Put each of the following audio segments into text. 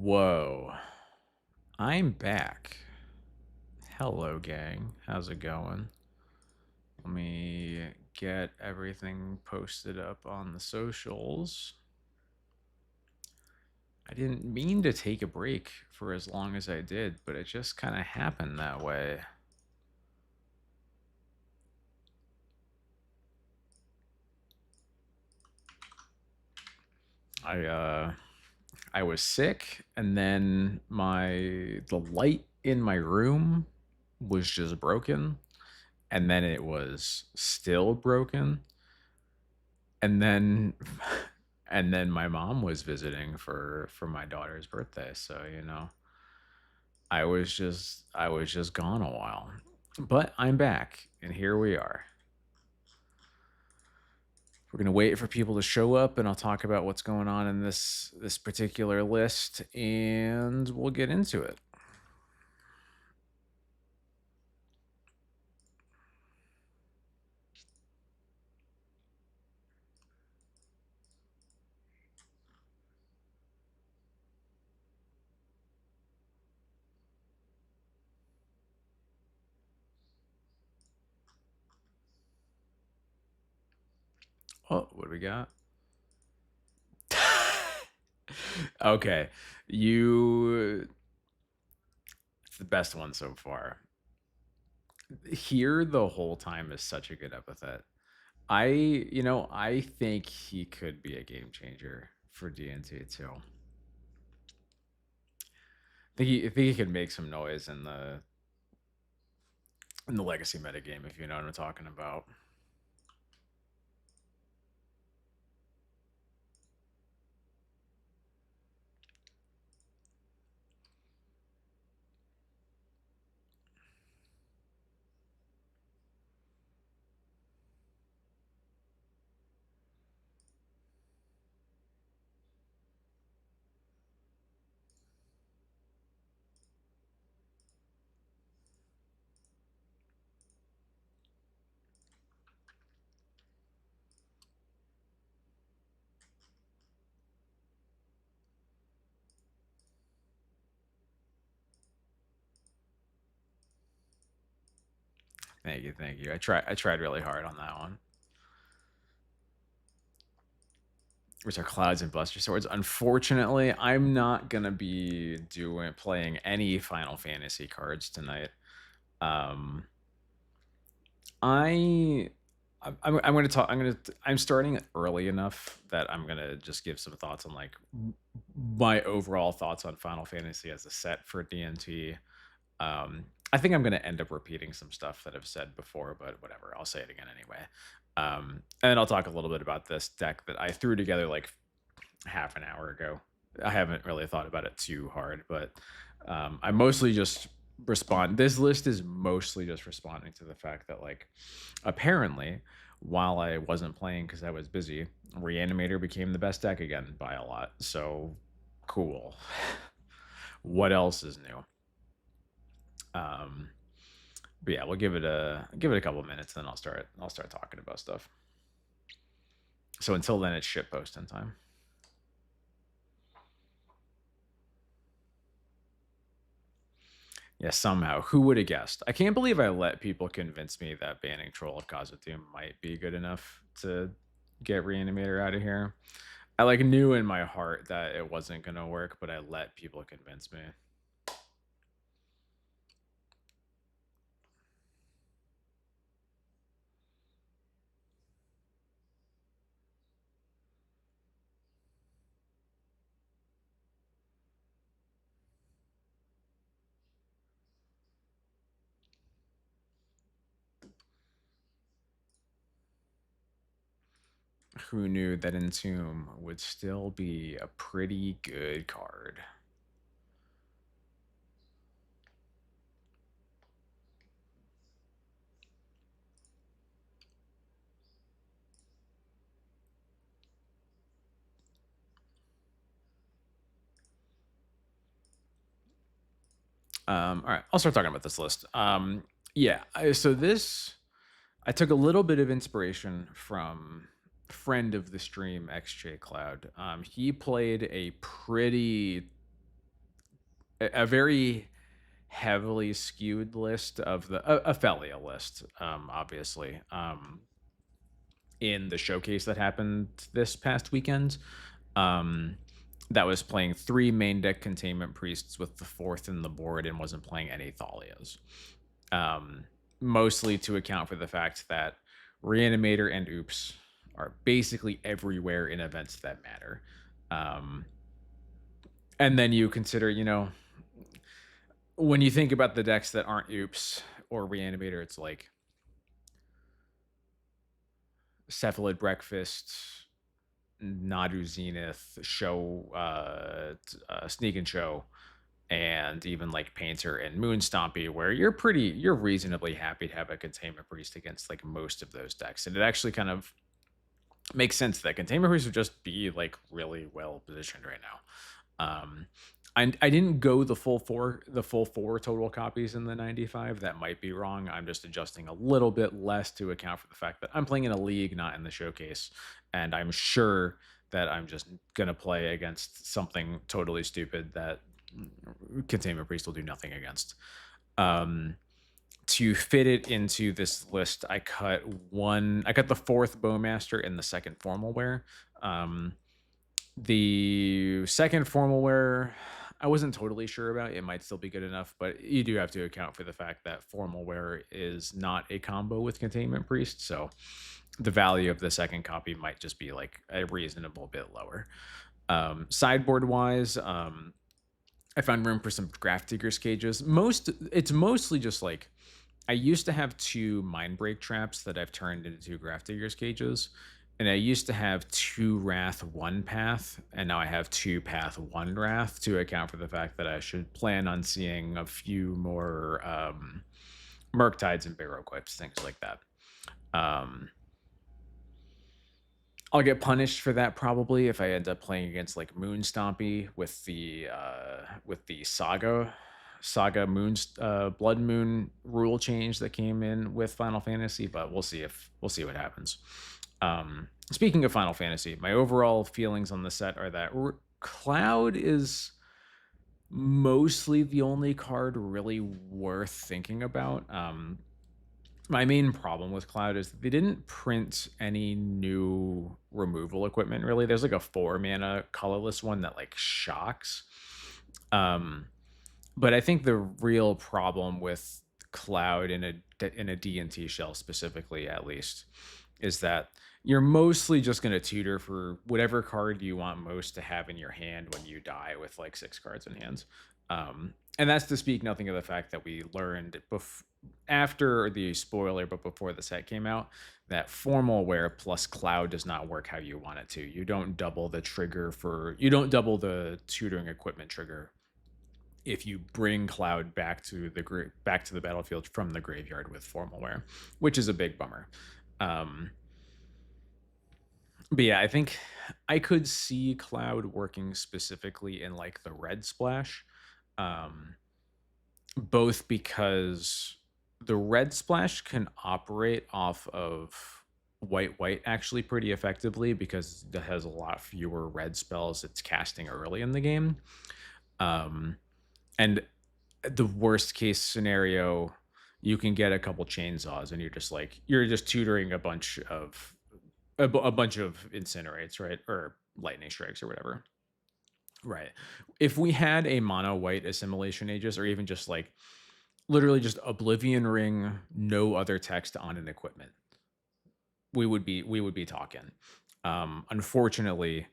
Whoa. I'm back. Hello, gang. How's it going? Let me get everything posted up on the socials. I didn't mean to take a break for as long as I did, but it just kind of happened that way. I was sick, and then the light in my room was just broken, and then it was still broken, and then and then my mom was visiting for my daughter's birthday, so I was just gone a while, but I'm back, and here we are. We're gonna wait for people to show up, and I'll talk about what's going on in this particular list, and we'll get into it. Oh, what do we got? Okay, you. It's the best one so far. Here the whole time is such a good epithet. I think he could be a game changer for D&T too. I think he could make some noise in the legacy metagame, if you know what I'm talking about. Thank you. I tried really hard on that one. Which are Clouds and Buster Swords. Unfortunately, I'm not gonna be playing any Final Fantasy cards tonight. Um, I I'm going to talk. I'm starting early enough that I'm going to just give some thoughts on like my overall thoughts on Final Fantasy as a set for DNT. I think I'm going to end up repeating some stuff that I've said before, but whatever. I'll say it again anyway. And I'll talk a little bit about this deck that I threw together like half an hour ago. I haven't really thought about it too hard, but I mostly just respond. This list is mostly just responding to the fact that, like, apparently, while I wasn't playing because I was busy, Reanimator became the best deck again by a lot. So cool. What else is new? Um, but yeah, we'll give it a couple of minutes, then I'll start talking about stuff. So until then, it's shit posting time. Yeah, somehow. Who would have guessed? I can't believe I let people convince me that banning Troll of Khazad-dûm might be good enough to get Reanimator out of here. I like knew in my heart that it wasn't gonna work, but I let people convince me. Who knew that Entomb would still be a pretty good card? All right, I'll start talking about this list. Yeah, so this I took a little bit of inspiration from friend of the stream XJ Cloud. He played a pretty a very heavily skewed list of a Felia list, obviously, in the showcase that happened this past weekend. Um, that was playing 3 main deck Containment Priests with the 4th in the board and wasn't playing any Thalias. Mostly to account for the fact that Reanimator and Oops are basically everywhere in events that matter. Um, and then you consider, when you think about the decks that aren't Oops or Reanimator, it's like Cephalid Breakfast, Nadu Zenith, Sneak and Show, and even like Painter and Moonstompy, where you're reasonably happy to have a Containment Priest against like most of those decks. And it actually kind of makes sense that Containment Priest would just be like really well positioned right now. I didn't go the full four total copies in the 95. That might be wrong. I'm just adjusting a little bit less to account for the fact that I'm playing in a league, not in the showcase, and I'm sure that I'm just gonna play against something totally stupid that Containment Priest will do nothing against. To fit it into this list, I cut the 4th Bowmaster and the 2nd Formal Wear. The 2nd Formal Wear, I wasn't totally sure about. It might still be good enough, but you do have to account for the fact that Formal Wear is not a combo with Containment Priest, so the value of the 2nd copy might just be like a reasonable bit lower. Sideboard wise, I found room for some Graph Digger's cages. It's mostly just like I used to have 2 Mindbreak traps that I've turned into Graph Digger's cages, and I used to have 2 Wrath 1 Path, and now I have 2 Path 1 Wrath to account for the fact that I should plan on seeing a few more Murktides and Barrow Quips, things like that. I'll get punished for that probably if I end up playing against like Moonstompy with the Saga Moon's Blood Moon rule change that came in with Final Fantasy, but we'll see what happens. Speaking of Final Fantasy, my overall feelings on the set are that Cloud is mostly the only card really worth thinking about. My main problem with Cloud is they didn't print any new removal equipment, really. There's like a 4 mana colorless one that like shocks. But I think the real problem with Cloud in a D&T shell specifically, at least, is that you're mostly just going to tutor for whatever card you want most to have in your hand when you die with like 6 cards in hand. And that's to speak nothing of the fact that we learned after the spoiler, but before the set came out, that Formal Wear plus Cloud does not work how you want it to. You don't double the tutoring equipment trigger if you bring Cloud back to the battlefield from the graveyard with Formal Wear, which is a big bummer. But yeah, I think I could see Cloud working specifically in like the red splash, both because the red splash can operate off of white actually pretty effectively because it has a lot fewer red spells it's casting early in the game. And the worst case scenario, you can get a couple chainsaws and you're just tutoring a bunch of incinerates, right? Or lightning strikes or whatever. Right. If we had a mono white assimilation aegis, or even just like literally just Oblivion Ring, no other text on an equipment, we would be talking. Unfortunately,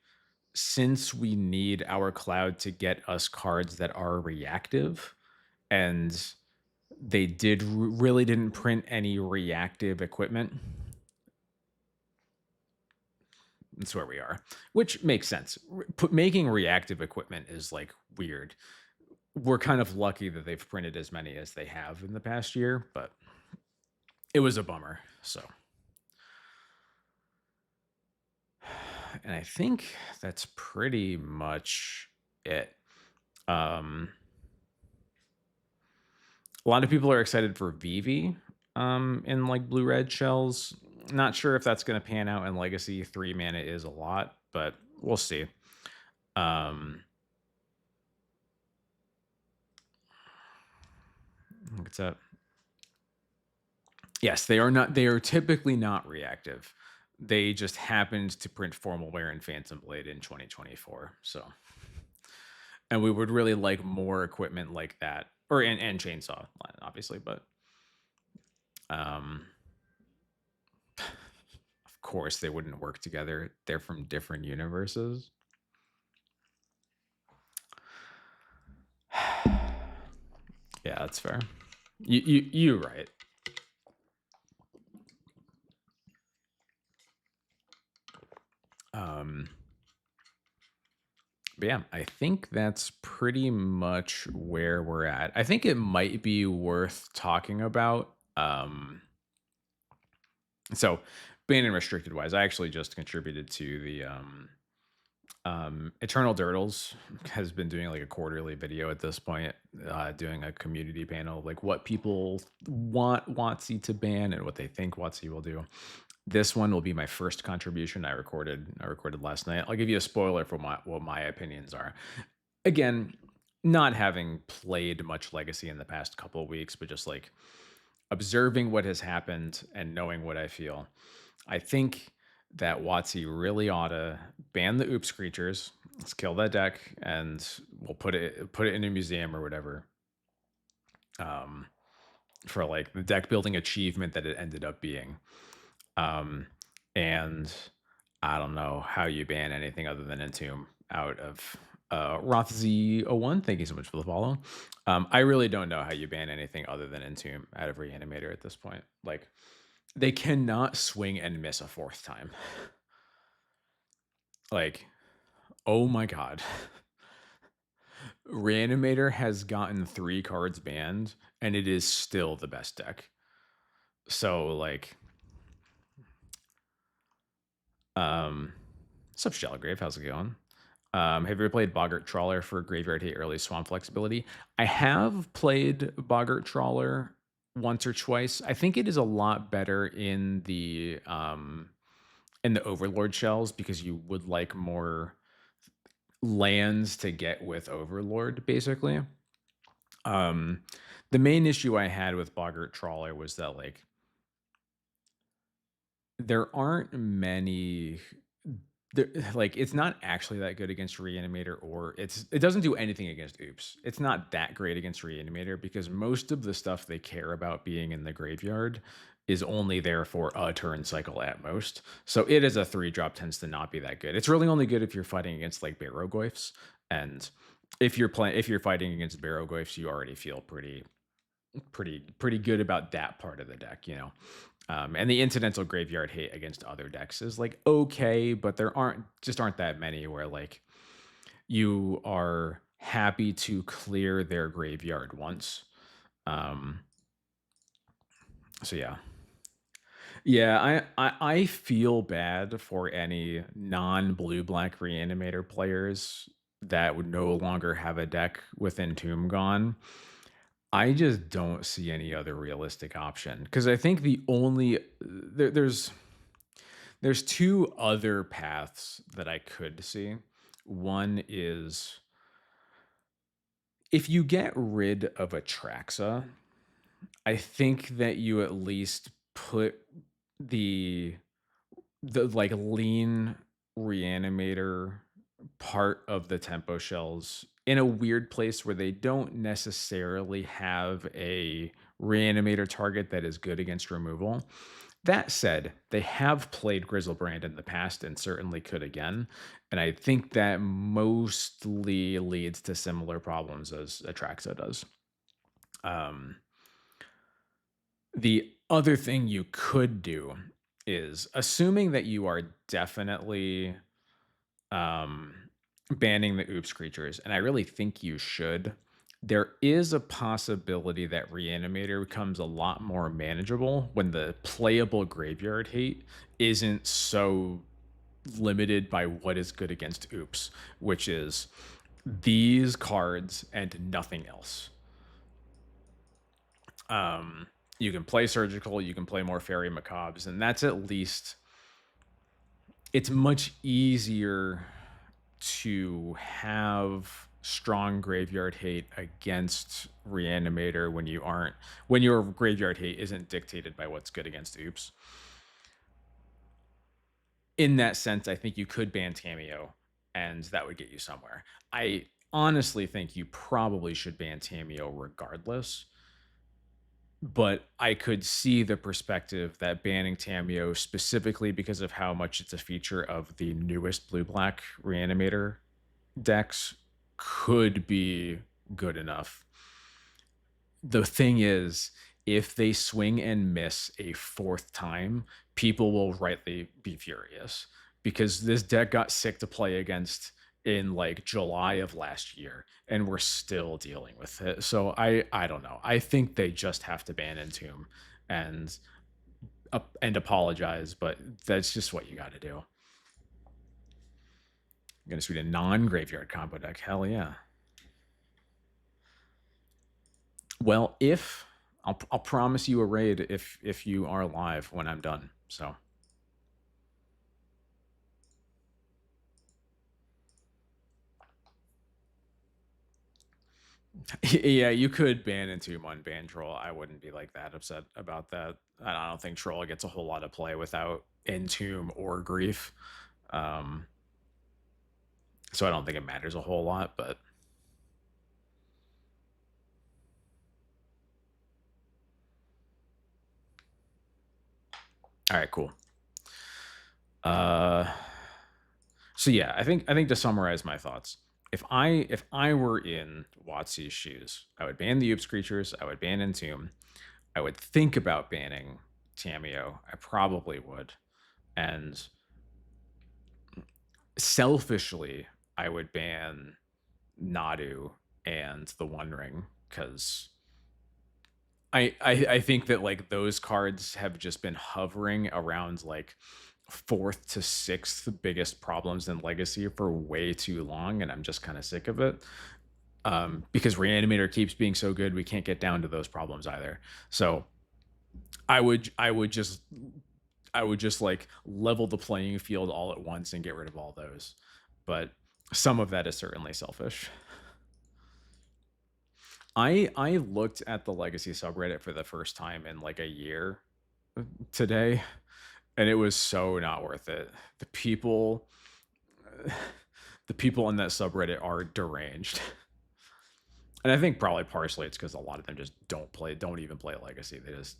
since we need our Cloud to get us cards that are reactive, and they really didn't print any reactive equipment, that's where we are, which makes sense. Making reactive equipment is like weird. We're kind of lucky that they've printed as many as they have in the past year, but it was a bummer. So, and I think that's pretty much it. A lot of people are excited for Vivi in like blue red shells. Not sure if that's going to pan out in Legacy. 3 mana is a lot, but we'll see. What's that? Yes, they are not. They are typically not reactive. They just happened to print Formal Wear and Phantom Blade in 2024. So, and we would really like more equipment like that, or and Chainsaw, obviously, but um, of course they wouldn't work together. They're from different universes. Yeah, that's fair. You're right. Um, but yeah, I think that's pretty much where we're at. I think it might be worth talking about. So banned and restricted wise, I actually just contributed to the Eternal Dirtles has been doing like a quarterly video at this point, doing a community panel, like what people want WotC to ban and what they think WotC will do. This one will be my first contribution. I recorded last night. I'll give you a spoiler for what my opinions are. Again, not having played much Legacy in the past couple of weeks, but just like observing what has happened and knowing what I feel. I think that WotC really ought to ban the oops creatures. Let's kill that deck and we'll put it in a museum or whatever. For like the deck building achievement that it ended up being. And I don't know how you ban anything other than Entomb out of Rothz01. Thank you so much for the follow. I really don't know how you ban anything other than Entomb out of Reanimator at this point. Like, they cannot swing and miss a fourth time. Like, oh my god. Reanimator has gotten 3 cards banned, and it is still the best deck. So, like, what's up, Shellgrave? How's it going? Have you ever played Boggart Trawler for Graveyard Hate Early Swamp Flexibility? I have played Boggart Trawler once or twice. I think it is a lot better in the Overlord shells because you would like more lands to get with Overlord, basically. The main issue I had with Boggart Trawler was that like there aren't many like it's not actually that good against Reanimator, or it doesn't do anything against oops. It's not that great against Reanimator because most of the stuff they care about being in the graveyard is only there for a turn cycle at most. So it as a 3-drop tends to not be that good. It's really only good if you're fighting against like Barrogoyfs, and if you're fighting against Barrogoyfs, you already feel pretty good about that part of the deck, you know. And the incidental graveyard hate against other decks is like okay, but there aren't that many where like you are happy to clear their graveyard once. So yeah, I feel bad for any non-blue black Reanimator players that would no longer have a deck with Entomb gone. I just don't see any other realistic option because I think the only there's 2 other paths that I could see. One is if you get rid of Atraxa, I think that you at least put the like lean Reanimator part of the tempo shells in a weird place where they don't necessarily have a Reanimator target that is good against removal. That said, they have played Grizzlebrand in the past and certainly could again. And I think that mostly leads to similar problems as Atraxa does. The other thing you could do is, assuming that you are definitely banning the oops creatures, and I really think you should, there is a possibility that Reanimator becomes a lot more manageable when the playable graveyard hate isn't so limited by what is good against oops, which is these cards and nothing else. You can play Surgical, you can play more Fairy Macabres, and that's at least, it's much easier to have strong graveyard hate against Reanimator when you aren't, when your graveyard hate isn't dictated by what's good against Oops. In that sense, I think you could ban Tameo, and that would get you somewhere. I honestly think you probably should ban Tameo regardless, but I could see the perspective that banning Tameo specifically because of how much it's a feature of the newest blue black Reanimator decks could be good enough. The thing is, if they swing and miss a fourth time, people will rightly be furious because this deck got sick to play against in like July of last year and we're still dealing with it. So I don't know. I think they just have to ban Entomb and and apologize, but that's just what you got to do. I'm gonna suit a non-graveyard combo deck. Hell yeah. Well, if I'll promise you a raid if you are live when I'm done. So yeah, you could ban Entomb on ban Troll. I wouldn't be like that upset about that. I don't think Troll gets a whole lot of play without Entomb or Grief. Um, so I don't think it matters a whole lot, but all right, cool. Uh, so yeah, I think to summarize my thoughts, if I were in Watsy's shoes, I would ban the Oops creatures, I would ban Entomb, I would think about banning Tameo. I probably would. And selfishly, I would ban Nadu and the One Ring because I think that like those cards have just been hovering around like fourth to sixth biggest problems in Legacy for way too long, and I'm just kind of sick of it. Because Reanimator keeps being so good, we can't get down to those problems either. So I would just like level the playing field all at once and get rid of all those. But some of that is certainly selfish. I looked at the Legacy subreddit for the first time in like a year today, and it was so not worth it. The people the people in that subreddit are deranged. And I think probably partially it's because a lot of them just don't even play Legacy. They just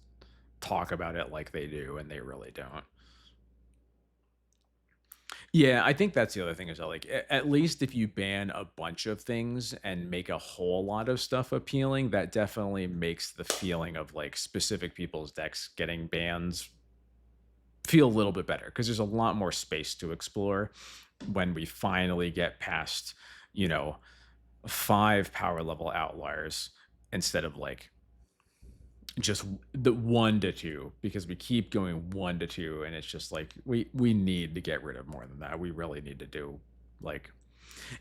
talk about it like they do, and they really don't. Yeah, I think that's the other thing is that like at least if you ban a bunch of things and make a whole lot of stuff appealing, that definitely makes the feeling of like specific people's decks getting bans feel a little bit better because there's a lot more space to explore when we finally get past, you know, 5 power level outliers instead of like just the 1 to 2 because we keep going 1 to 2 and it's just like we need to get rid of more than that. We really need to do like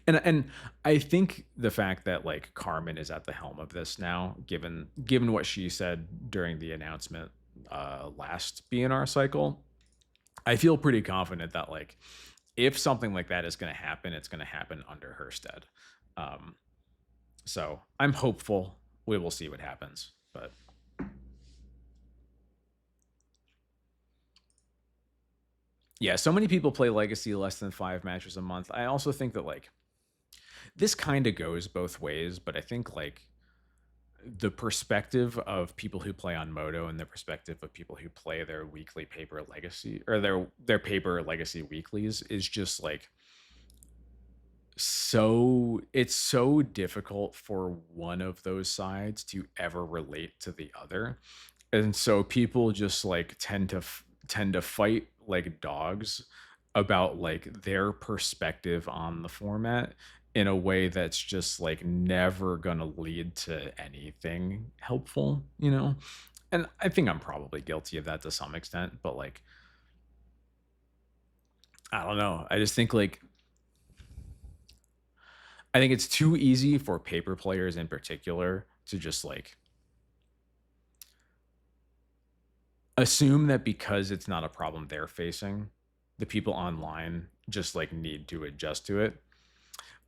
and I think the fact that like Carmen is at the helm of this now, given what she said during the announcement last BNR cycle, I feel pretty confident that like if something like that is going to happen, it's going to happen under her stead. Um, so I'm hopeful. We will see what happens, but yeah, so many people play Legacy less than 5 matches a month. I also think that like this kind of goes both ways, but I think like the perspective of people who play on Moto and the perspective of people who play their weekly paper legacy or their paper legacy weeklies is just like so it's so difficult for one of those sides to ever relate to the other, and so people just like tend to fight like dogs about like their perspective on the format in a way that's just like never gonna lead to anything helpful, you know. And I think I'm probably guilty of that to some extent, but like I don't know, I just think like I think it's too easy for paper players in particular to just like assume that because it's not a problem they're facing, the people online just like need to adjust to it.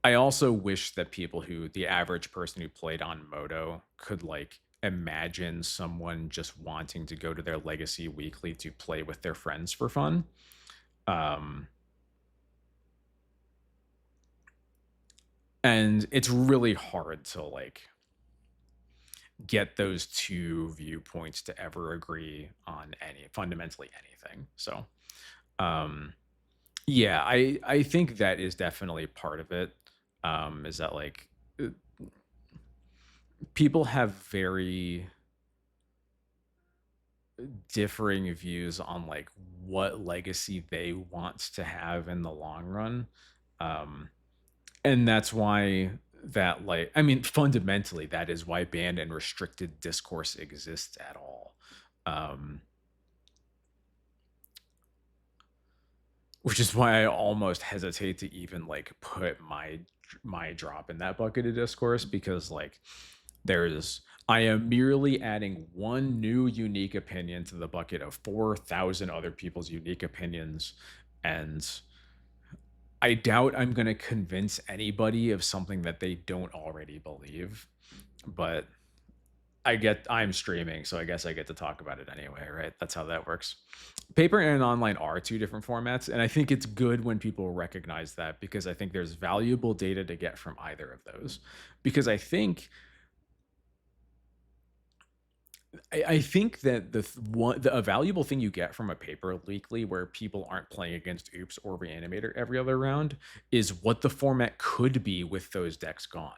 I also wish that the average person who played on Moto could like imagine someone just wanting to go to their Legacy Weekly to play with their friends for fun. Um, and it's really hard to like get those two viewpoints to ever agree on fundamentally anything. So, um, yeah, I think that is definitely part of it. Is that like uh, people have very differing views on like what legacy they want to have in the long run. Um, and that's why that like I mean fundamentally that is why banned and restricted discourse exists at all. Um, which is why I almost hesitate to even like put my drop in that bucket of discourse because like there's I am merely adding one new unique opinion to the bucket of 4,000 other people's unique opinions, and I doubt I'm going to convince anybody of something that they don't already believe. But I'm streaming, so I guess I get to talk about it anyway, right? That's how that works. Paper and online are two different formats, and I think it's good when people recognize that because I think there's valuable data to get from either of those. Because I think that a valuable thing you get from a paper weekly where people aren't playing against Oops or Reanimator every other round is what the format could be with those decks gone.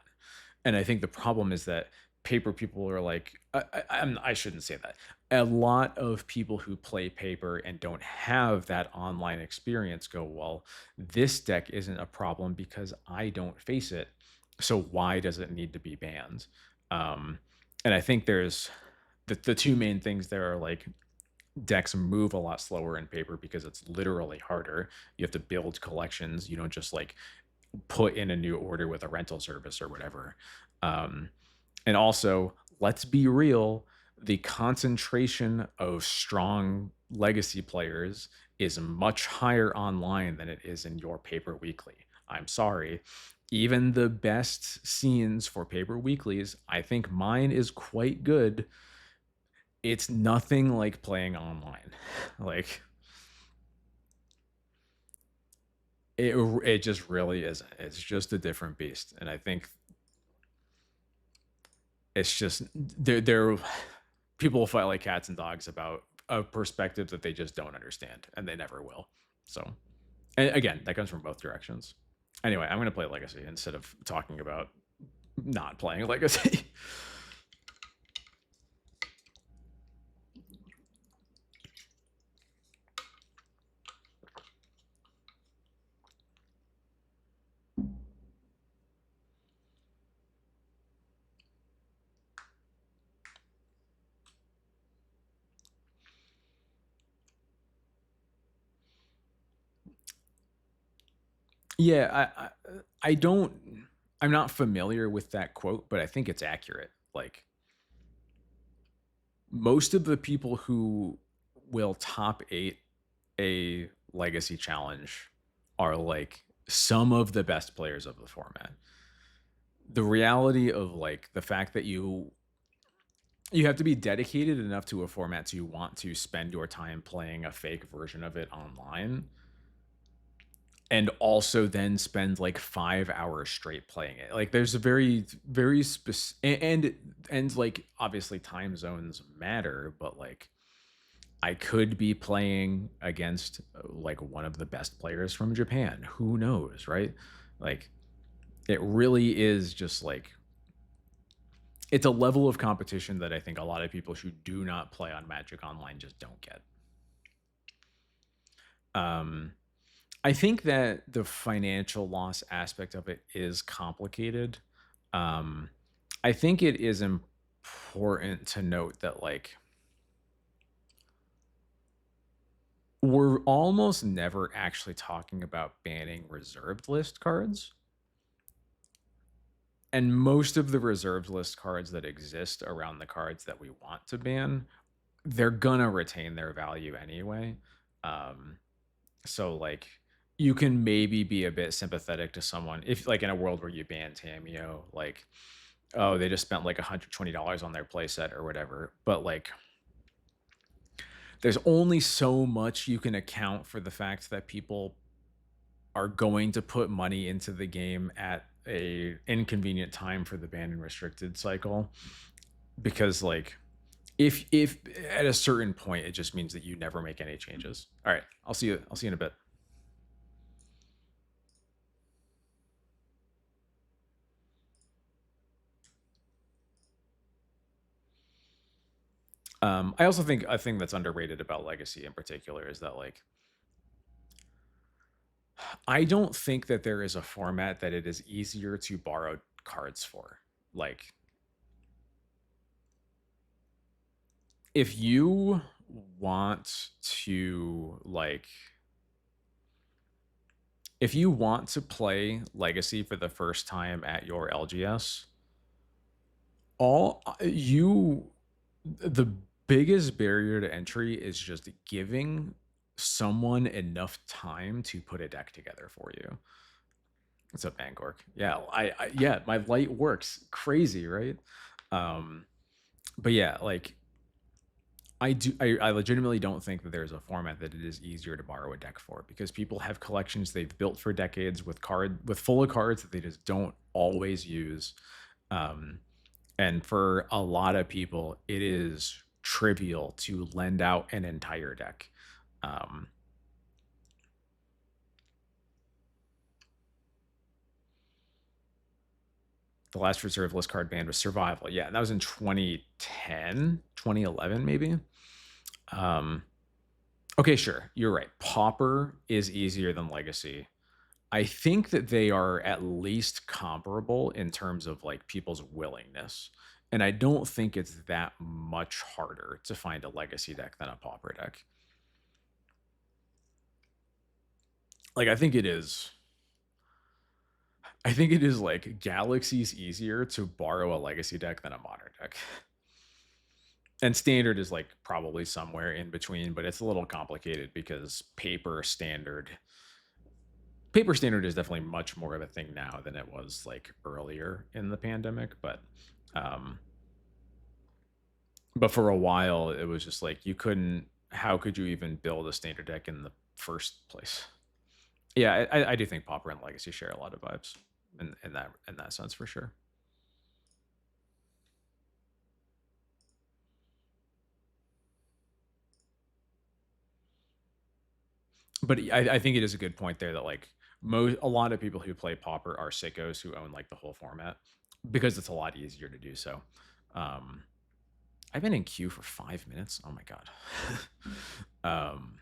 And I think the problem is that paper people are like, I shouldn't say that. A lot of people who play paper and don't have that online experience go, well, this deck isn't a problem because I don't face it. So why does it need to be banned? Um, and I think there's the two main things there are like decks move a lot slower in paper because it's literally harder. You have to build collections. You don't just like put in a new order with a rental service or whatever. Um, and also, let's be real, the concentration of strong legacy players is much higher online than it is in your paper weekly. I'm sorry. Even the best scenes for paper weeklies, I think mine is quite good. It's nothing like playing online. Like it just really isn't. It's just a different beast. And I think it's just they're people will fight like cats and dogs about a perspective that they just don't understand and they never will. So, and again, that comes from both directions. Anyway, I'm going to play Legacy instead of talking about not playing Legacy. Yeah, I don't I'm not familiar with that quote, but I think it's accurate. Like most of the people who will top 8 a legacy challenge are like some of the best players of the format. The reality of like the fact that you have to be dedicated enough to a format so you want to spend your time playing a fake version of it online and also then spend like 5 hours straight playing it. Like there's a very specific and like obviously time zones matter, but like I could be playing against like one of the best players from Japan. Who knows, right? Like it really is just like it's a level of competition that I think a lot of people who do not play on Magic Online just don't get. Um, I think that the financial loss aspect of it is complicated. Um, I think it is important to note that like we're almost never actually talking about banning reserved list cards. And most of the reserved list cards that exist around the cards that we want to ban, they're gonna retain their value anyway. Um, so like you can maybe be a bit sympathetic to someone if, like, in a world where you ban Tameo, like, oh, they just spent like $120 on their playset or whatever. But like, there's only so much you can account for the fact that people are going to put money into the game at a inconvenient time for the banned and restricted cycle, because like, if at a certain point it just means that you never make any changes. All right, I'll see you in a bit. I also think a thing that's underrated about Legacy in particular is that like, I don't think that there is a format that it is easier to borrow cards for. Like, if you want to like, if you want to play Legacy for the first time at your LGS, all you the biggest barrier to entry is just giving someone enough time to put a deck together for you. What's up, Angork? Yeah, yeah, my light works. Crazy, right? Um, but yeah, like, I legitimately don't think that there's a format that it is easier to borrow a deck for, because people have collections they've built for decades with full of cards that they just don't always use. Um, and for a lot of people, it is trivial to lend out an entire deck. Um, the last reserve list card banned was Survival. Yeah, that was in 2010, 2011, maybe. Um, okay, sure. You're right. Pauper is easier than Legacy. I think that they are at least comparable in terms of like people's willingness. And I don't think it's that much harder to find a Legacy deck than a Pauper deck. Like, I think it is like Galaxy's easier to borrow a Legacy deck than a Modern deck. And Standard is like probably somewhere in between, but it's a little complicated because paper standard is definitely much more of a thing now than it was like earlier in the pandemic. Um but for a while it was just like, you couldn't how could you even build a standard deck in the first place? Yeah, I do think Pauper and Legacy share a lot of vibes in that sense, for sure. But I think it is a good point there that like, a lot of people who play Pauper are sickos who own like the whole format, because it's a lot easier to do so. um I've been in queue for 5 minutes. Oh my god. um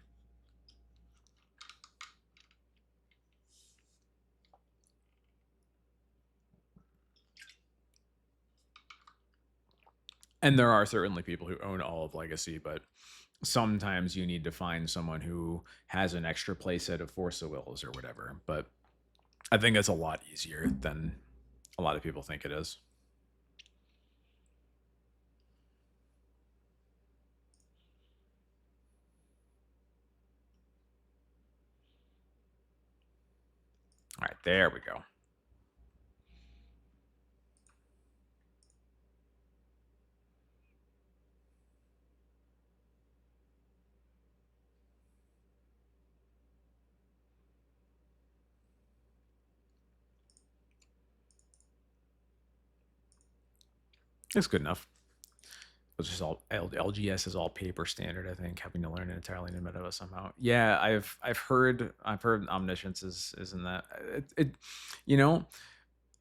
and there are certainly people who own all of Legacy, but sometimes you need to find someone who has an extra playset of Force of Wills or whatever. But I think it's a lot easier than a lot of people think it is. All right, there we go. It's good enough. It's just all LGS is all paper standard. I think having to learn an entirely new meta somehow. Yeah, I've heard Omniscience is in that. You know,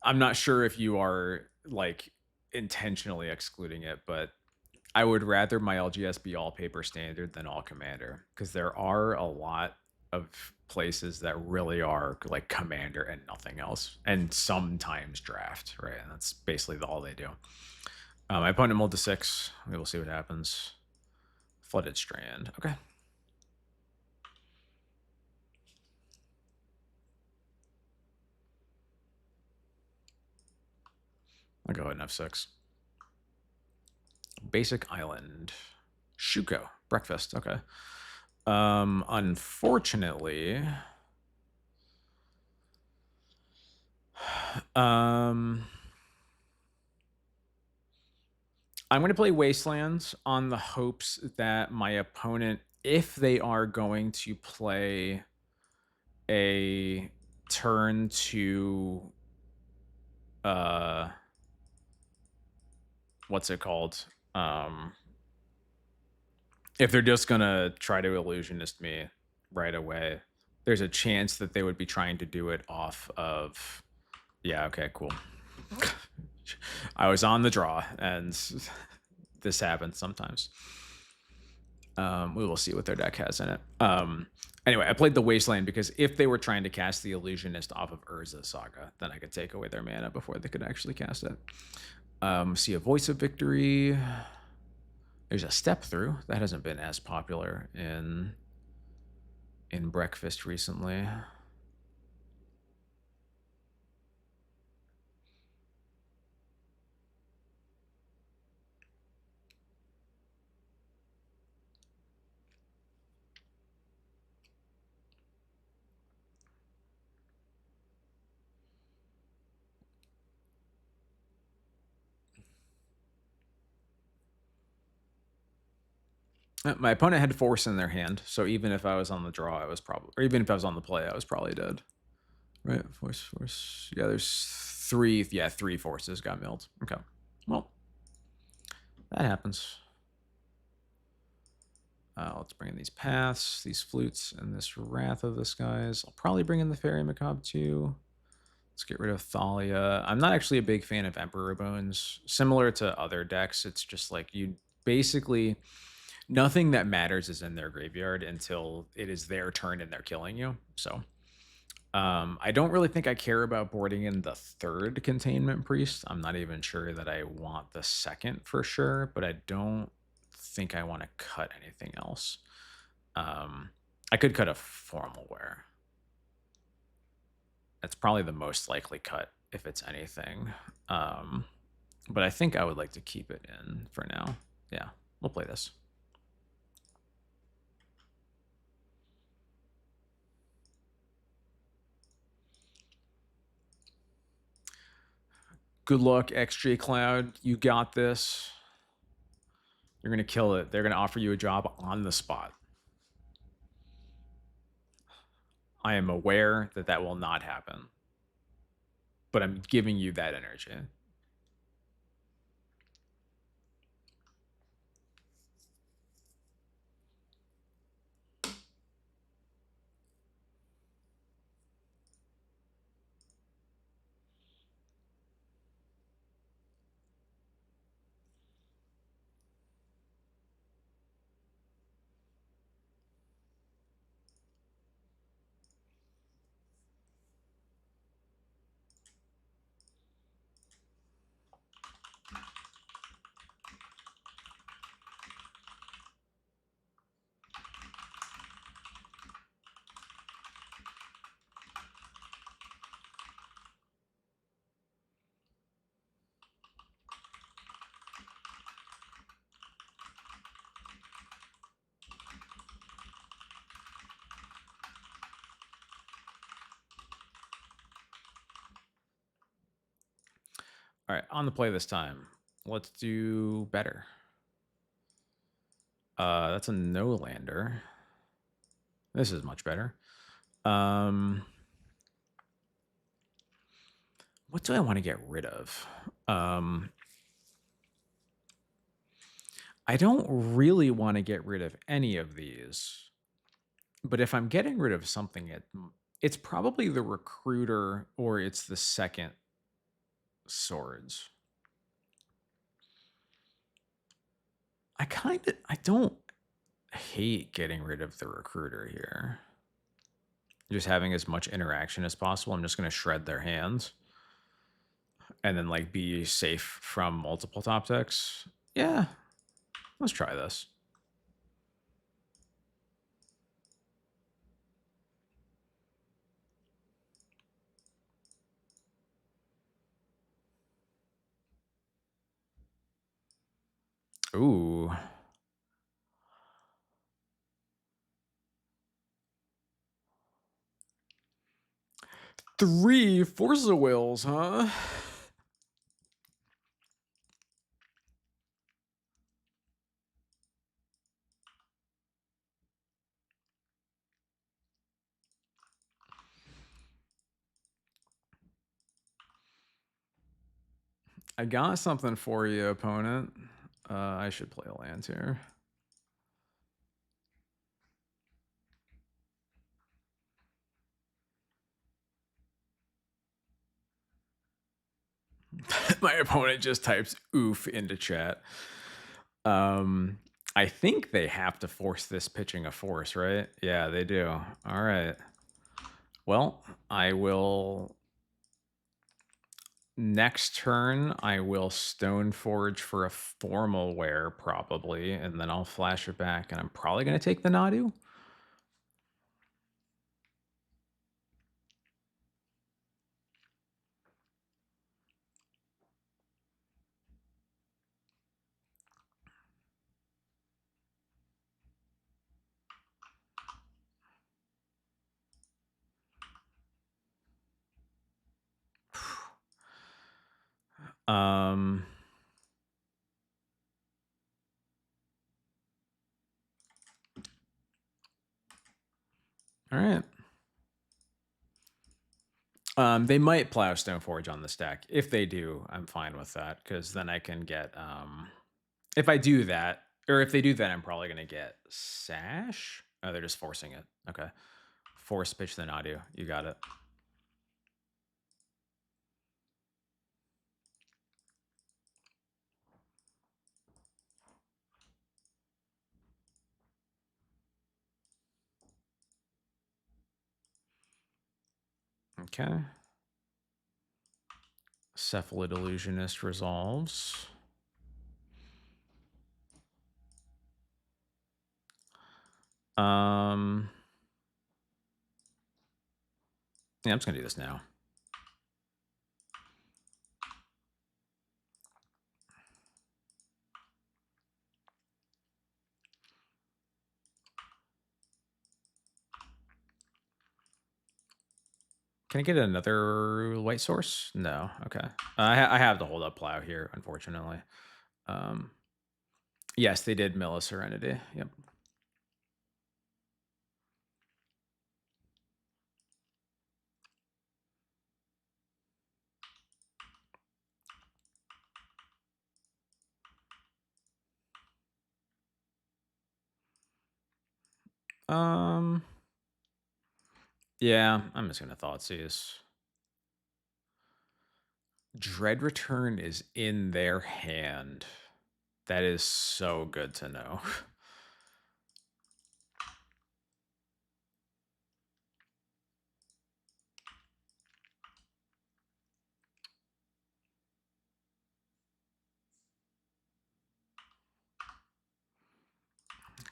I'm not sure if you are like intentionally excluding it, but I would rather my LGS be all paper standard than all commander, because there are a lot of places that really are like commander and nothing else, and sometimes draft, right? And that's basically all they do. My opponent mulled to 6. We will see what happens. Flooded Strand. Okay. I'll go ahead and F6. Basic Island. Shuko. Breakfast. Okay. Unfortunately, I'm going to play Wastelands on the hopes that my opponent, if they are going to play a turn to what's it called? If they're just gonna try to illusionist me right away, there's a chance that they would be trying to do it off of. Yeah, okay, cool. I was on the draw, and this happens sometimes. We will see what their deck has in it. Anyway, I played the Wasteland because if they were trying to cast the Illusionist off of Urza Saga, then I could take away their mana before they could actually cast it. See a Voice of Victory. There's a Step Through. That hasn't been as popular in Breakfast recently. My opponent had Force in their hand, so even if I was on the draw, I was probably, or even if I was on the play, I was probably dead. Right, force. Yeah, there's three. Yeah, three forces got milled. Okay, well, that happens. Let's bring in these paths, these flutes, and this Wrath of the Skies. I'll probably bring in the Fairy Macabre too. Let's get rid of Thalia. I'm not actually a big fan of Emperor Bones. Similar to other decks, it's just like you basically nothing that matters is in their graveyard until it is their turn and they're killing you. So I don't really think I care about boarding in the third Containment Priest. I'm not even sure that I want the second for sure, but I don't think I want to cut anything else. I could cut a Formal Wear. That's probably the most likely cut if it's anything. But I think I would like to keep it in for now. Yeah, we'll play this. Good luck, XJ Cloud. You got this. You're going to kill it. They're going to offer you a job on the spot. I am aware that that will not happen, but I'm giving you that energy. All right, on the play this time. Let's do better. That's a no-lander. This is much better. What do I want to get rid of? I don't really want to get rid of any of these. But if I'm getting rid of something, it's probably the Recruiter or it's the second Swords. I don't hate getting rid of the Recruiter here. Just having as much interaction as possible. I'm just going to shred their hands and then like be safe from multiple top decks. Yeah, let's try this. Ooh. 3 Force of Wills, huh? I got something for you, opponent. I should play a land here. My opponent just types oof into chat. I think they have to force this pitching a force, right? Yeah, they do. All right. Well, I will... Next turn, I will Stoneforge for a formal wear, probably, and then I'll flash it back, and I'm probably going to take the Nadu. Um... All right. They might plow Stoneforge on the stack. If they do, I'm fine with that, because then I can get... if I do that, or if they do that, I'm probably going to get Sash. Oh, they're just forcing it. Okay. Force pitch the Nadu. You got it. Okay. Cephalid Illusionist resolves. Yeah, I'm just gonna do this now. Can I get another white source? No. Okay. I have to hold up plow here, unfortunately. Yes, they did mill a Serenity. Yep. Yeah, I'm just gonna Thoughtseize. Dread Return is in their hand. That is so good to know.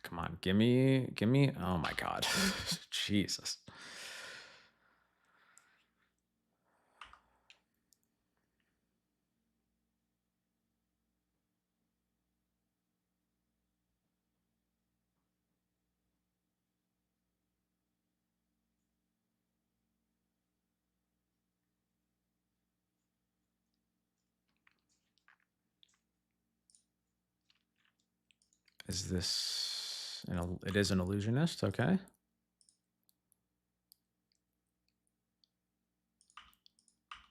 Come on, gimme. Oh my god. Jesus. Is this it is an illusionist, okay.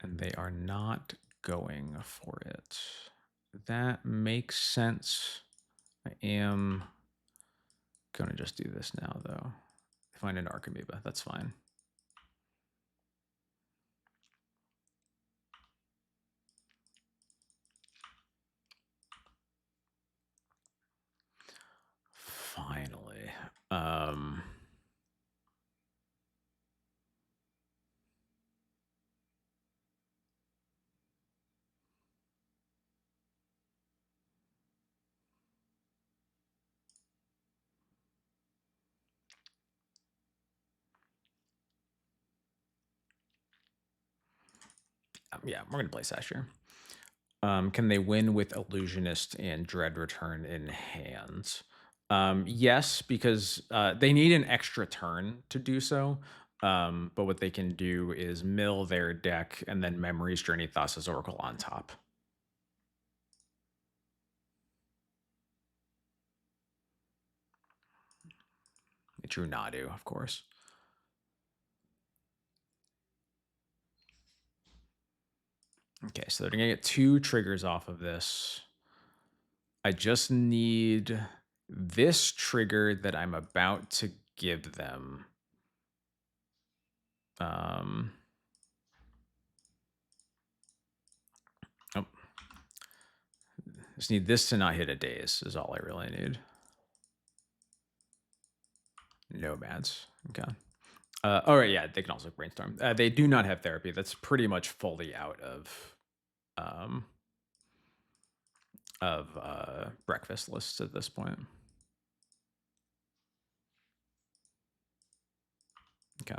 And they are not going for it. That makes sense. I am gonna just do this now, though. Find an Archamoeba, that's fine. Finally. Yeah, we're gonna play Sash here. Can they win with Illusionist and Dread Return in hand? Yes, because they need an extra turn to do so. But what they can do is mill their deck and then Memory's Journey Thassa's Oracle on top. They drew Nadu, of course. Okay, so they're gonna get 2 triggers off of this. I just need this trigger that I'm about to give them. Oh. Just need this to not hit a daze is all I really need. Nomads. Okay. All right, yeah, they can also brainstorm. They do not have therapy. That's pretty much fully out of breakfast lists at this point. Okay.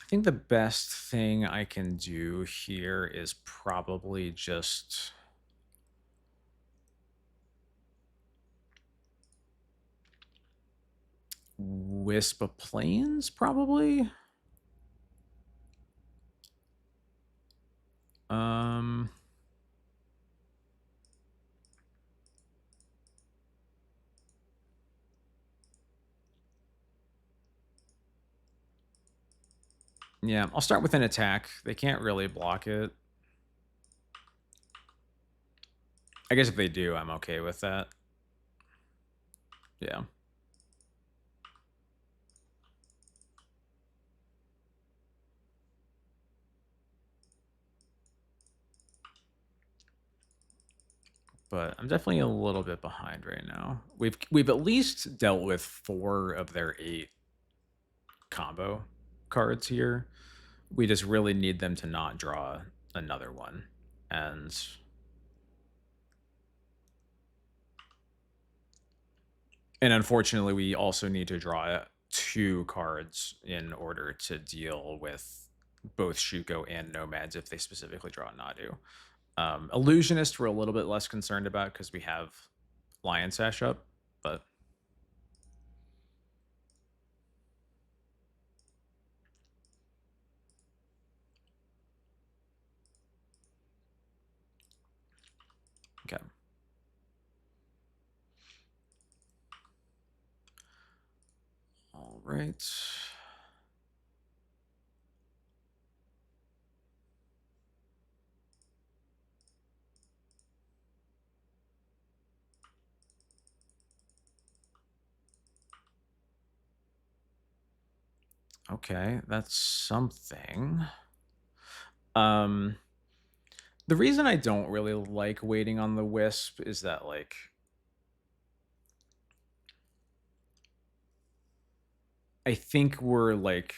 I think the best thing I can do here is probably just Wisp of Plains, probably. Yeah, I'll start with an attack. They can't really block it. I guess if they do, I'm okay with that. Yeah. But I'm definitely a little bit behind right now. We've at least dealt with 4 of their 8 combo cards here. We just really need them to not draw another one. And unfortunately, we also need to draw 2 cards in order to deal with both Shuko and Nomads if they specifically draw Nadu. Illusionist we're a little bit less concerned about because we have Lion Sash up, but okay. All right. Okay, that's something. The reason I don't really like waiting on the Wisp is that, like, I think we're, like,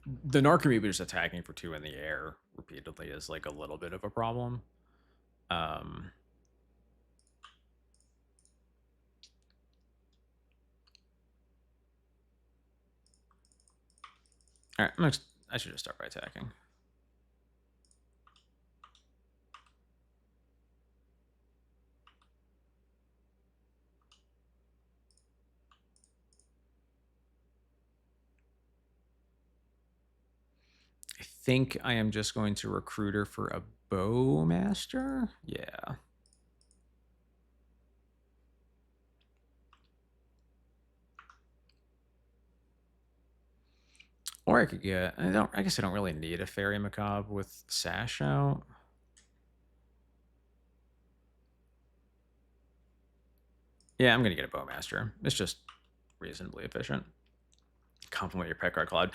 the Narcomoeba just attacking for 2 in the air repeatedly is, like, a little bit of a problem. All right, I should just start by attacking. I think I am just going to recruit her for a Bowmaster. Yeah. Or I could get, I guess I don't really need a Fairy Macabre with Sash out. Yeah, I'm gonna get a Bowmaster. It's just reasonably efficient. Compliment your pet card, Cloud.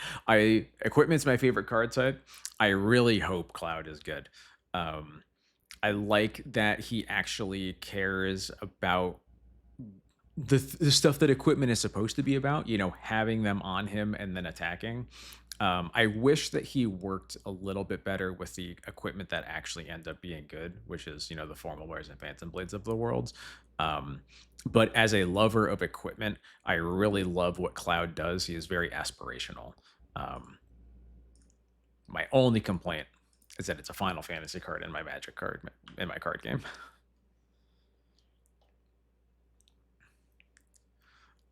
Equipment's my favorite card type. I really hope Cloud is good. I like that he actually cares about the stuff that equipment is supposed to be about, you know, having them on him and then attacking. I wish that he worked a little bit better with the equipment that actually end up being good, which is, you know, the formal wares and phantom blades of the world. Um, but as a lover of equipment, I really love what Cloud does. He is very aspirational. Um, my only complaint is that it's a Final Fantasy card in my Magic card in my card game.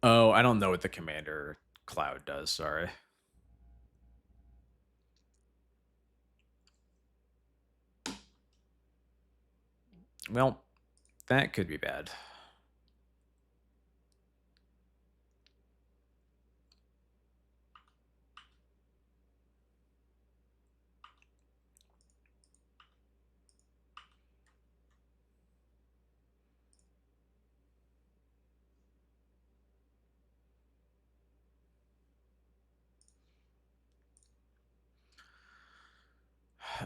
Oh, I don't know what the Commander Cloud does. Sorry. Well, that could be bad.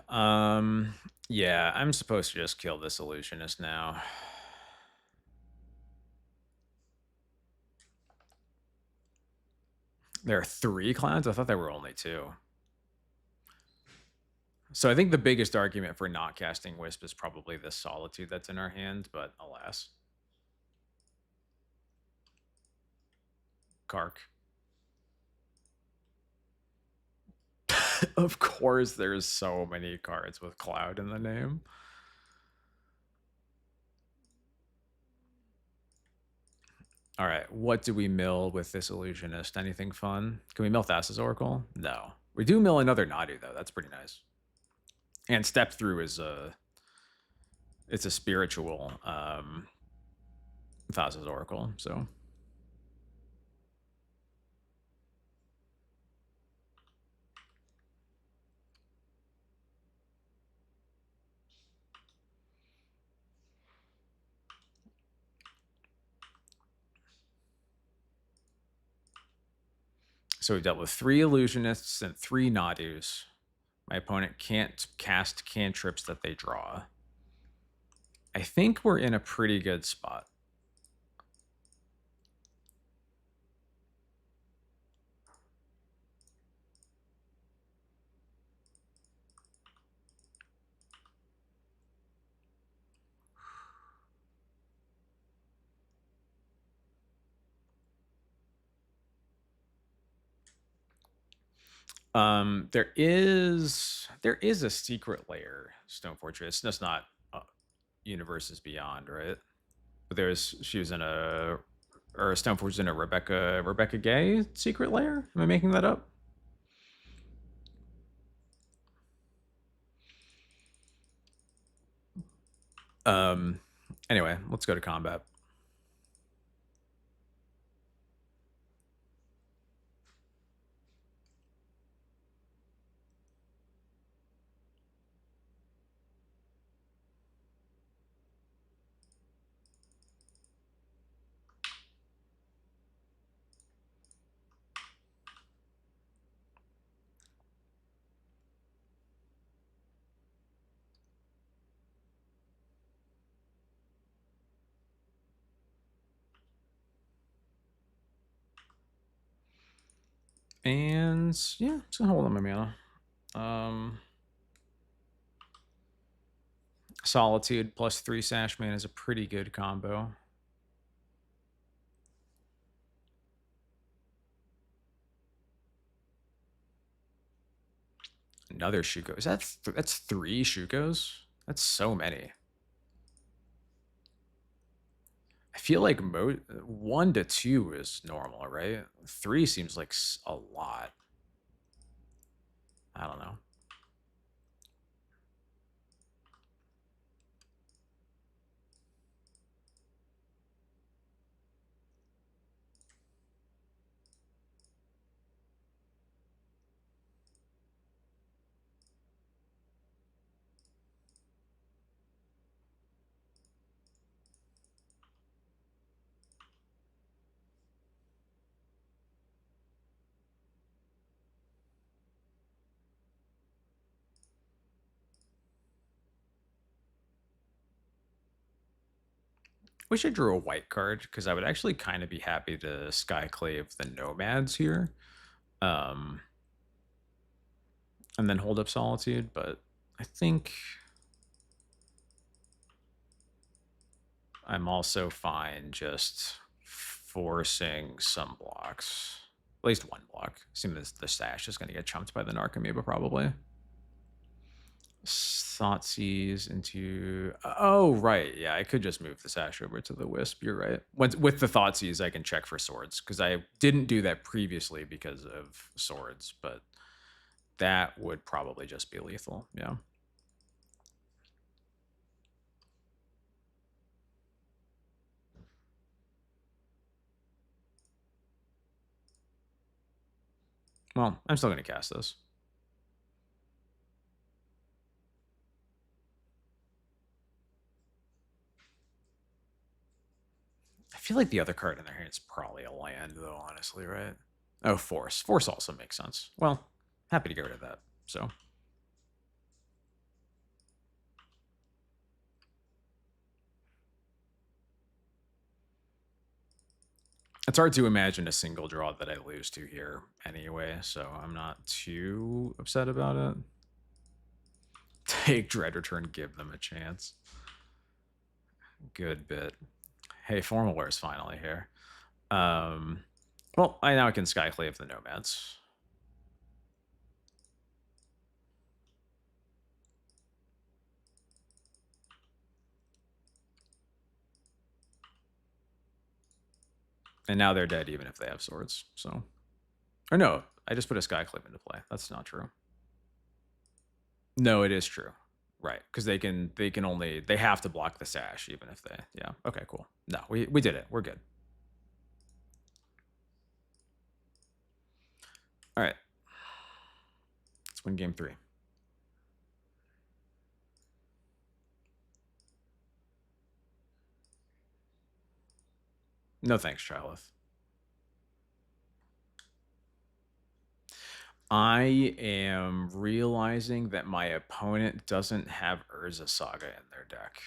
Um, yeah, I'm supposed to just kill this illusionist now. There are 3 clowns? I thought there were only 2. So I think the biggest argument for not casting Wisp is probably this Solitude that's in our hand, but alas. Kark. Of course, there's so many cards with Cloud in the name. All right, what do we mill with this illusionist? Anything fun? Can we mill Thassa's Oracle? No. We do mill another Nadu, though. That's pretty nice. And Step Through is it's a spiritual Thassa's Oracle, so. So we dealt with 3 illusionists and 3 Nadus. My opponent can't cast cantrips that they draw. I think we're in a pretty good spot. There is a secret layer, Stone Fortress. That's not Universes Beyond, right? But she was in a Stone Fortress in a Rebecca Gay secret layer. Am I making that up? Um. Anyway, let's go to combat. And yeah, just hold on my mana. Solitude plus 3 Sash Man is a pretty good combo. Another Shuko. Is that's 3 Shukos? That's so many. I feel like 1 to 2 is normal, right? 3 seems like a lot. I don't know. Wish I drew a white card because I would actually kind of be happy to Skyclave the Nomads here, and then hold up Solitude. But I think I'm also fine just forcing some blocks, at least one block. Assuming the Sash is going to get chumped by the Narcomoeba probably. Thoughtseize into oh right, yeah, I could just move the Sash over to the Wisp. You're right. With the Thoughtseize I can check for swords because I didn't do that previously because of swords, but that would probably just be lethal. Yeah. Well, I'm still gonna cast this. I feel like the other card in their hand is probably a land though, honestly, right? Oh, Force. Force also makes sense. Well, happy to get rid of that. So it's hard to imagine a single draw that I lose to here anyway, so I'm not too upset about it. Take Dread Return, give them a chance. Good bit. Hey, Formalware is finally here. Well, I now can Skyclave the Nomads. And now they're dead even if they have swords, so. Or no, I just put a Skyclave into play. That's not true. No, it is true. Right, because they have to block the Sash even if they, yeah. Okay, cool. No, we did it. We're good. All right. Let's win game 3. No thanks, Charlotte. I am realizing that my opponent doesn't have Urza Saga in their deck.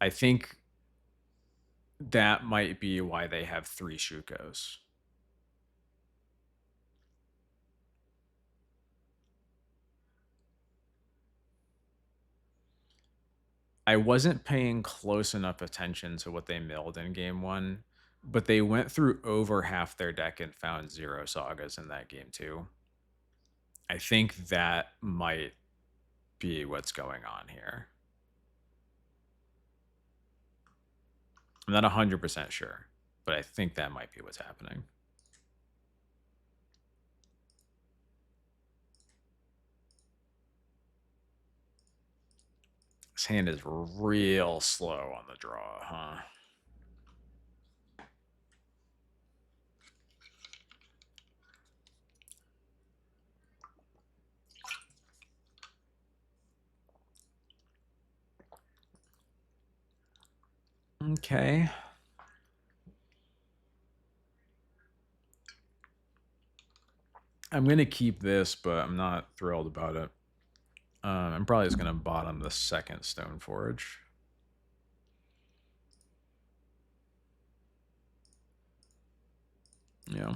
I think that might be why they have 3 Shukos. I wasn't paying close enough attention to what they milled in game 1, but they went through over half their deck and found 0 Sagas in that game too. I think that might be what's going on here. I'm not 100% sure, but I think that might be what's happening. This hand is real slow on the draw, huh? Okay. I'm going to keep this, but I'm not thrilled about it. I'm probably just going to bottom the second Stoneforge. Yeah.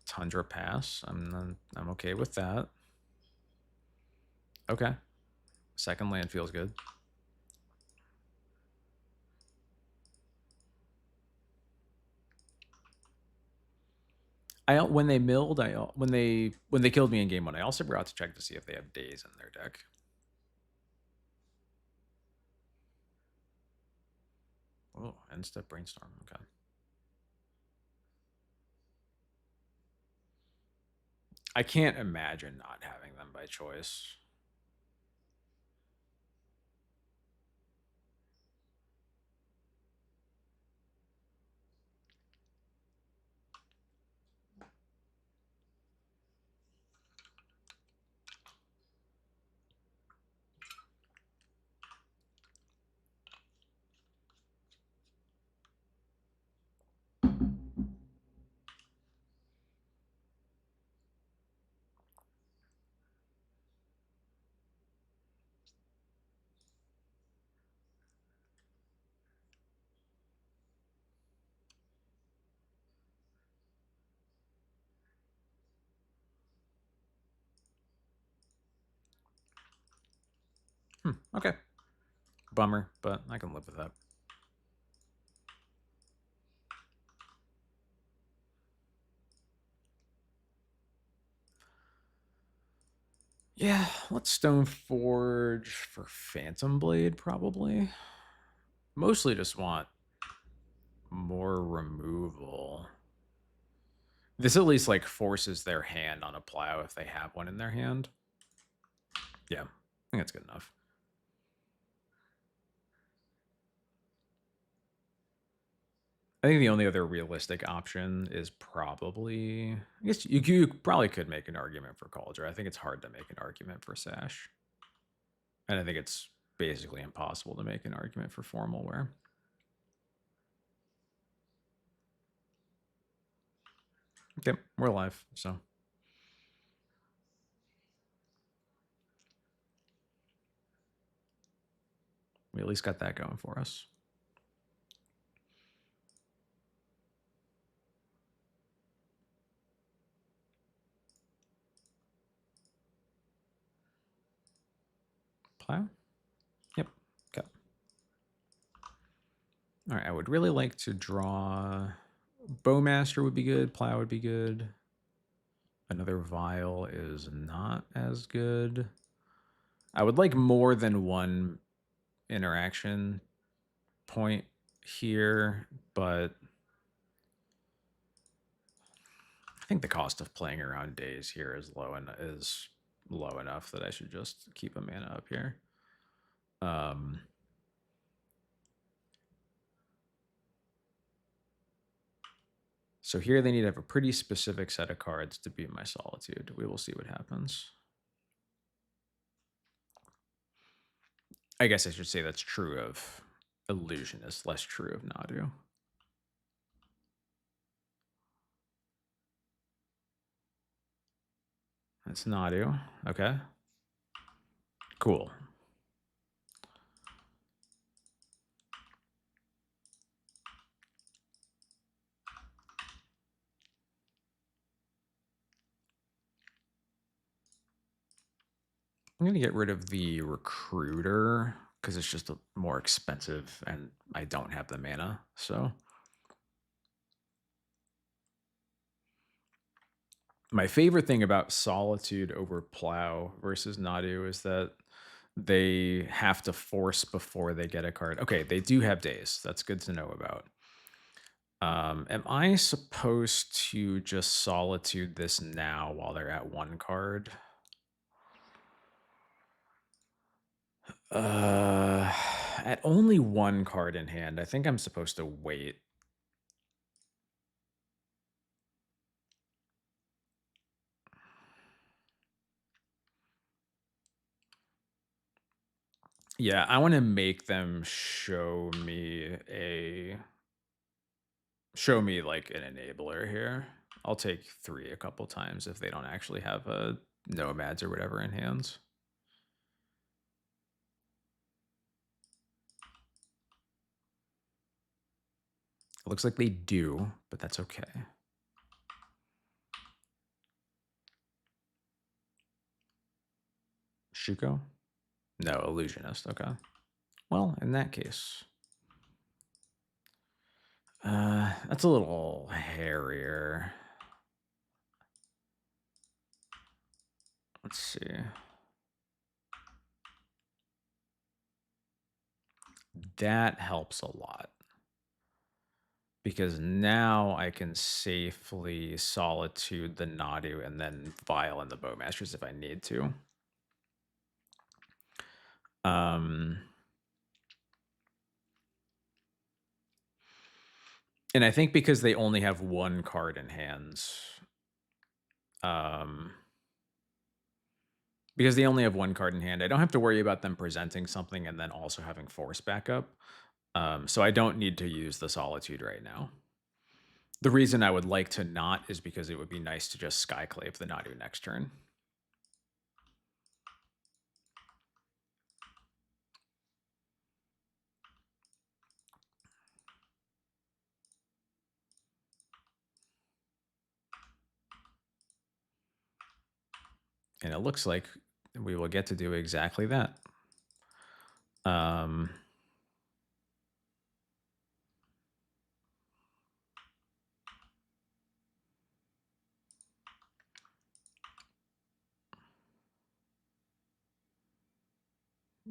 Tundra Pass. I'm okay with that. Okay. Second land feels good. When they milled, when they killed me in game 1, I also forgot to check to see if they have days in their deck. Oh, end step brainstorm. Okay. I can't imagine not having them by choice. Okay. Bummer, but I can live with that. Yeah, let's Stoneforge for Phantom Blade, probably. Mostly just want more removal. This at least like forces their hand on a plow if they have one in their hand. Yeah, I think that's good enough. I think the only other realistic option is probably, I guess you probably could make an argument for Cauldron. I think it's hard to make an argument for Sash. And I think it's basically impossible to make an argument for Formal Wear. Okay, we're live, so. We at least got that going for us. Plow? Yep. Okay. All right, I would really like to draw... Bowmaster would be good. Plow would be good. Another Vial is not as good. I would like more than one interaction point here, but I think the cost of playing around days here is low enough that I should just keep a mana up here. So here they need to have a pretty specific set of cards to beat my Solitude. We will see what happens. I guess I should say that's true of Illusionist, less true of Nadu. That's Nadu. Okay. Cool. I'm going to get rid of the Recruiter because it's just more expensive and I don't have the mana. So my favorite thing about Solitude over Plow versus Nadu is that they have to force before they get a card. Okay, they do have days. That's good to know about. Am I supposed to just Solitude this now while they're at one card? At only one card in hand, I think I'm supposed to wait. Yeah, I want to make them show me like an enabler here. I'll take 3 a couple times if they don't actually have a nomads or whatever in hands. It looks like they do, but that's okay. Shuko? No, Illusionist. Okay. Well, in that case, that's a little hairier. Let's see. That helps a lot. Because now I can safely Solitude the Nadu and then Vial and the Bowmasters if I need to. And I think because they only have one card in hands, because they only have one card in hand, I don't have to worry about them presenting something and then also having force backup. So I don't need to use the Solitude right now. The reason I would like to not is because it would be nice to just Skyclave the Nadu next turn. And it looks like we will get to do exactly that. Um,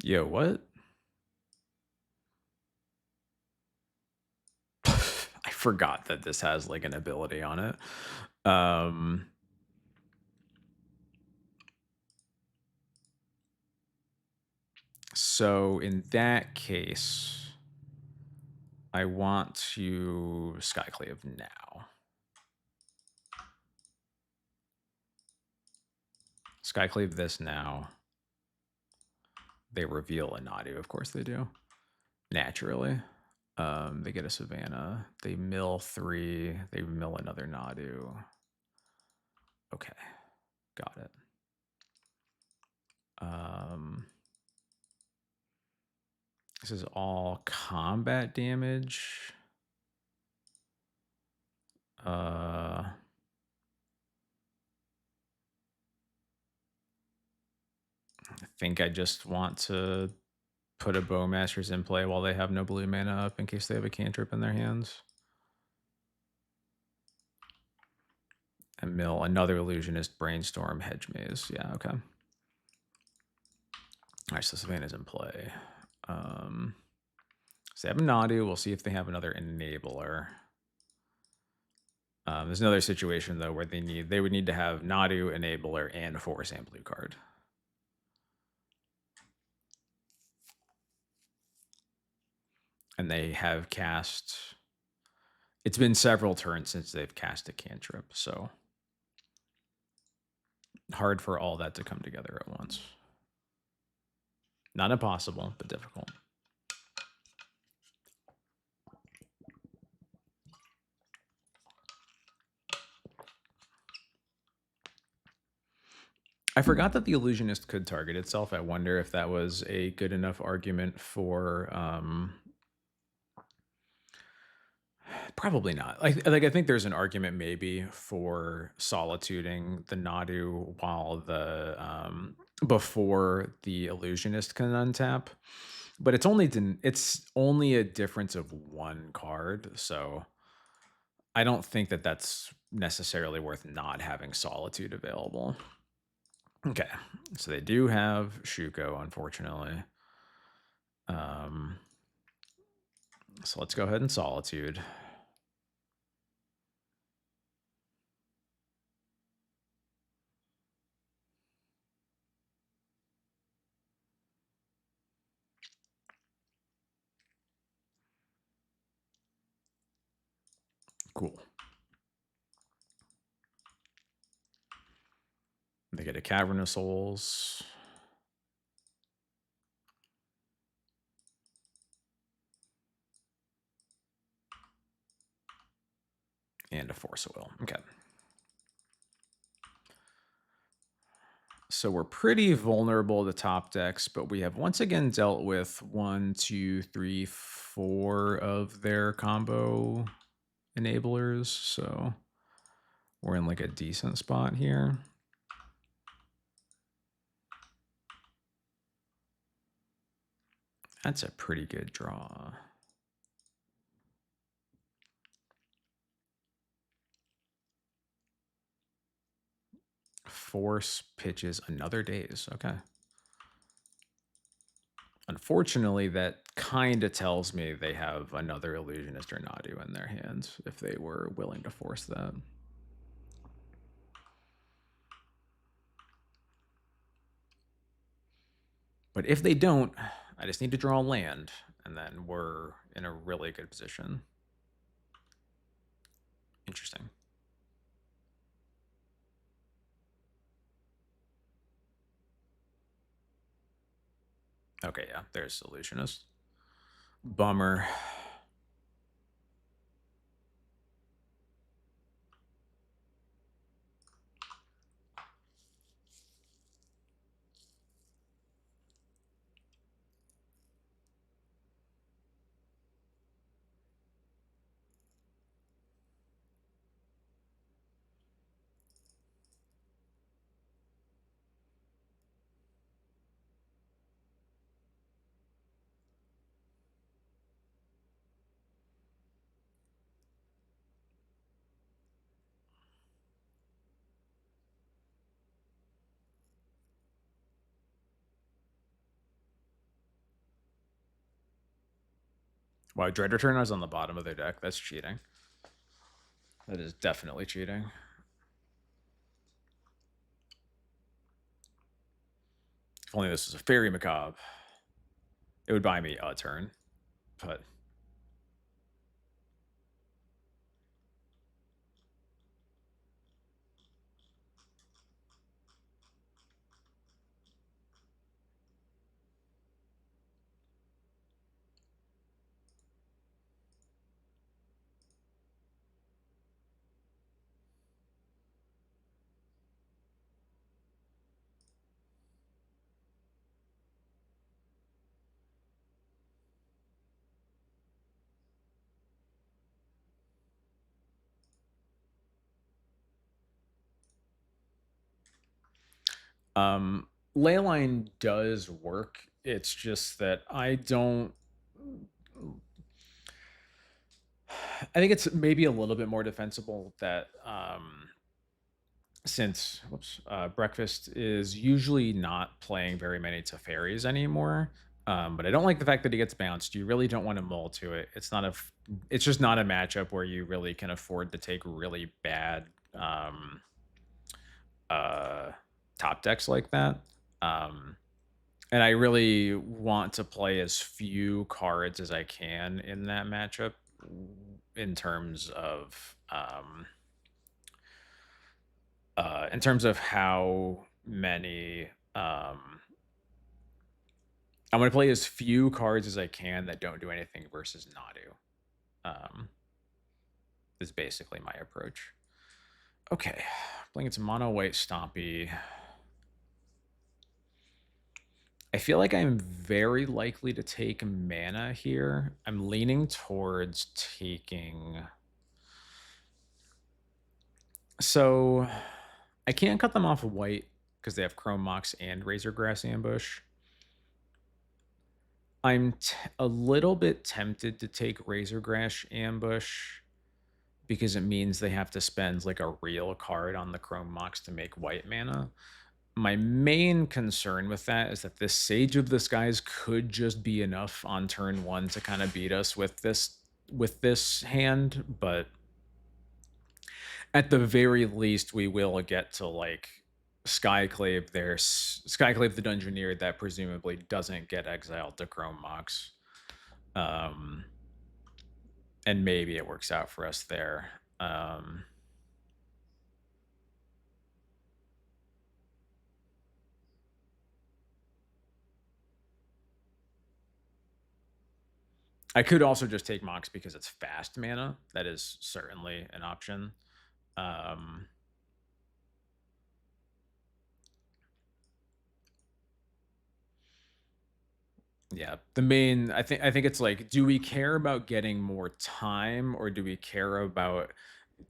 Yo, what? I forgot that this has like an ability on it. So in that case, I want to Skyclave now. Skyclave this now. They reveal a Nadu, of course they do. Naturally. They get a Savannah. They mill 3. They mill another Nadu. Okay. Got it. This is all combat damage. I think I just want to put a Bowmasters in play while they have no blue mana up in case they have a cantrip in their hands. And mill another Illusionist, Brainstorm, Hedge Maze. Yeah, okay. All right, so Savannah's in play. So they have a Nadu. We'll see if they have another Enabler. There's another situation though where they would need to have Nadu, Enabler, and Force and blue card. And they have cast. It's been several turns since they've cast a cantrip, so hard for all that to come together at once. Not impossible, but difficult. I forgot that the Illusionist could target itself. I wonder if that was a good enough argument for probably not. I think there's an argument maybe for solituding the Nadu while the before the Illusionist can untap, but it's only a difference of 1 card, so I don't think that that's necessarily worth not having Solitude available. Okay, so they do have Shuko, unfortunately. So let's go ahead and Solitude. Cool. They get a Cavern of Souls. And a Force of Will. Okay. So we're pretty vulnerable to top decks, but we have once again dealt with 1, 2, 3, 4 of their combo enablers. So we're in like a decent spot here. That's a pretty good draw. Force pitches another Daze. Okay. Unfortunately, that kind of tells me they have another Illusionist or Nadu in their hands if they were willing to force that. But if they don't, I just need to draw land, and then we're in a really good position. Interesting. Okay, yeah, there's Illusionist. Bummer. Wow, Dread Returner is on the bottom of their deck. That's cheating. That is definitely cheating. If only this was a Fairy Macabre, it would buy me a turn, but Leyline does work. It's just that I don't. I think it's maybe a little bit more defensible that since Breakfast is usually not playing very many Teferis anymore. But I don't like the fact that he gets bounced. You really don't want to mull to it. It's just not a matchup where you really can afford to take really bad top decks like that. And I really want to play as few cards as I can in that matchup in terms of how many I'm going to play as few cards as I can that don't do anything versus Nadu. Is basically my approach. Okay, playing it's mono white Stompy. I feel like I'm very likely to take mana here. I'm leaning towards taking. So I can't cut them off of white because they have Chrome Mox and Razorgrass Ambush. I'm a little bit tempted to take Razorgrass Ambush because it means they have to spend like a real card on the Chrome Mox to make white mana. My main concern with that is that this Sage of the Skies could just be enough on turn 1 to kind of beat us with this hand, but at the very least we will get to like Skyclave the Dungeoneer that presumably doesn't get exiled to Chrome Mox. And maybe it works out for us there. I could also just take Mox because it's fast mana. That is certainly an option. Yeah, the main I think it's like, do we care about getting more time or do we care about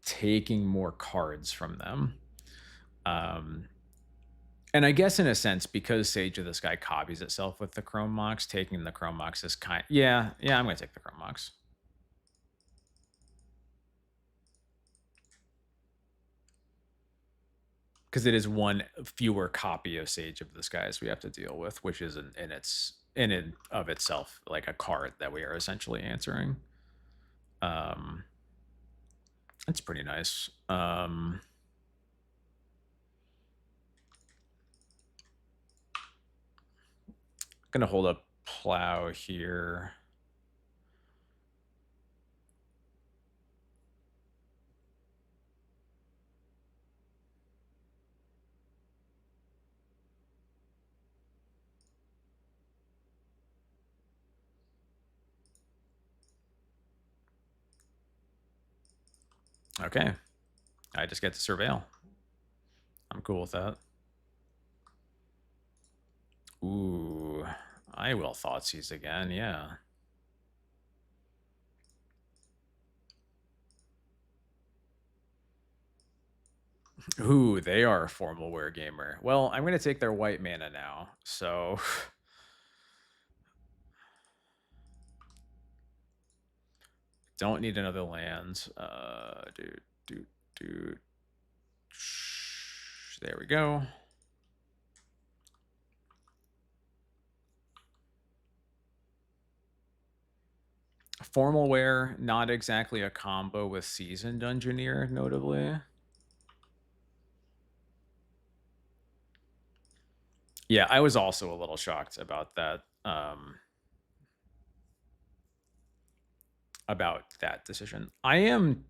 taking more cards from them? And I guess in a sense, because Sage of the Sky copies itself with the Chrome Mox, taking the Chrome Mox is yeah, I'm gonna take the Chrome Mox. Because it is one fewer copy of Sage of the Skies we have to deal with, which is in and of itself like a card that we are essentially answering. That's pretty nice. Gonna hold up Plow here. Okay, I just get to surveil. I'm cool with that. Ooh, I will Thoughtseize again, yeah. Ooh, they are a formal wear gamer. Well, I'm gonna take their white mana now, so don't need another land. There we go. Formal wear, not exactly a combo with Seasoned Engineer, notably. Yeah, I was also a little shocked about that decision. I'm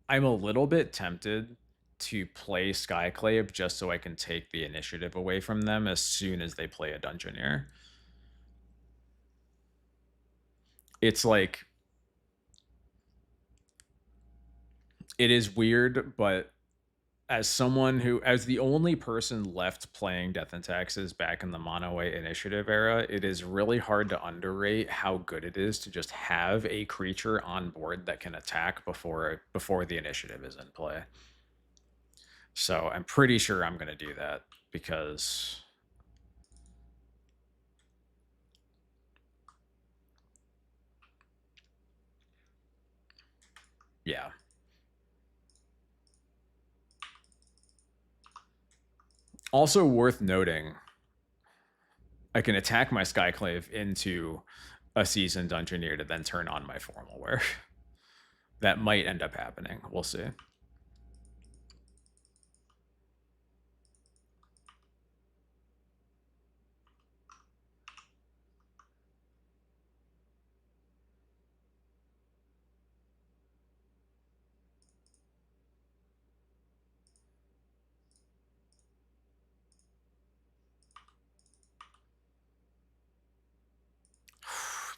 a little bit tempted to play Skyclave just so I can take the initiative away from them as soon as they play a Dungeoneer. It's like, it is weird, but as the only person left playing Death and Taxes back in the Monoway Initiative era, it is really hard to underrate how good it is to just have a creature on board that can attack before the initiative is in play. So I'm pretty sure I'm going to do that because yeah. Also worth noting, I can attack my Skyclave into a Seasoned Dungeoneer to then turn on my Formal Wear. That might end up happening. We'll see.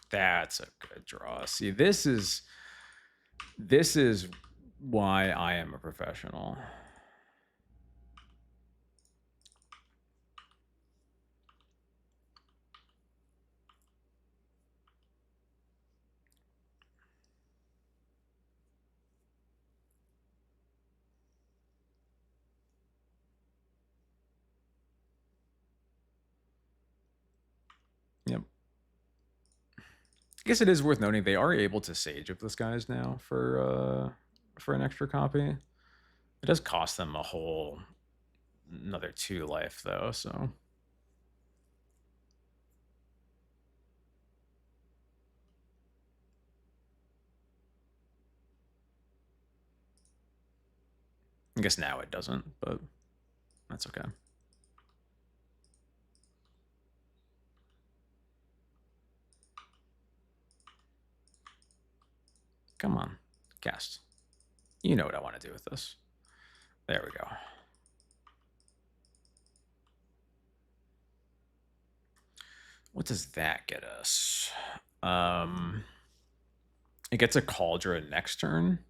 That's a good draw. See, this is why I am a professional. Yep. I guess it is worth noting they are able to Sage of the Skies now for an extra copy. It does cost them a whole another 2 life though, so I guess now it doesn't, but that's okay. Come on, cast. You know what I want to do with this. There we go. What does that get us? It gets a Cauldron next turn.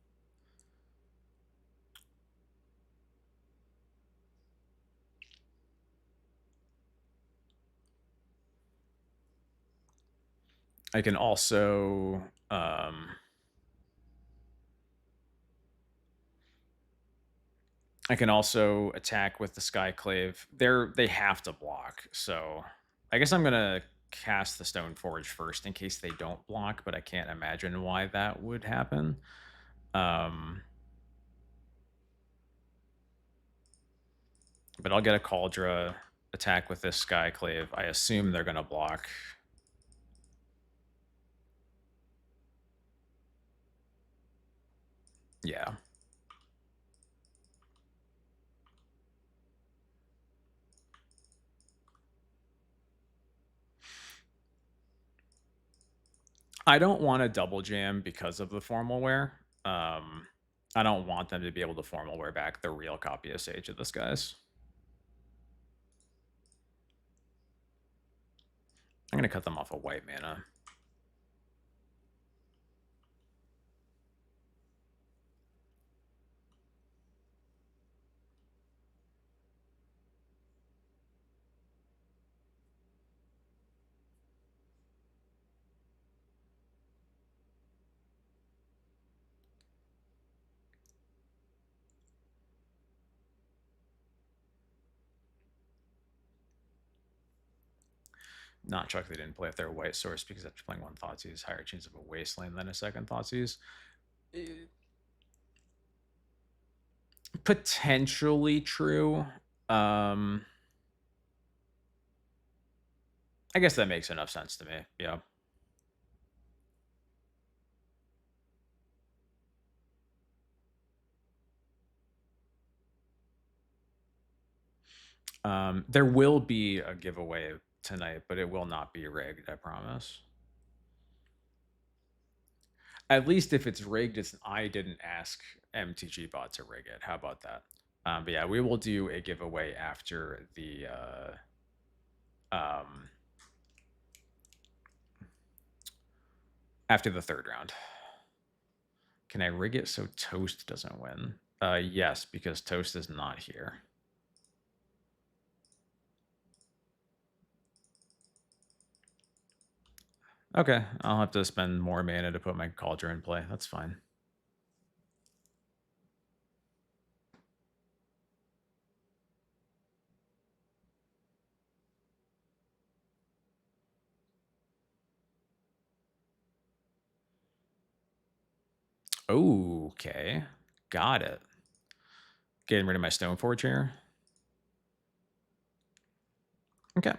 I can also attack with the Skyclave. They have to block, so I guess I'm gonna cast the Stoneforge first in case they don't block, but I can't imagine why that would happen. But I'll get a Cauldron, attack with this Skyclave. I assume they're gonna block. Yeah. I don't want to double jam because of the Formal Wear. I don't want them to be able to Formal Wear back the real copy of Sage of the Skies. I'm going to cut them off a white mana. Not Chuck, they didn't play if they're white source because after playing one Thoughtseize, higher chance of a Wasteland than a second Thoughtseize. Potentially true. I guess that makes enough sense to me. Yeah. There will be a giveaway tonight, but it will not be rigged, I promise. At least if it's rigged, it's I didn't ask MTG bot to rig it. How about that? But yeah, we will do a giveaway after the um, after the third round. Can I rig it so Toast doesn't win? Yes, because Toast is not here. Okay, I'll have to spend more mana to put my Cauldron in play. That's fine. Okay, got it. Getting rid of my Stoneforge here. Okay.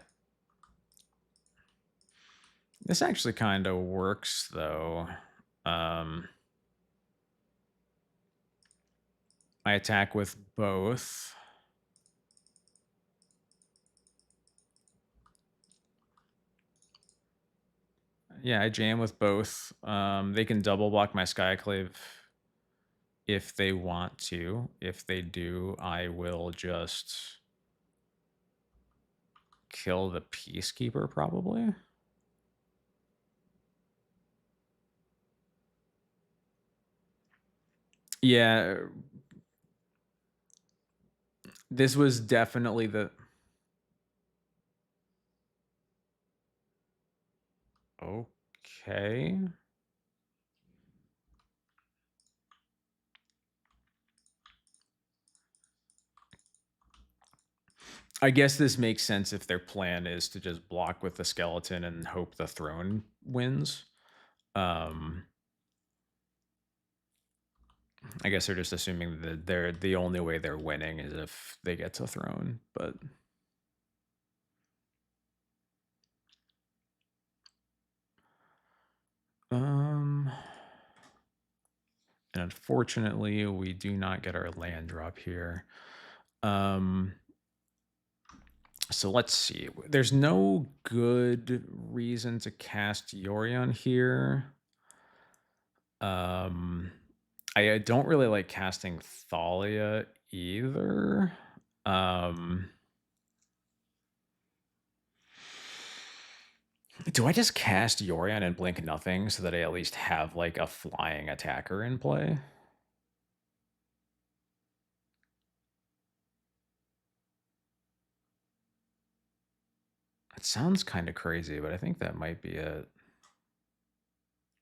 This actually kind of works, though. I attack with both. Yeah, I jam with both. They can double block my Skyclave if they want to. If they do, I will just kill the Peacekeeper, probably. Yeah. This was definitely the... Okay. I guess this makes sense if their plan is to just block with the skeleton and hope the throne wins. I guess they're just assuming that they're the only way they're winning is if they get to throne, but and unfortunately we do not get our land drop here. So let's see. There's no good reason to cast Yorion here. I don't really like casting Thalia either. Do I just cast Yorion and blink nothing so that I at least have like a flying attacker in play? It sounds kind of crazy, but I think that might be it.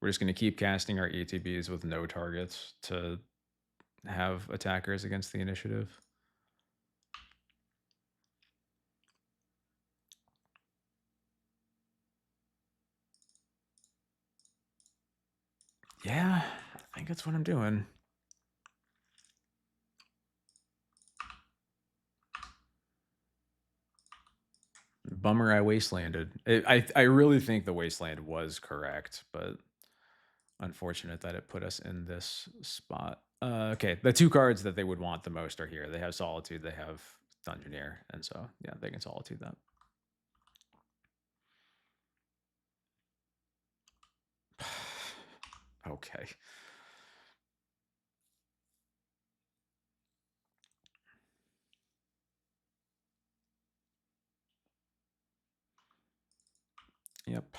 We're just going to keep casting our ETBs with no targets to have attackers against the initiative. Yeah, I think that's what I'm doing. Bummer I wastelanded. I really think the wasteland was correct, but unfortunate that it put us in this spot. Okay, the two cards that they would want the most are here. They have Solitude, they have Dungeoneer, and so yeah, they can Solitude that. Okay. Yep.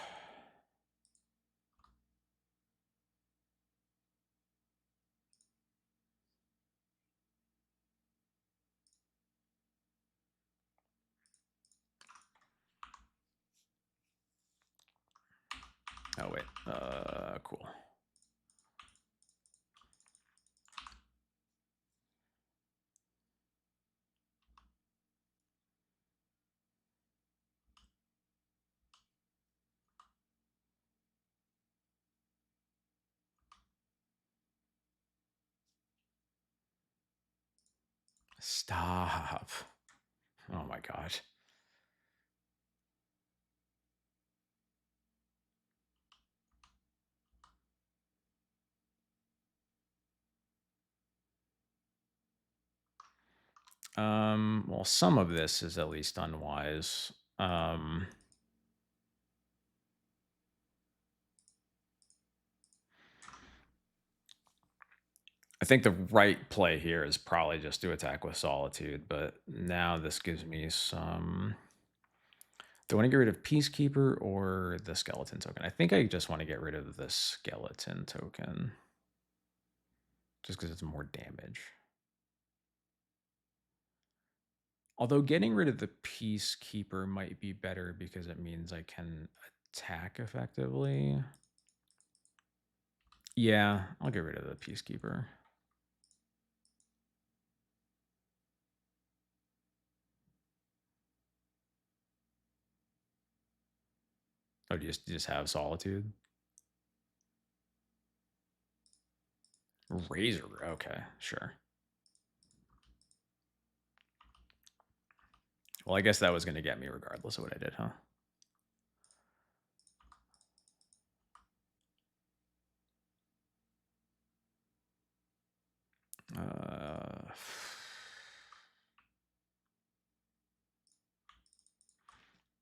Oh wait. Cool. Stop. Oh my god. Well, some of this is at least unwise. I think the right play here is probably just to attack with Solitude, but now this gives me some... Do I want to get rid of Peacekeeper or the Skeleton token? I think I just want to get rid of the Skeleton token. Just because it's more damage. Although getting rid of the Peacekeeper might be better because it means I can attack effectively. Yeah, I'll get rid of the Peacekeeper. Oh, do you just have Solitude? Razor, okay, sure. Well, I guess that was going to get me regardless of what I did, huh?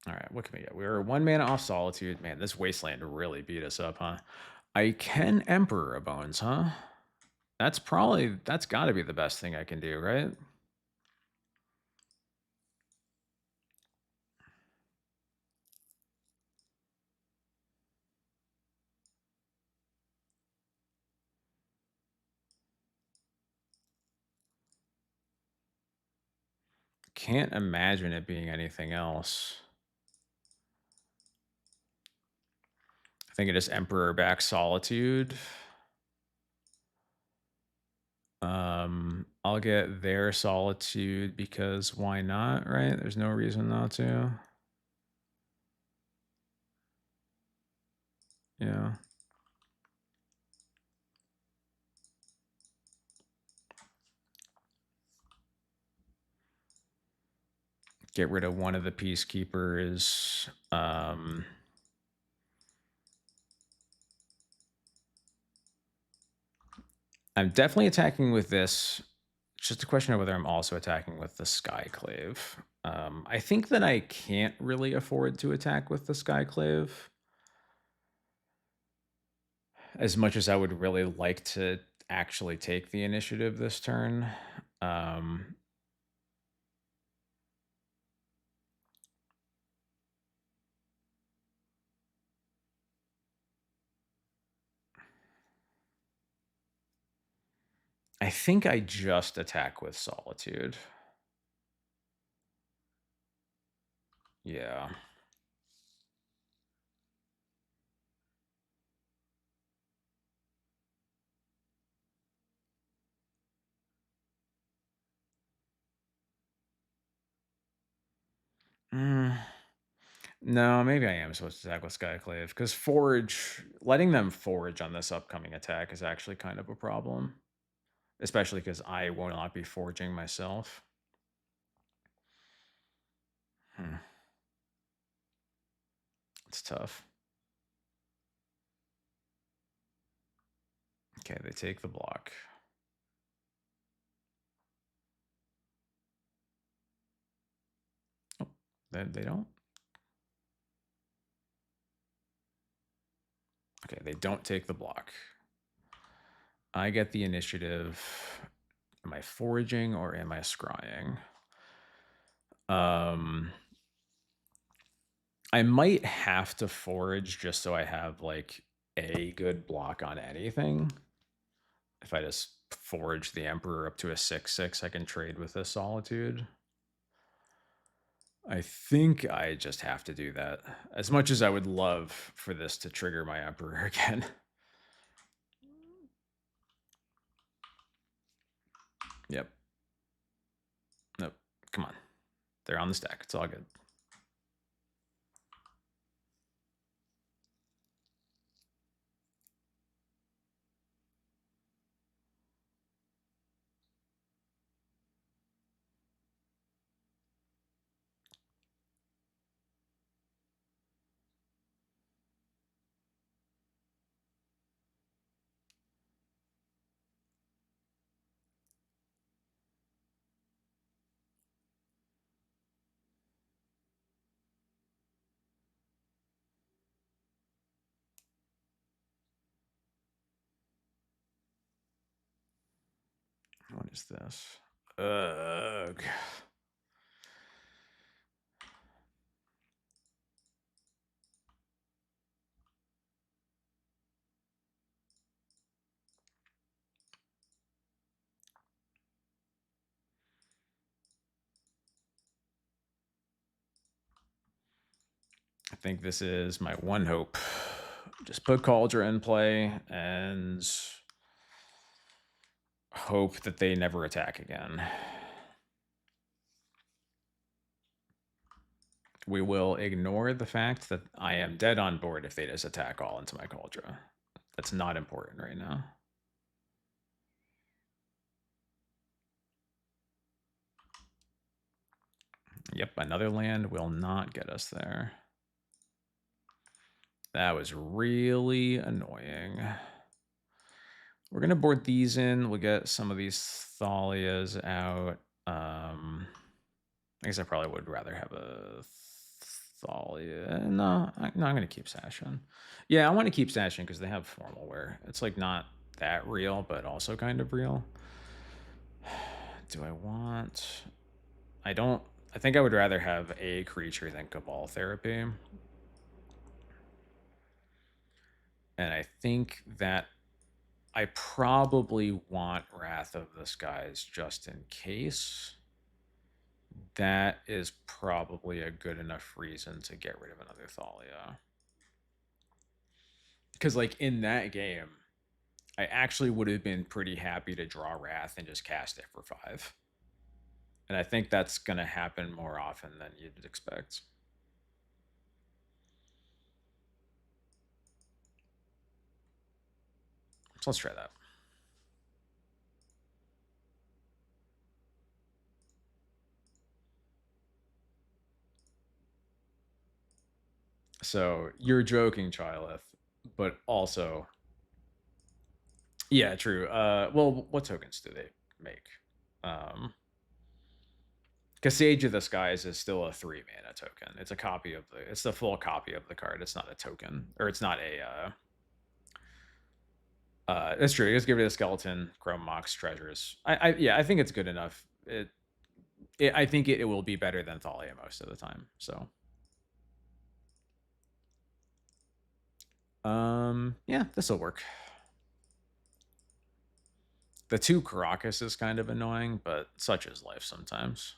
All right, what can we get? We were 1 mana off Solitude. Man, this Wasteland really beat us up, huh? I can Emperor Bones, huh? That's got to be the best thing I can do, right? Can't imagine it being anything else. I think it is Emperor back Solitude. I'll get their Solitude because why not, right? There's no reason not to. Yeah. Get rid of one of the Peacekeepers. I'm definitely attacking with this. It's just a question of whether I'm also attacking with the Skyclave. I think that I can't really afford to attack with the Skyclave as much as I would really like to actually take the initiative this turn. I think I just attack with Solitude. Yeah. No, maybe I am supposed to attack with Skyclave because letting them forage on this upcoming attack is actually kind of a problem, especially because I will not be foraging myself. It's tough. Okay, they take the block. Oh, they don't? Okay, they don't take the block. I get the initiative. Am I foraging or am I scrying? I might have to forage just so I have like a good block on anything. If I just forage the Emperor up to a 6/6, I can trade with a Solitude. I think I just have to do that. As much as I would love for this to trigger my Emperor again. Yep. Nope. Come on. They're on the stack. It's all good. is this? Ugh. I think this is my one hope. Just put Cauldron in play and hope that they never attack again. We will ignore the fact that I am dead on board if they just attack all into my Cauldron. That's not important right now. Yep, another land will not get us there. That was really annoying. We're going to board these in. We'll get some of these Thalias out. I guess I probably would rather have a Thalia. No, I'm going to keep Sashin. Yeah, I want to keep Sashin because they have formal wear. It's like not that real, but also kind of real. Do I want... I don't... I think I would rather have a creature than Cabal Therapy. And I think that I probably want Wrath of the Skies just in case. That is probably a good enough reason to get rid of another Thalia. Because, like, in that game, I actually would have been pretty happy to draw Wrath and just cast it for 5. And I think that's going to happen more often than you'd expect. So let's try that. So you're joking, Chileth, but also... Yeah, true. Well, what tokens do they make? Because Sage of the Skies is still a 3 mana token. It's a copy of the... It's the full copy of the card. It's not a token. Or it's not a... that's true. Just give it a skeleton, Chrome Mox, treasures. I think it's good enough. I think it will be better than Thalia most of the time. So, yeah, this will work. The 2 Caracas is kind of annoying, but such is life sometimes.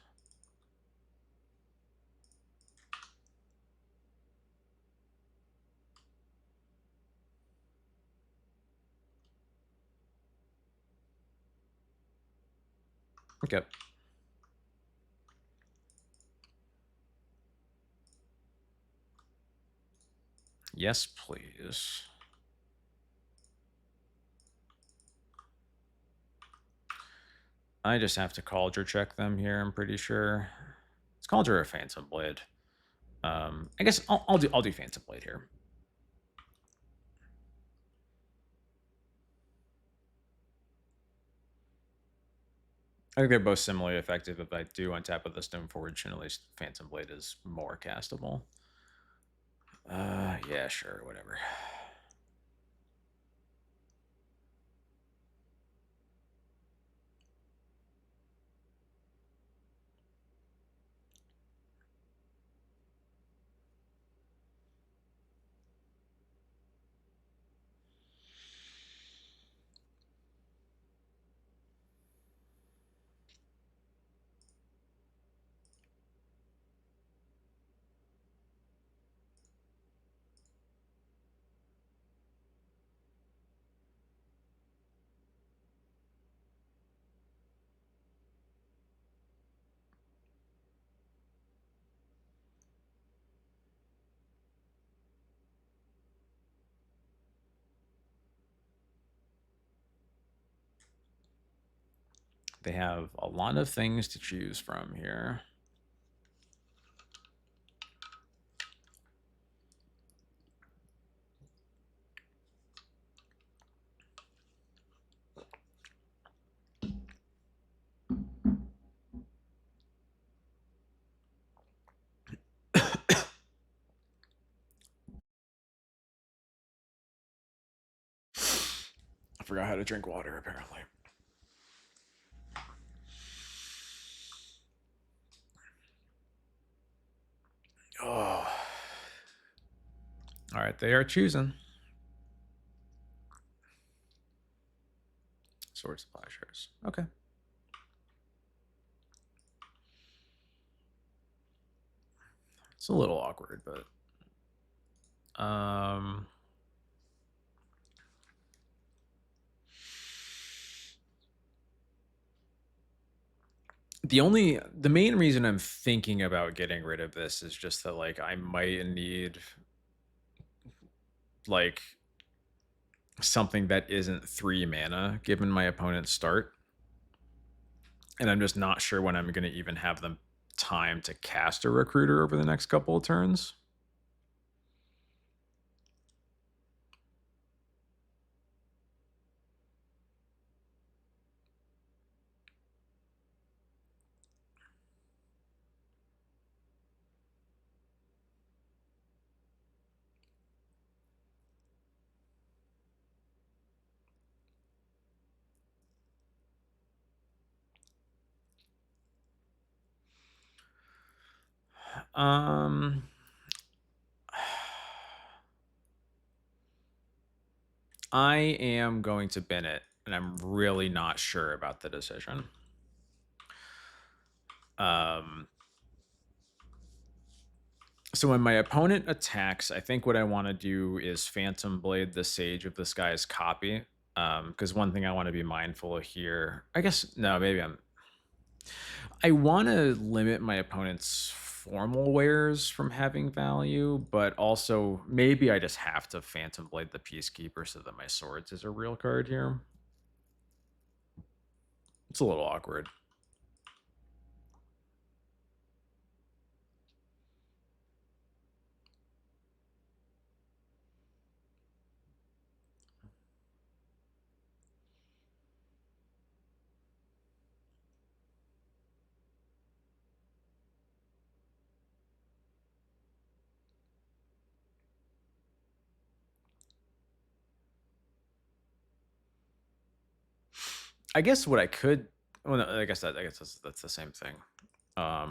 Okay. Yes, please. I just have to Cauldron check them here, I'm pretty sure. It's Cauldron or Phantom Blade. I guess I'll do Phantom Blade here. I think they're both similarly effective. If I do untap with the Stoneforge, and at least Phantom Blade is more castable. Yeah, sure, whatever. They have a lot of things to choose from here. I forgot how to drink water, apparently. All right, they are choosing. Sword supply shares. Okay. It's a little awkward, but the main reason I'm thinking about getting rid of this is just that like I might need like something that isn't 3 mana given my opponent's start. And I'm just not sure when I'm going to even have them time to cast a recruiter over the next couple of turns. I am going to bin it, and I'm really not sure about the decision. So when my opponent attacks, I think what I want to do is Phantom Blade the Sage of the Sky's copy. Because one thing I want to be mindful of here, I guess, no, maybe I want to limit my opponent's formal wares from having value, but also maybe I just have to Phantom Blade the Peacekeeper so that my swords is a real card here. It's a little awkward. I guess what I could, well, no, I guess that's the same thing. I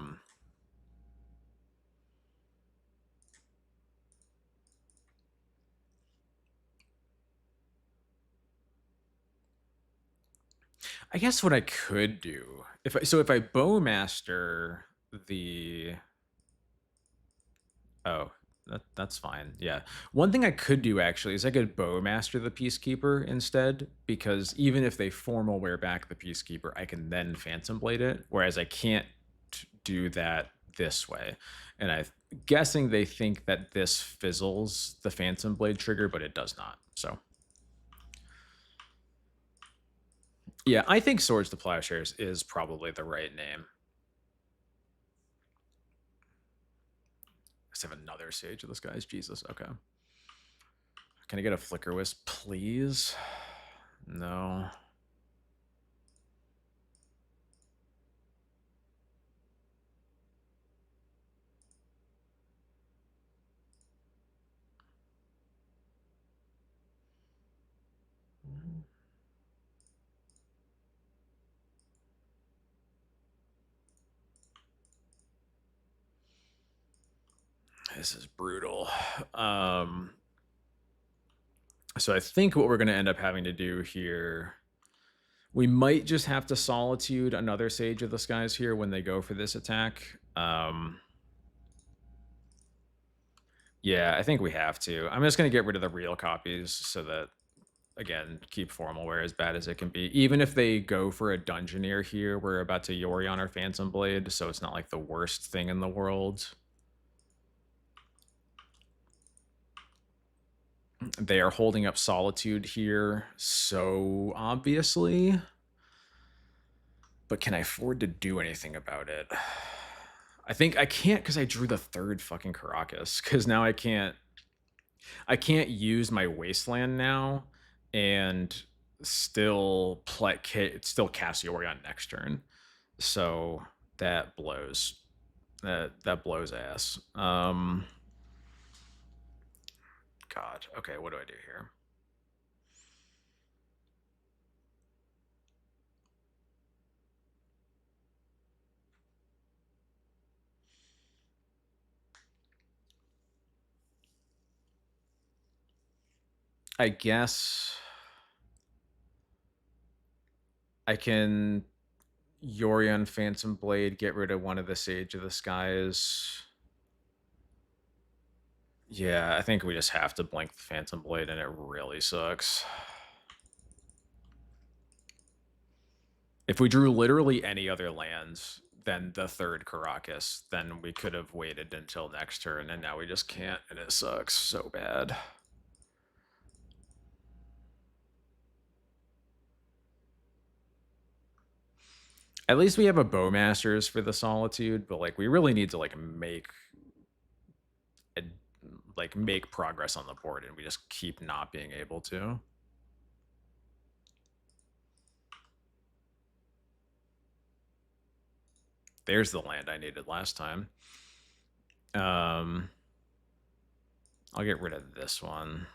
guess what I could do if I Bowmaster the that's fine. Yeah. One thing I could do actually is I could Bowmaster the Peacekeeper instead, because even if they formal wear back the Peacekeeper, I can then Phantom Blade it, whereas I can't do that this way. And I'm guessing they think that this fizzles the Phantom Blade trigger, but it does not. So yeah, I think Swords to Plowshares is probably the right name. Let's have another Sage of the Skies. Jesus. Okay. Can I get a Flicker Wisp, please? No. This is brutal. So I think what we're going to end up having to do here, we might just have to Solitude another Sage of the Skies here when they go for this attack. Yeah, I think we have to. I'm just going to get rid of the real copies so that, again, keep formal wear as bad as it can be. Even if they go for a Dungeoneer here, we're about to Yorion or Phantom Blade, so it's not like the worst thing in the world. They are holding up Solitude here so obviously. But can I afford to do anything about it? I think I can't because I drew the third fucking Caracas. Because now I can't use my Wasteland now and still cast Yorion next turn. So that blows. That blows ass. God. Okay, what do I do here? I guess I can Yorion Phantom Blade, get rid of one of the Sage of the Skies. Yeah, I think we just have to blink the Phantom Blade, and it really sucks. If we drew literally any other lands than the third Caracas, then we could have waited until next turn, and now we just can't, and it sucks so bad. At least we have a Bowmasters for the Solitude, but like we really need to like make progress on the board, and we just keep not being able to. There's the land I needed last time. I'll get rid of this one.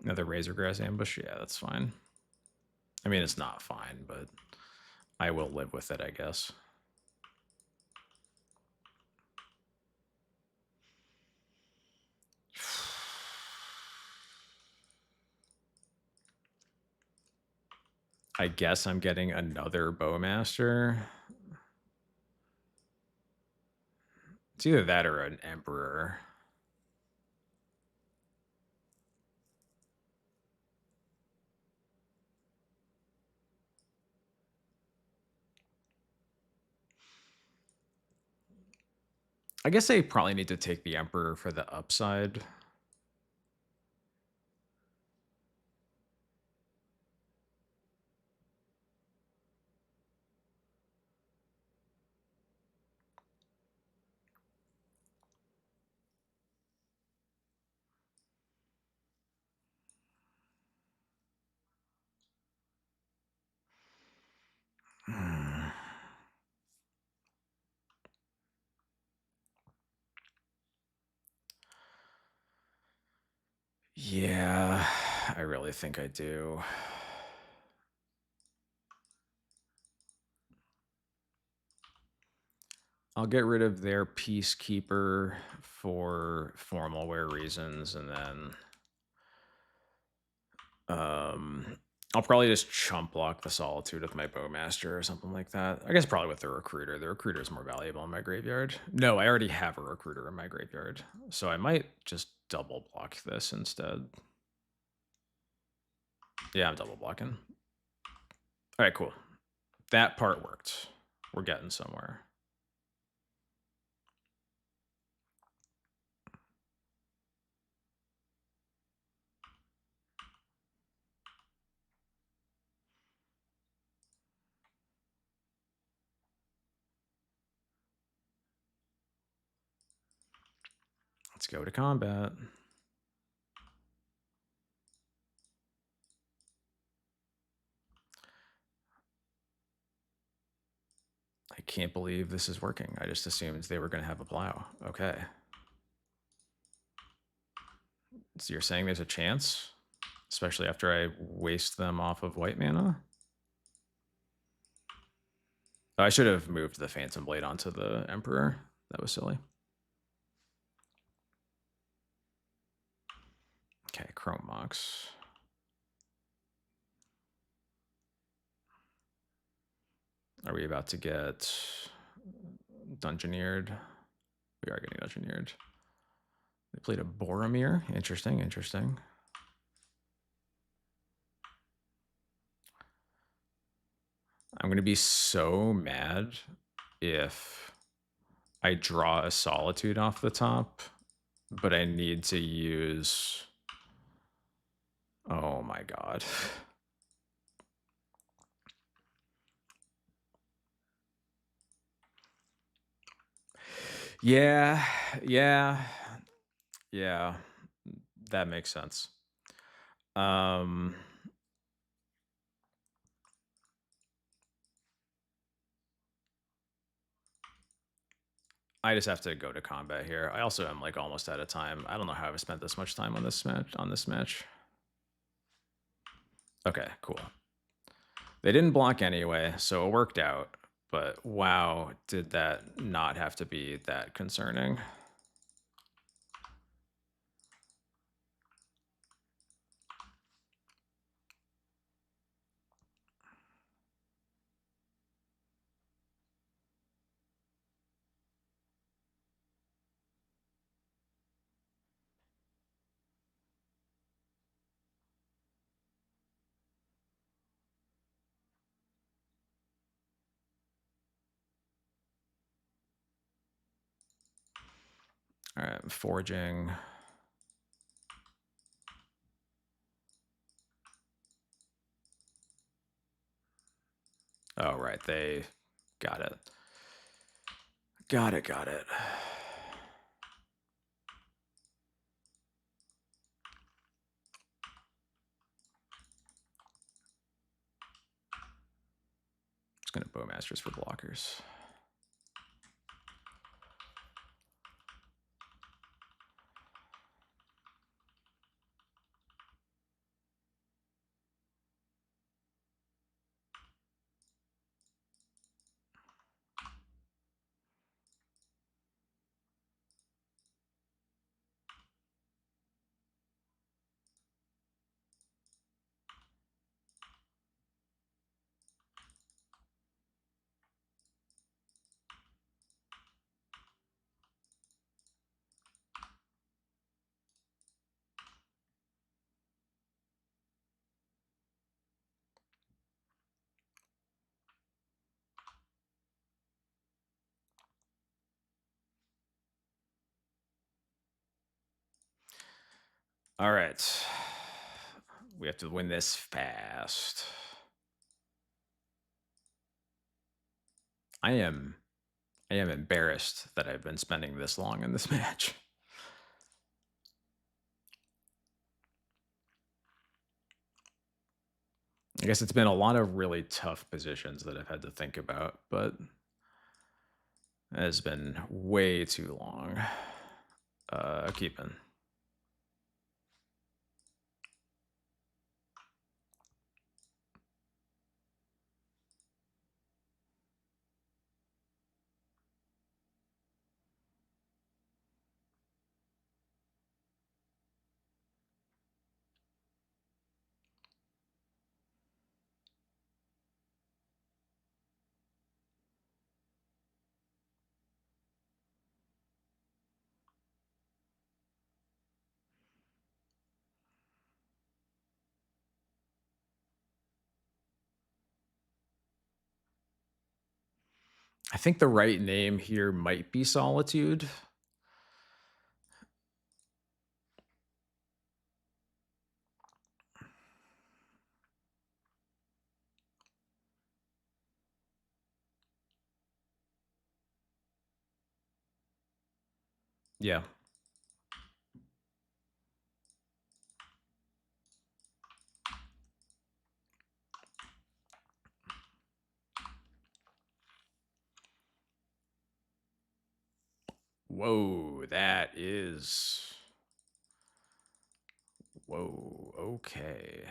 Another Razorgrass Ambush. Yeah, that's fine. I mean, it's not fine, but I will live with it, I guess. I guess I'm getting another Bowmaster. It's either that or an Emperor. I guess I probably need to take the Emperor for the upside. Yeah, I really think I do. I'll get rid of their Peacekeeper for formal wear reasons, and then I'll probably just chump block the Solitude with my Bowmaster or something like that. I guess probably with the Recruiter. The Recruiter is more valuable in my graveyard. No, I already have a Recruiter in my graveyard, so I might just double block this instead. Yeah, I'm double blocking. All right, cool. That part worked. We're getting somewhere. Let's go to combat. I can't believe this is working. I just assumed they were going to have a plow. Okay. So you're saying there's a chance? Especially after I waste them off of white mana? Oh, I should have moved the Phantom Blade onto the Emperor. That was silly. Okay, Chrome Mox. Are we about to get Dungeoneered? We are getting Dungeoneered. They played a Boromir. Interesting, interesting. I'm going to be so mad if I draw a Solitude off the top, but I need to use... Oh my god. Yeah, yeah, yeah. That makes sense. Um, I just have to go to combat here. I also am like almost out of time. I don't know how I've spent this much time on this match. Okay, cool. They didn't block anyway, so it worked out. But wow, did that not have to be that concerning? All right, forging. Oh, right, they got it. Got it. Just gonna Bowmasters for blockers. All right. We have to win this fast. I am embarrassed that I've been spending this long in this match. I guess it's been a lot of really tough positions that I've had to think about, but it has been way too long. Keeping. I think the right name here might be Solitude. Yeah. Whoa, that is. Whoa, okay.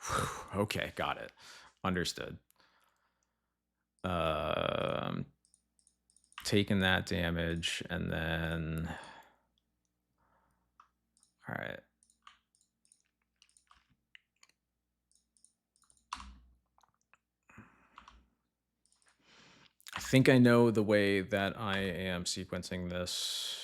Whew, okay, got it. Understood. Taking that damage and then. All right. I think I know the way that I am sequencing this.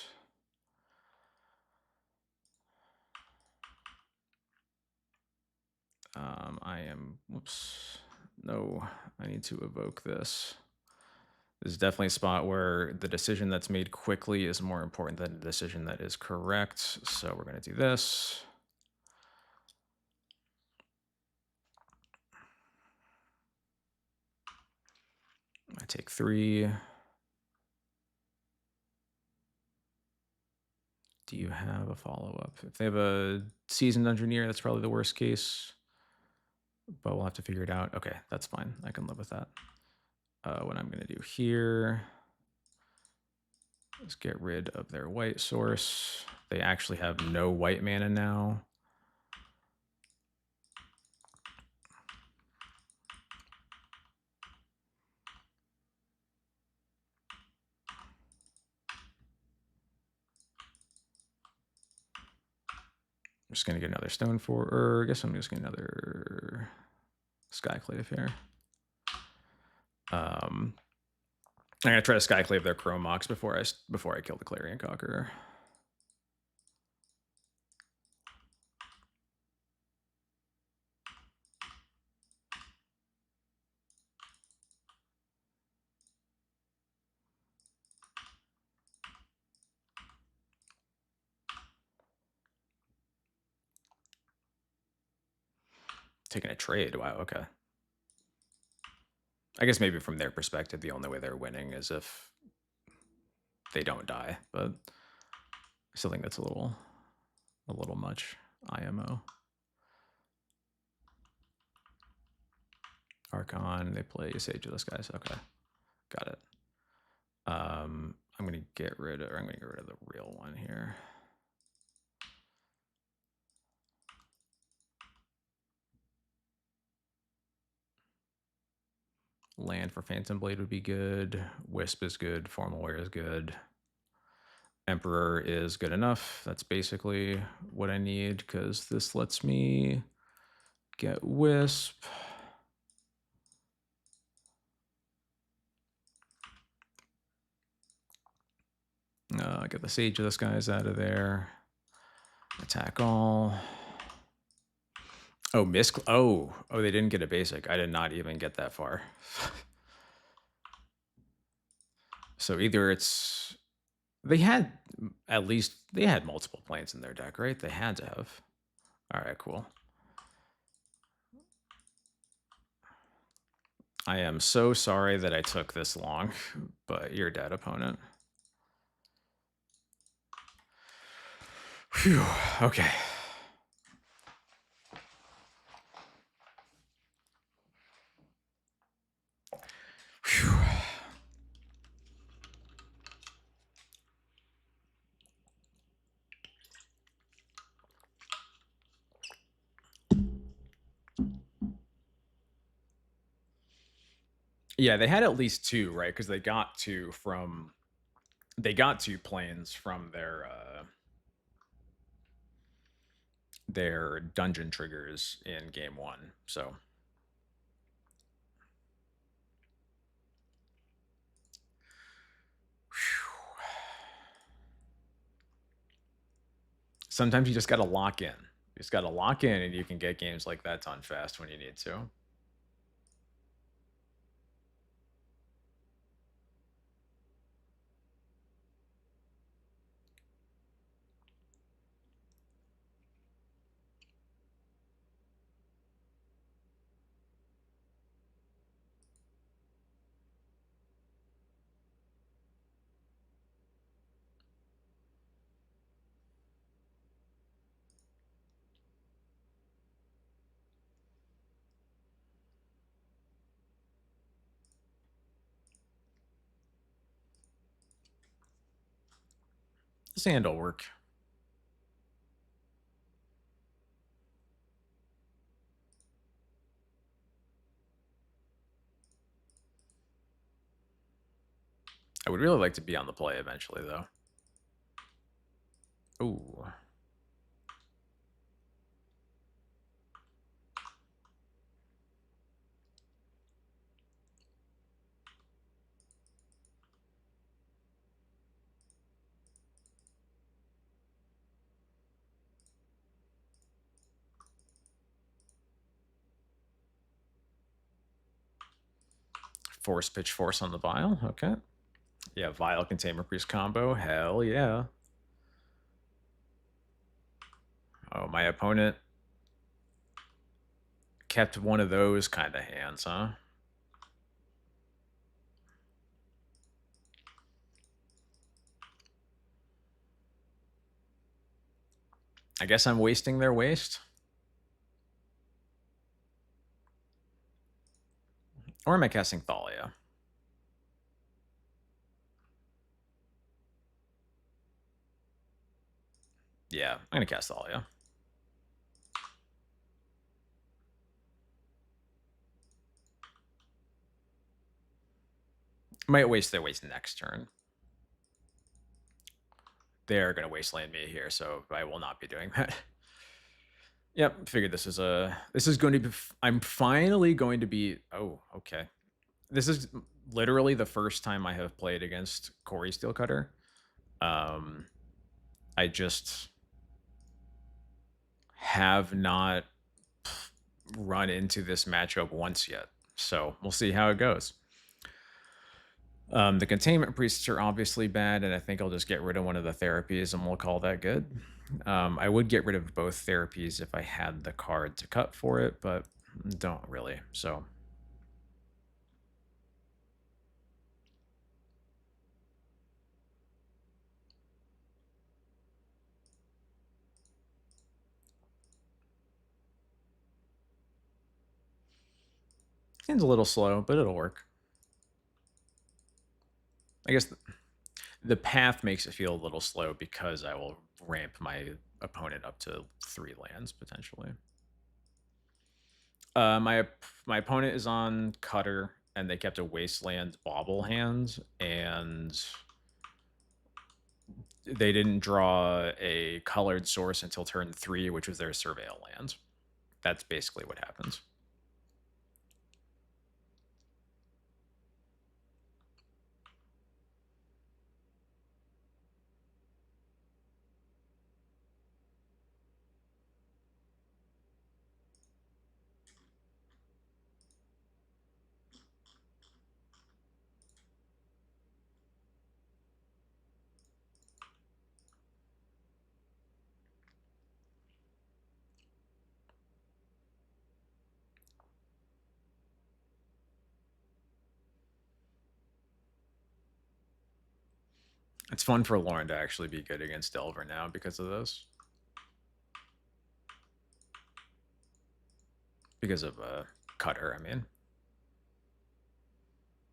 I am, whoops, No, I need to evoke this. This is definitely a spot where the decision that's made quickly is more important than the decision that is correct. So we're going to do this. I take 3. Do you have a follow-up? If they have a Seasoned Engineer, that's probably the worst case. But we'll have to figure it out. Okay, that's fine. I can live with that. What I'm going to do here is get rid of their white source. They actually have no white mana now. I'm just going to get another stone for, or I guess I'm just going to get another Skyclave here. I'm going to try to Skyclave their Chrome Mox before I kill the Clarion Conqueror. Taking a trade. Wow, okay. I guess maybe from their perspective, the only way they're winning is if they don't die, but I still think that's a little much. IMO. Archon, they play Sage of the Skies. Okay, got it. I'm gonna get rid of the real one here. Land for Phantom Blade would be good. Wisp is good. Formal Wear is good. Emperor is good enough. That's basically what I need because this lets me get Wisp. Get the Sage of the Skies out of there. Attack all. Oh, oh, they didn't get a basic. I did not even get that far. So either it's they had multiple planes in their deck, right? They had to have. All right, cool. I am so sorry that I took this long, but you're dead, opponent. Phew, okay. Phew. Yeah, they had at least 2, right? Because they got 2 planes from their dungeon triggers in game 1. So sometimes you just got to lock in. You just got to lock in, and you can get games like that done fast when you need to. Sand will work. I would really like to be on the play eventually, though. Ooh. Force Pitch Force on the Vial. Okay. Yeah, Vial Containment Priest combo. Hell yeah. Oh, my opponent kept one of those kind of hands, huh? I guess I'm wasting their waste. Or am I casting Thalia? Yeah, I'm going to cast Thalia. Might waste their waste next turn. They're going to wasteland me here, so I will not be doing that. Yep, figured this is going to be, I'm finally going to be, oh, okay. This is literally the first time I have played against Corey Steelcutter. I just have not run into this matchup once yet. So we'll see how it goes. The containment priests are obviously bad, and I think I'll just get rid of one of the therapies and we'll call that good. I would get rid of both therapies if I had the card to cut for it, but don't really. So it's a little slow, but it'll work. I guess the path makes it feel a little slow because I will ramp my opponent up to 3 lands potentially. My opponent is on Cutter, and they kept a Wasteland Bauble hand, and they didn't draw a colored source until turn 3, which was their Surveil land. That's basically what happens. It's fun for Lauren to actually be good against Delver now because of this. Because of Cutter, I mean.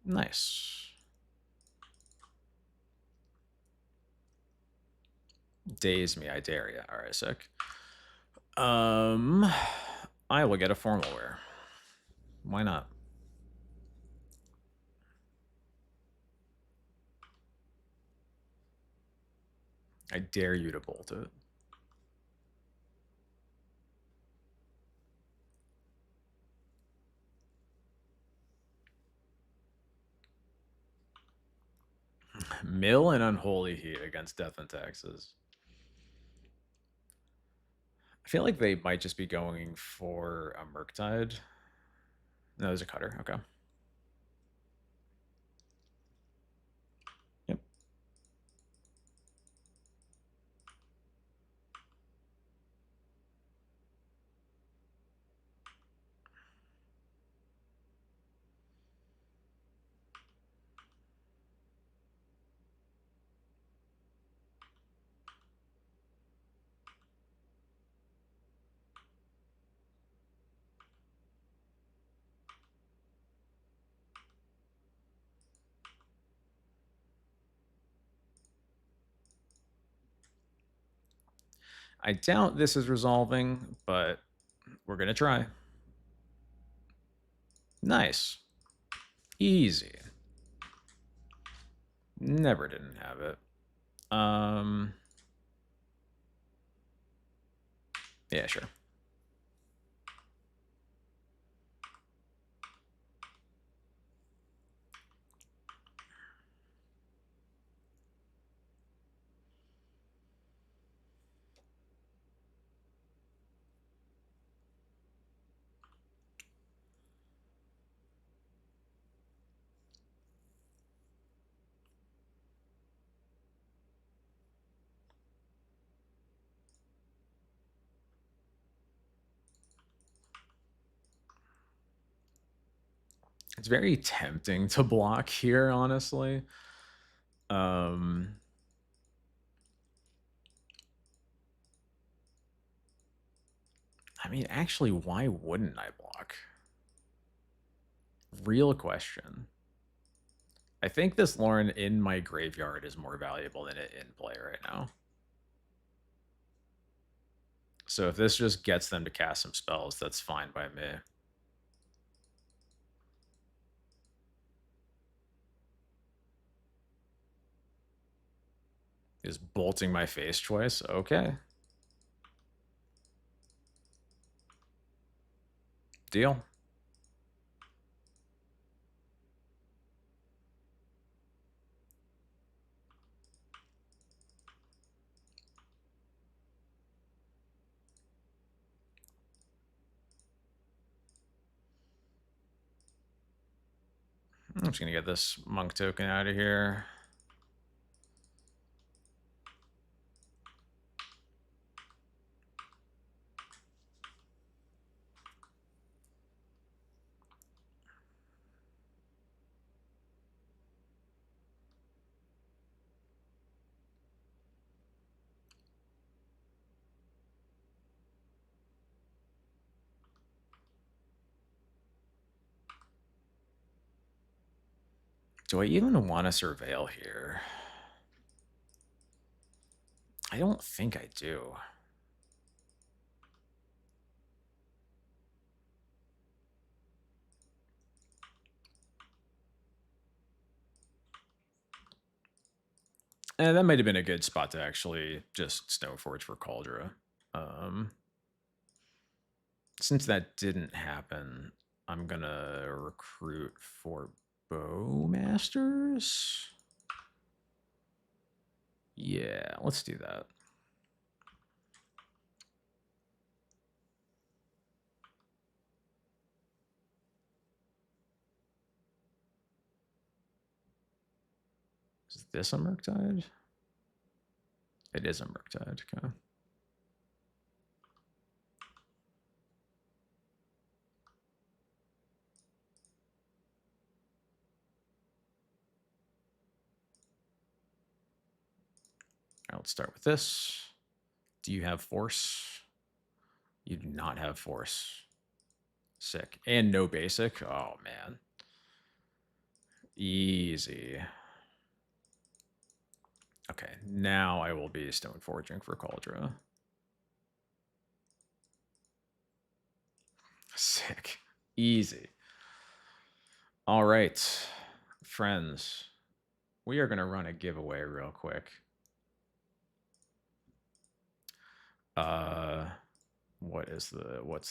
Nice. Daze me, I dare ya. Alright, sick. I will get a Formal Wear. Why not? I dare you to bolt it. Mill and Unholy Heat against Death and Taxes. I feel like they might just be going for a Murktide. No, there's a Cutter. Okay. Yep. I doubt this is resolving, but we're going to try. Nice. Easy. Never didn't have it. Yeah, sure. It's very tempting to block here, honestly. I mean, actually, why wouldn't I block? Real question. I think this Lauren in my graveyard is more valuable than it in play right now. So if this just gets them to cast some spells, that's fine by me. Is bolting my face choice? Okay. Deal. I'm just gonna get this monk token out of here. Do I even want to surveil here? I don't think I do. And that might have been a good spot to actually just Stoneforge for Cauldron. Since that didn't happen, I'm gonna recruit for Bowmasters. Yeah, let's do that. Is this a Murktide? It is a Murktide, okay. Right, let's start with this. Do you have Force? You do not have Force. Sick. And no basic? Oh, man. Easy. Okay, now I will be Stoneforging for Cauldron. Sick. Easy. All right, friends. We are going to run a giveaway real quick. What's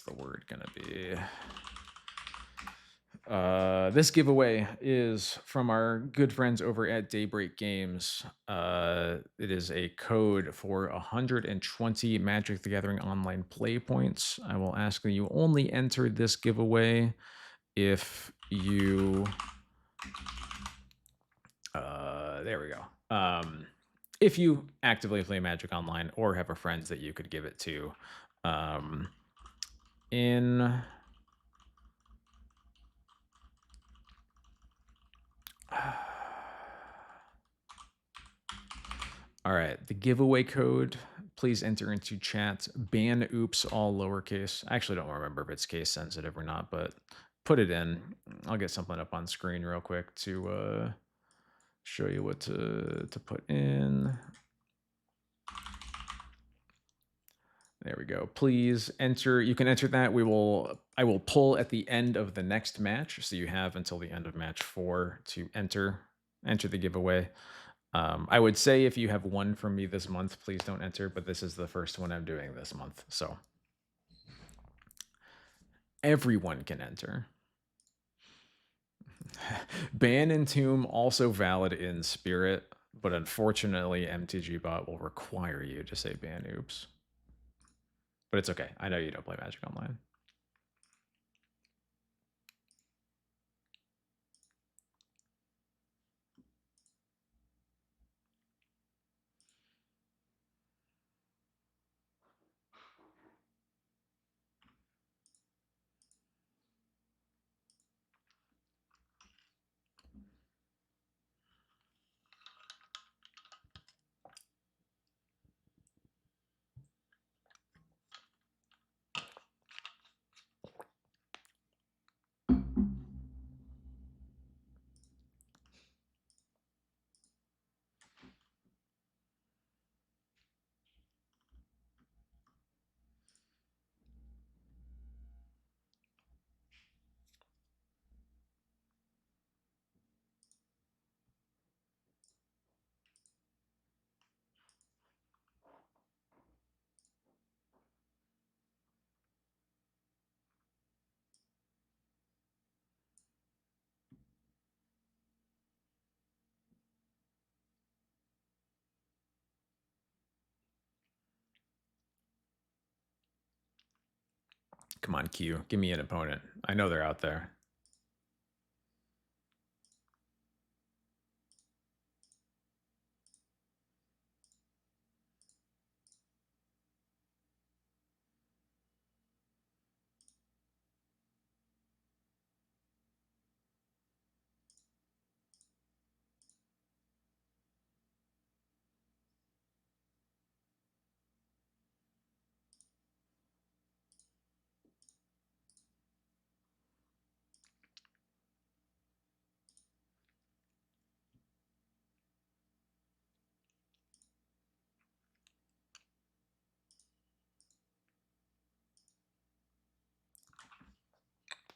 the word going to be? This giveaway is from our good friends over at Daybreak Games. It is a code for 120 Magic the Gathering online play points. I will ask that you only enter this giveaway if you there we go. If you actively play Magic Online or have a friend that you could give it to. In all right, the giveaway code, please enter into chat. Ban oops, all lowercase. I actually don't remember if it's case sensitive or not, but put it in. I'll get something up on screen real quick to show you what to put in. There we go. Please enter. You can enter that. I will pull at the end of the next match, so you have until the end of match 4 to enter the giveaway. I would say if you have one from me this month, please don't enter, but this is the first one I'm doing this month, so everyone can enter. Ban and Tomb also valid in Spirit, but unfortunately MTG bot will require you to say ban oops. But it's okay. I know you don't play Magic Online. Come on, Q. Give me an opponent. I know they're out there.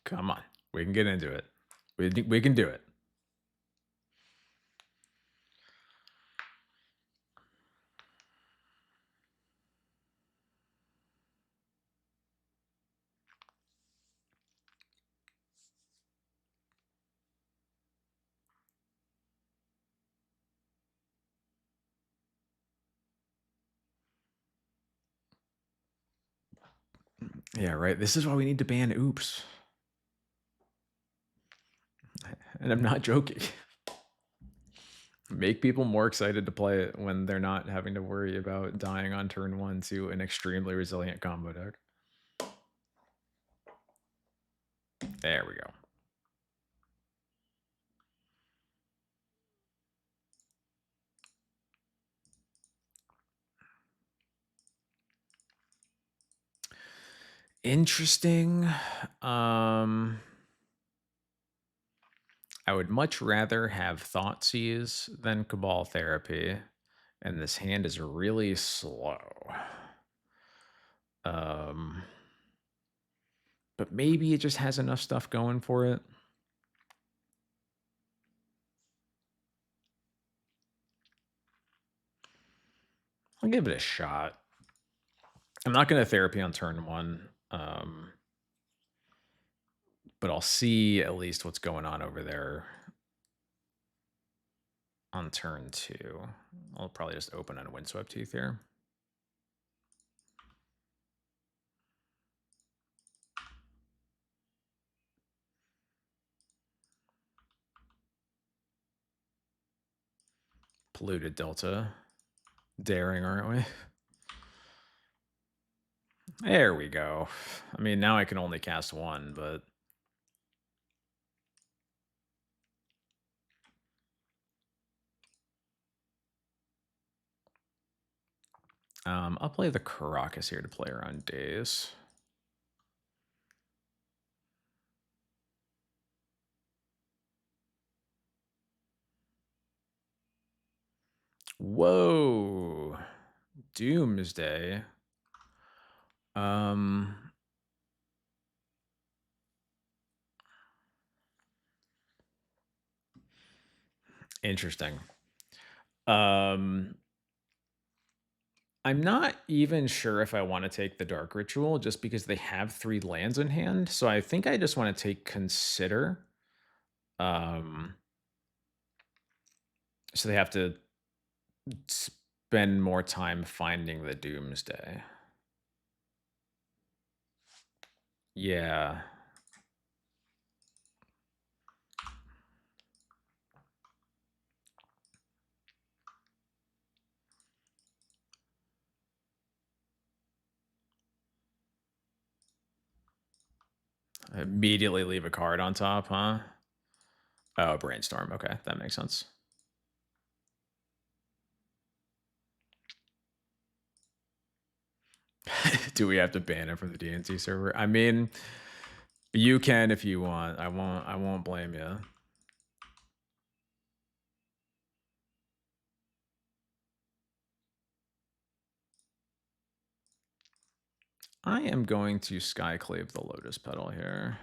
Come on. We can get into it. We can do it. Yeah, right. This is why we need to ban oops. And I'm not joking. Make people more excited to play it when they're not having to worry about dying on turn 1 to an extremely resilient combo deck. There we go. Interesting. I would much rather have Thoughtseize than Cabal Therapy, and this hand is really slow. But maybe it just has enough stuff going for it. I'll give it a shot. I'm not going to therapy on turn 1, but I'll see at least what's going on over there on turn 2. I'll probably just open on Windswept Teeth here. Polluted Delta. Daring, aren't we? There we go. I mean, now I can only cast 1, but... I'll play the Caracas here to play around days. Whoa. Doomsday. Interesting. I'm not even sure if I want to take the Dark Ritual just because they have 3 lands in hand. So I think I just want to take Consider. So they have to spend more time finding the Doomsday. Yeah. Immediately leave a card on top, huh? Oh, Brainstorm. Okay, that makes sense. Do we have to ban it from the DNC server? I mean, you can if you want. I won't blame you. I am going to Skyclave the Lotus Petal here.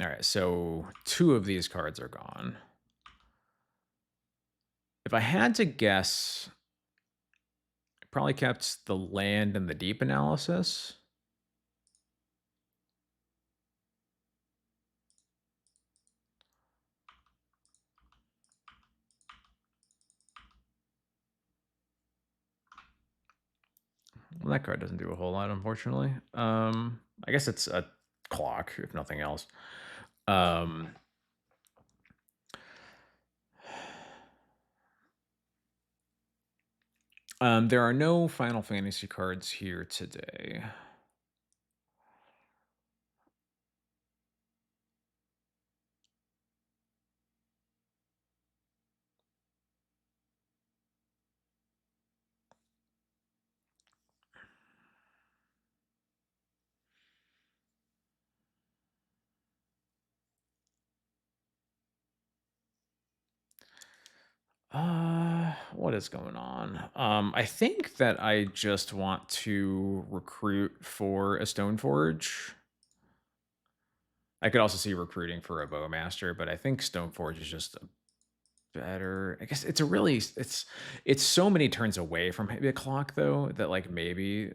All right, so 2 of these cards are gone. If I had to guess, I probably kept the land and the deep analysis. that card doesn't do a whole lot, unfortunately. I guess it's a clock, if nothing else. There are no Final Fantasy cards here today. What is going on? I think that I just want to recruit for a Stoneforge. I could also see recruiting for a Bowmaster, but I think Stoneforge is just better. I guess it's a really it's so many turns away from the clock though that like maybe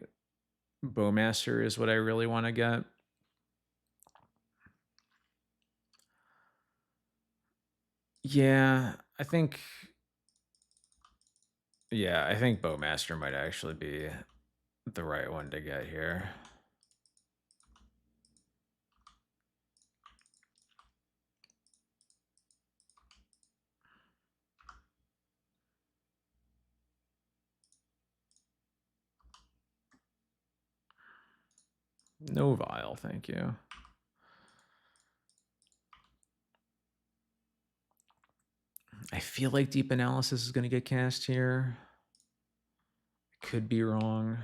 Bowmaster is what I really want to get. Yeah, I think Bowmaster might actually be the right one to get here. No vial, thank you. I feel like Deep Analysis is going to get cast here. Could be wrong.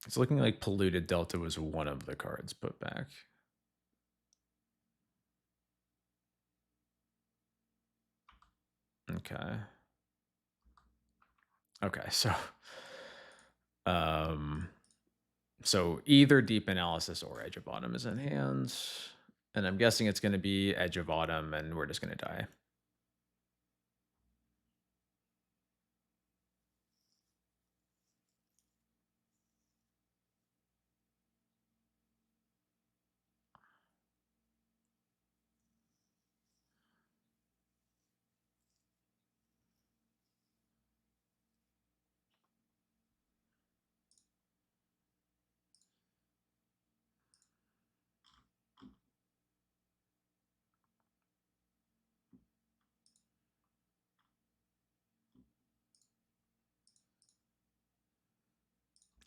It's looking like Polluted Delta was one of the cards put back. Okay. Okay, so either Deep Analysis or Edge of Autumn is in hand. And I'm guessing it's going to be Edge of Autumn and we're just going to die.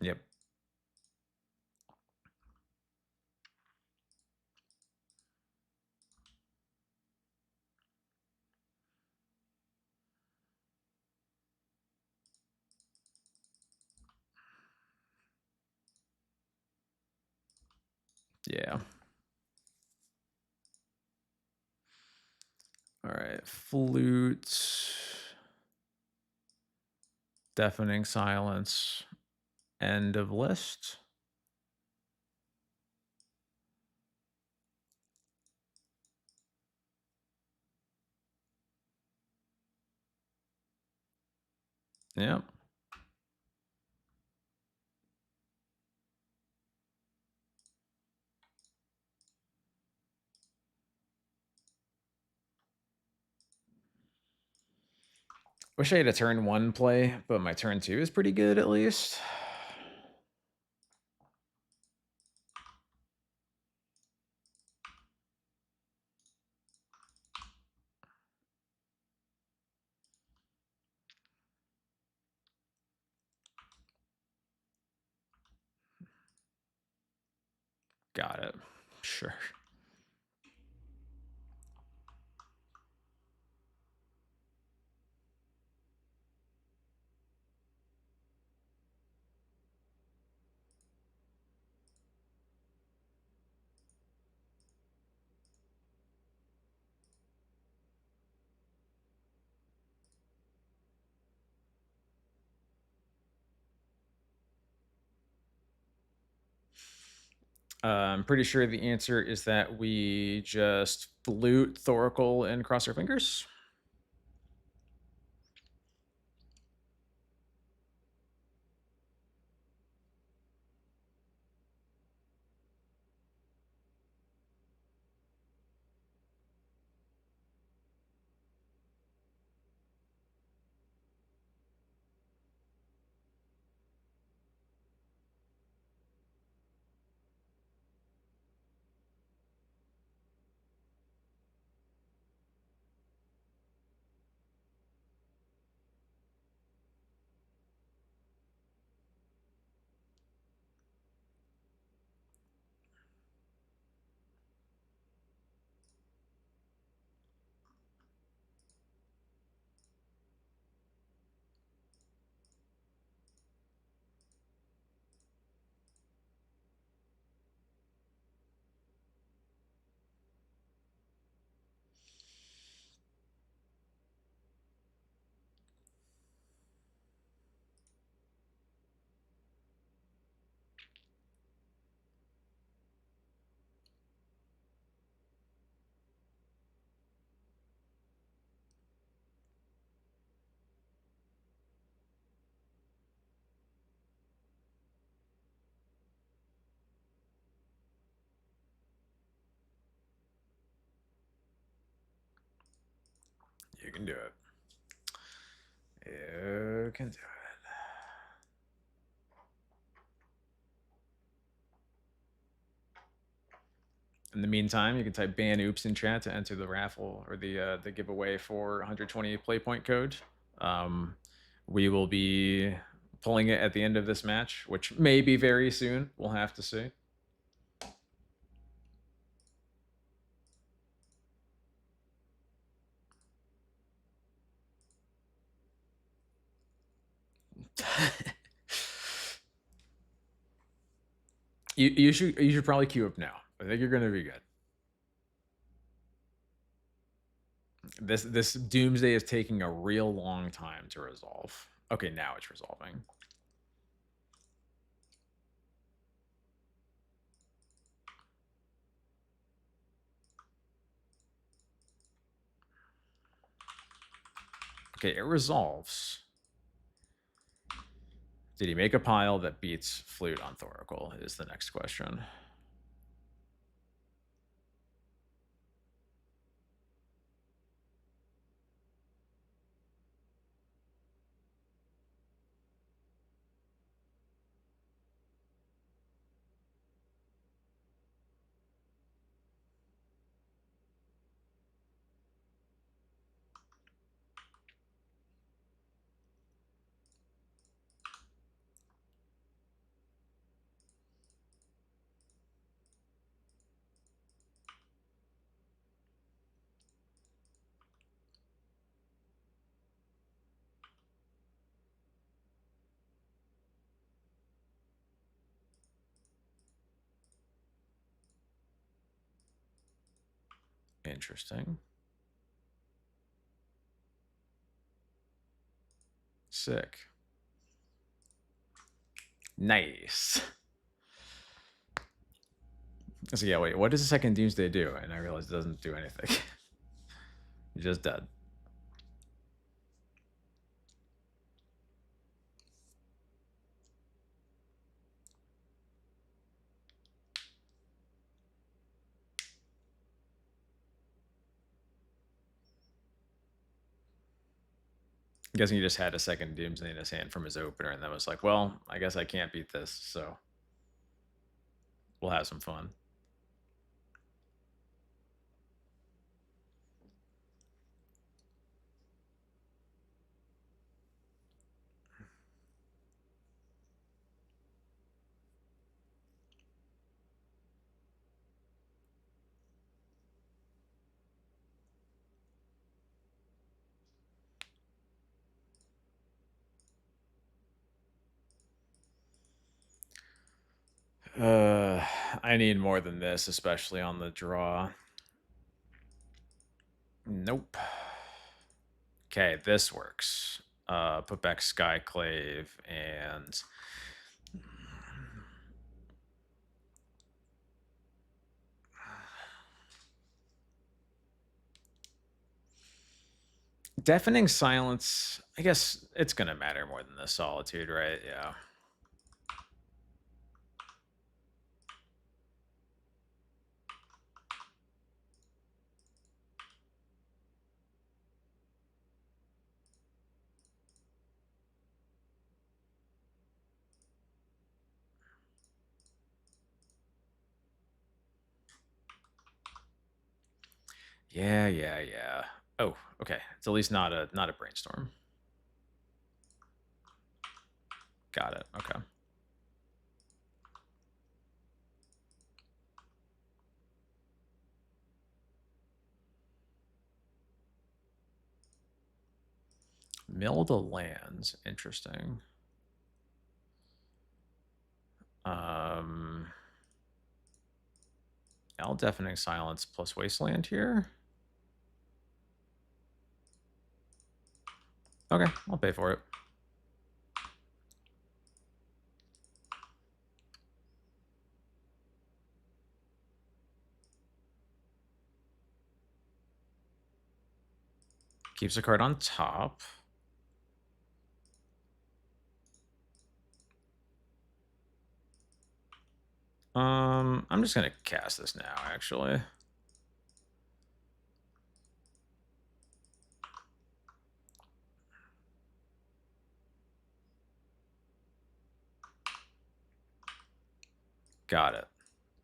Yep. Yeah. All right. Flute. Deafening Silence. End of list. Yep. Wish I had a turn 1 play, but my turn 2 is pretty good at least. Got it. Sure. I'm pretty sure the answer is that we just flute Thoracle and cross our fingers. You can do it. You can do it. In the meantime, you can type ban oops in chat to enter the raffle or the giveaway for 120 play point code. We will be pulling it at the end of this match, which may be very soon. We'll have to see. you should probably queue up now. I think you're gonna be good. This Doomsday is taking a real long time to resolve. Okay, now it's resolving. Okay, it resolves. Did he make a pile that beats Flute on Thoracle is the next question. Interesting. Sick. Nice. So yeah, wait, what does the second Doomsday do? And I realized it doesn't do anything. You're just dead. I'm guessing he just had a second Doomsday in his hand from his opener and then was like, well, I guess I can't beat this, so we'll have some fun. I need more than this, especially on the draw. Nope. Okay, this works. Put back Skyclave and Deafening Silence. I guess it's gonna matter more than the Solitude, right? Yeah. Yeah. Oh, okay. It's at least not a brainstorm. Got it. Okay. Mill the lands. Interesting. L Deafening Silence plus Wasteland here. Okay, I'll pay for it. Keeps a card on top. I'm just gonna cast this now, actually. Got it.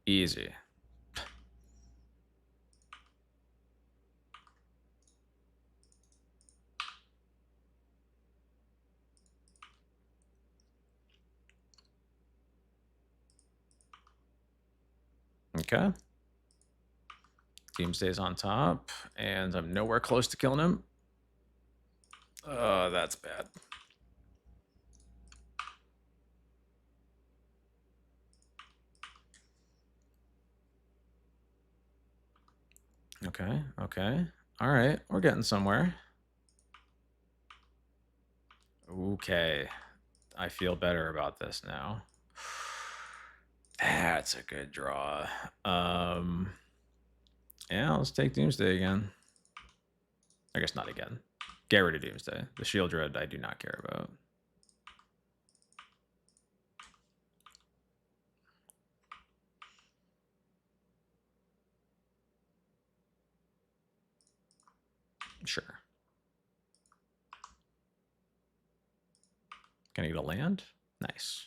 Easy. Okay. Doomsday's on top, and I'm nowhere close to killing him. Oh, that's bad. Okay, okay. All right, we're getting somewhere. Okay, I feel better about this now. That's a good draw. Yeah, let's take Doomsday again. I guess not again. Get rid of Doomsday. The Shield Dread I do not care about. Sure. Can I get a land? Nice.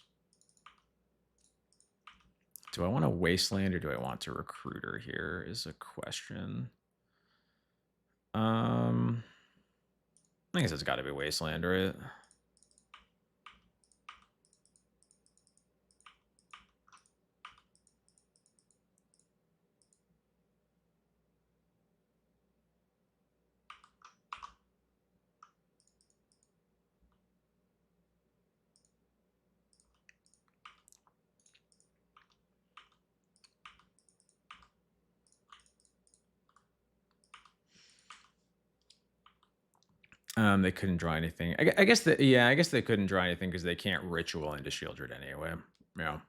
Do I want a Wasteland or do I want a Recruiter here is a question. I guess it's got to be Wasteland, right? They couldn't draw anything. I guess that, yeah, I guess they couldn't draw anything because they can't ritual into Shieldred anyway. Yeah.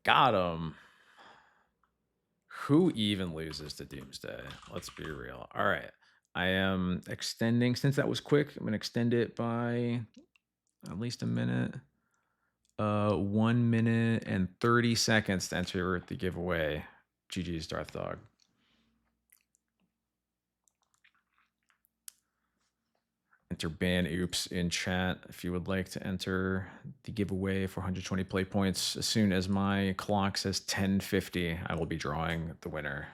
Got him. Who even loses to Doomsday? Let's be real. All right. I am extending, since that was quick, I'm going to extend it by at least a minute. 1 minute and 30 seconds to enter the giveaway. GG's Darth Dog. Enter ban oops in chat if you would like to enter the giveaway for 120 play points. As soon as my clock says 10:50, I will be drawing the winner.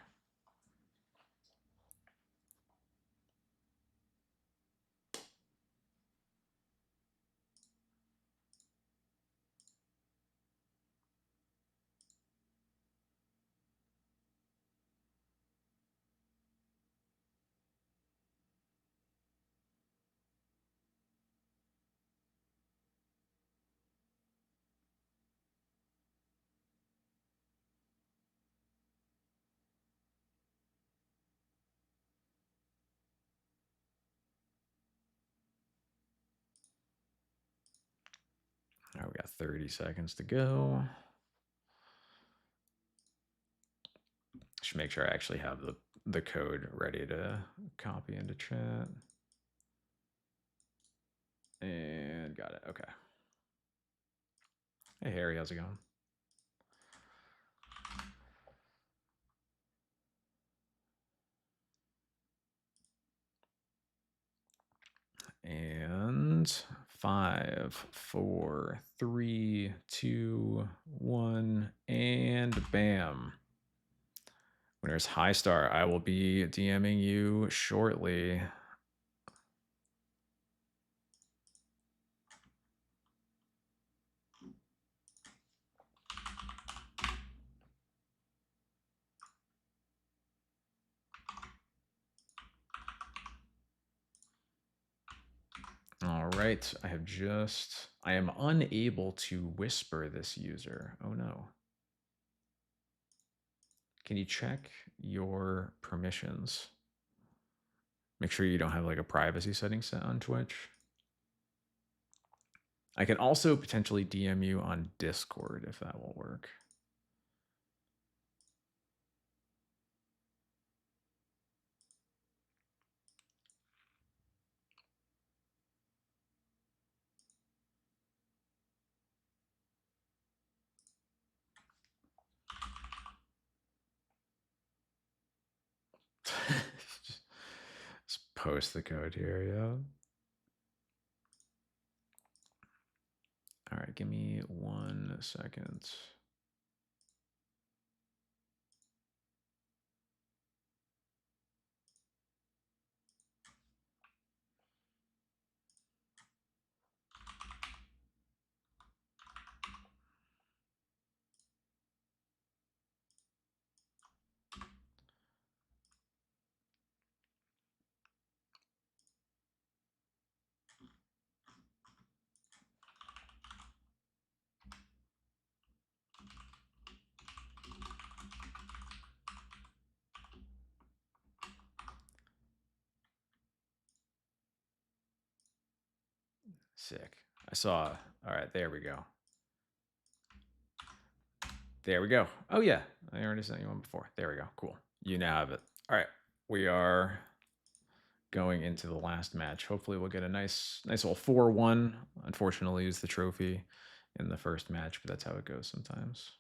All right, we got 30 seconds to go. Should make sure I actually have the code ready to copy into chat. And got it. Okay. Hey, Harry, how's it going? And 5, 4, 3, 2, 1, and bam. Winner's High Star. I will be DMing you shortly. All right, I am unable to whisper this user. Oh no. Can you check your permissions? Make sure you don't have like a privacy setting set on Twitch. I can also potentially DM you on Discord if that will work. post the code here, yeah. All right, give me 1 second. Sick. I saw. All right, there we go. There we go. Oh yeah, I already sent you one before. There we go. Cool. You now have it. All right, we are going into the last match. Hopefully, we'll get a nice little 4-1. Unfortunately, lose the trophy in the first match, but that's how it goes sometimes.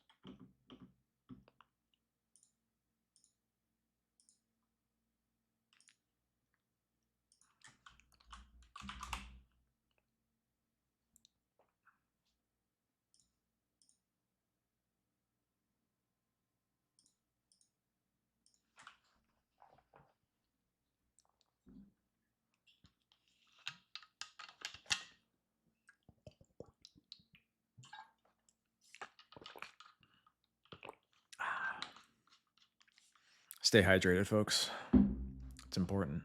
Stay hydrated, folks. It's important.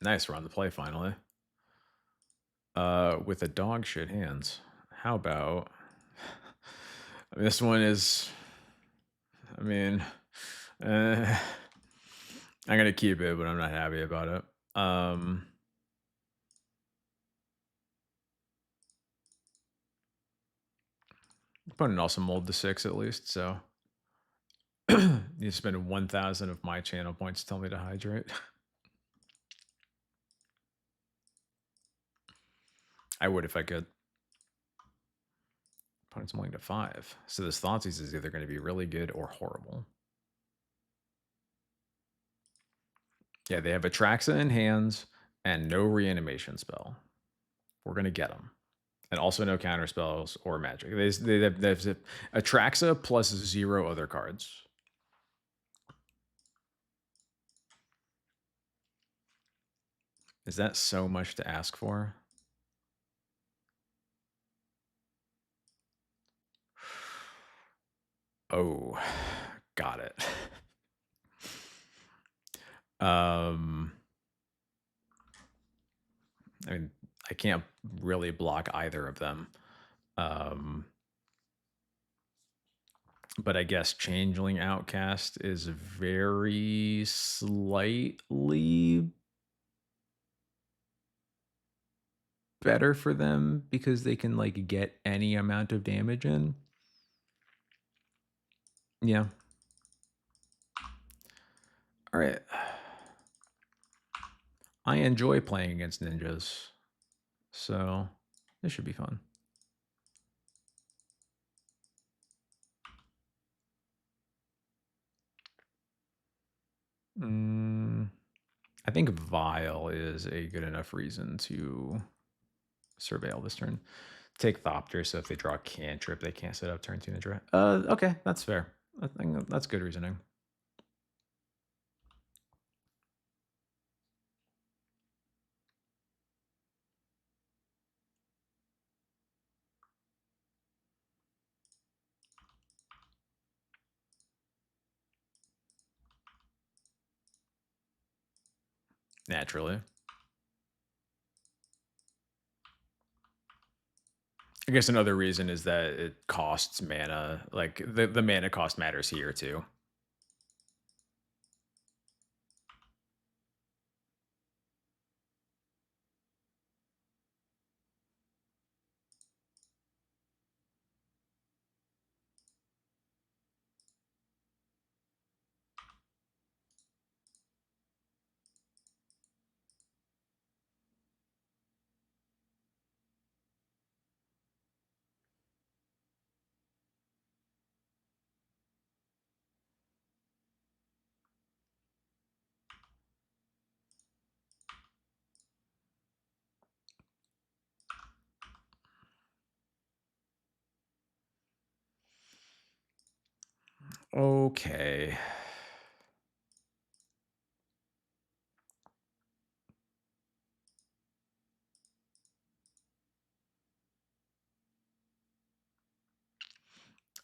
Nice run the play finally. With a dog shit hands. How about this one is, I mean, I'm gonna keep it, but I'm not happy about it. Opponent also mold to 6 at least, so you spend 1,000 of my channel points to tell me to hydrate. I would if I could. Opponent's molding to 5. So this Thoughtseize is either going to be really good or horrible. Yeah, they have Atraxa in hands and no reanimation spell. We're going to get them. And also no counter spells or magic. They have Atraxa plus 0 other cards. Is that so much to ask for? Oh, got it. I mean, I can't really block either of them. But I guess Changeling Outcast is very slightly better for them because they can like get any amount of damage in. Yeah. All right. I enjoy playing against ninjas, so this should be fun. I think Vile is a good enough reason to surveil this turn. Take Thopter, so if they draw a cantrip, they can't set up turn 2 and draw. Okay, that's fair. I think that's good reasoning. Naturally. I guess another reason is that it costs mana. Like the mana cost matters here too. Okay.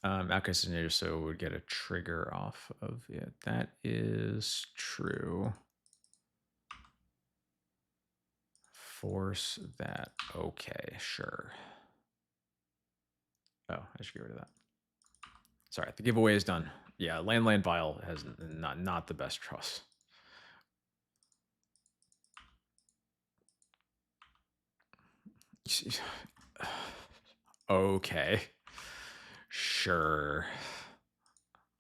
Outcast Scenario, so would get a trigger off of it. That is true. Force that. Okay, sure. Oh, I should get rid of that. Sorry, the giveaway is done. Yeah, Land Vial has not the best trust. Okay. Sure.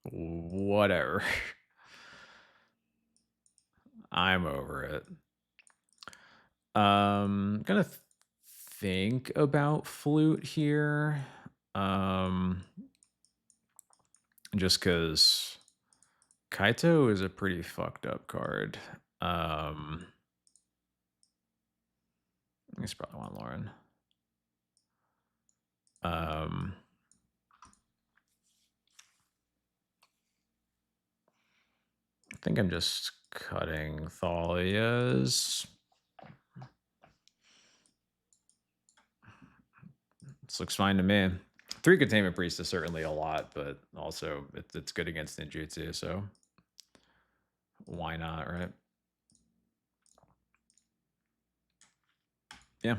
Whatever. I'm over it. Gonna think about Flute here. Just because Kaito is a pretty fucked up card. It's probably want Lauren. I think I'm just cutting Thalia's. This looks fine to me. 3 Containment Priest is certainly a lot, but also it's good against ninjutsu, so why not, right? Yeah.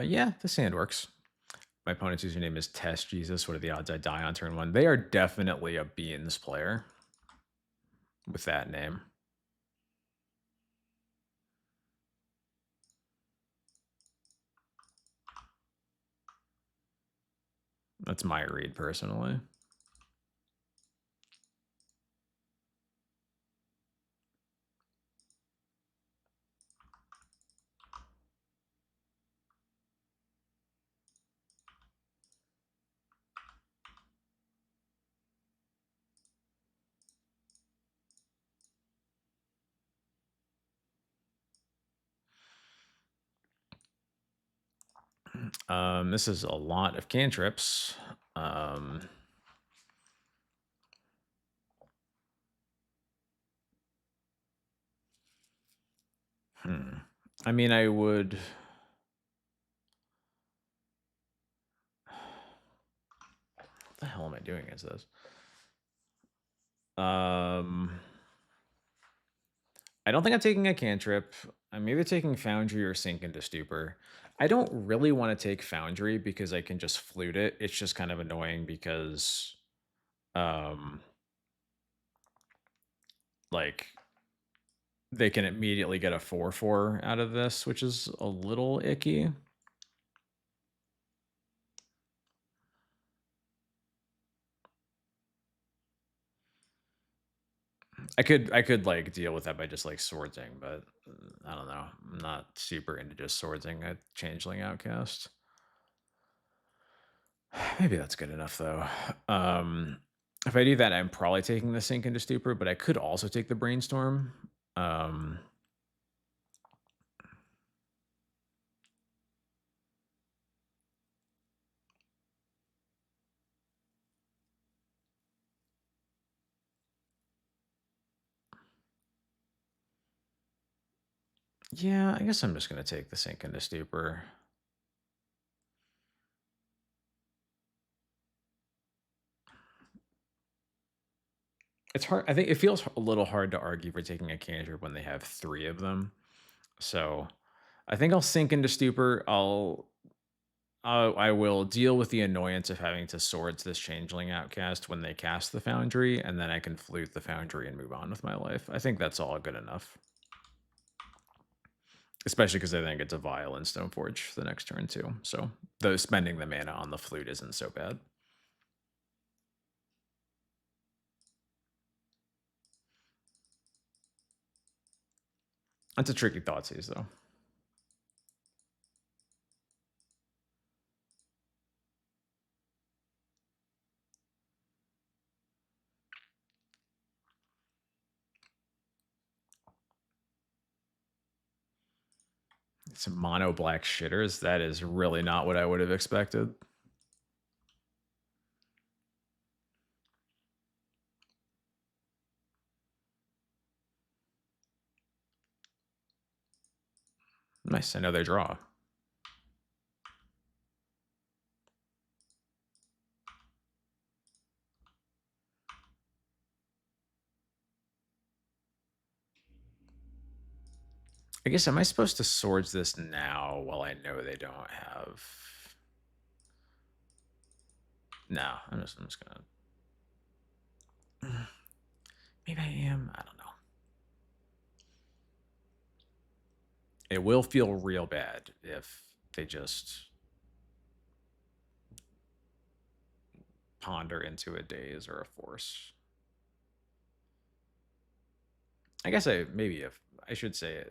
Yeah, this hand works. My opponent's username is Test Jesus. What are the odds I die on turn 1? They are definitely a Beans player with that name. That's my read, personally. This is a lot of cantrips. I mean, I would. What the hell am I doing against this? I don't think I'm taking a cantrip. I'm either taking Foundry or Sink into Stupor. I don't really want to take Foundry because I can just flute it. It's just kind of annoying because, like, they can immediately get a 4/4 out of this, which is a little icky. I could like deal with that by just like swordsing, but I don't know. I'm not super into just swordsing a changeling outcast. Maybe that's good enough though. If I do that, I'm probably taking the Sink into Stupor, but I could also take the Brainstorm. Yeah, I guess I'm just gonna take the Sink into Stupor. It's hard. I think it feels a little hard to argue for taking a cantrip when they have 3 of them. So I think I'll Sink into Stupor. I'll I will deal with the annoyance of having to swords this changeling outcast when they cast the foundry, and then I can flute the foundry and move on with my life. I think that's all good enough. Especially because I think it's a Vial and Stoneforge the next turn too. So though spending the mana on the flute isn't so bad. That's a tricky Thoughtseize though. Some mono black shitters. That is really not what I would have expected. Nice. I know they draw. I guess, am I supposed to swords this now while I know they don't have... No, I'm just gonna... Maybe I am. I don't know. It will feel real bad if they just ponder into a daze or a force. I guess I should say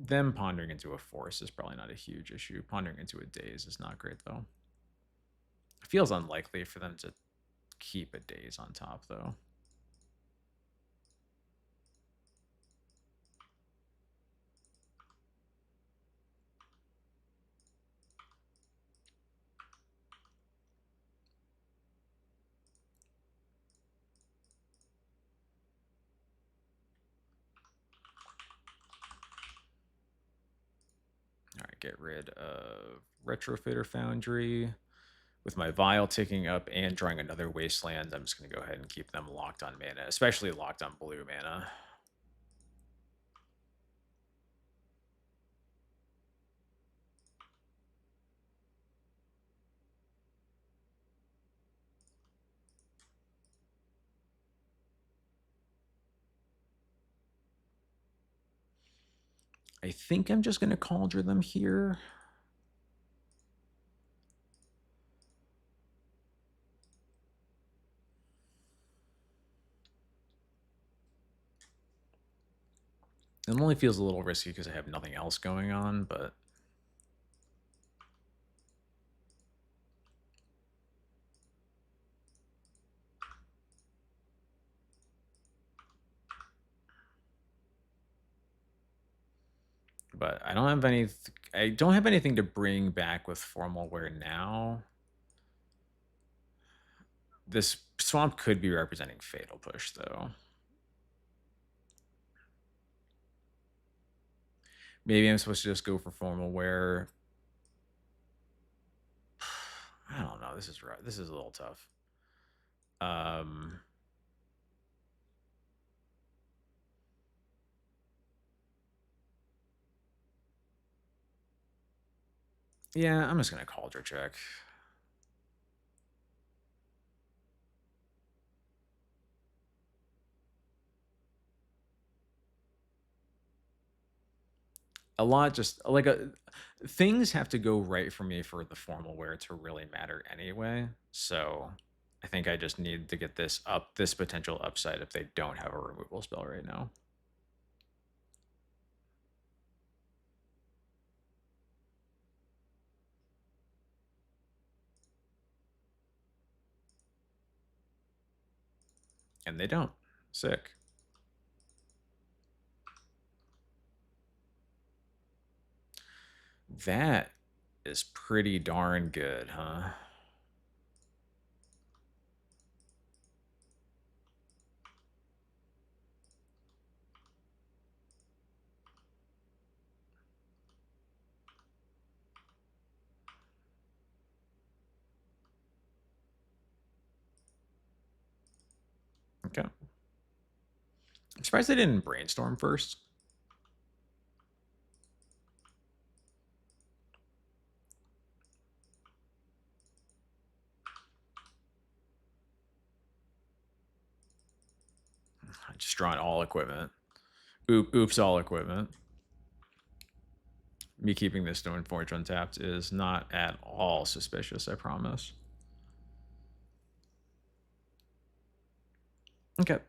them pondering into a force is probably not a huge issue. Pondering into a daze is not great though. It feels unlikely for them to keep a daze on top though. All right, get rid of Retrofitter Foundry. With my Vial ticking up and drawing another Wasteland, I'm just going to go ahead and keep them locked on mana, especially locked on blue mana. I think I'm just going to Cauldron them here. It only feels a little risky because I have nothing else going on, but... But I don't have anything to bring back with Formal Wear now. This swamp could be representing Fatal Push, though. Maybe I'm supposed to just go for Formal Wear. I don't know. This is a little tough. Yeah, I'm just gonna Cauldron check. A lot just like things have to go right for me for the Formal Wear to really matter anyway. So I think I just need to get this potential upside if they don't have a removal spell right now. And they don't. Sick. That is pretty darn good, huh? Okay. I'm surprised they didn't brainstorm first. Just drawing all equipment. Oops, all equipment. Me keeping this Stone Forge untapped is not at all suspicious, I promise. Okay.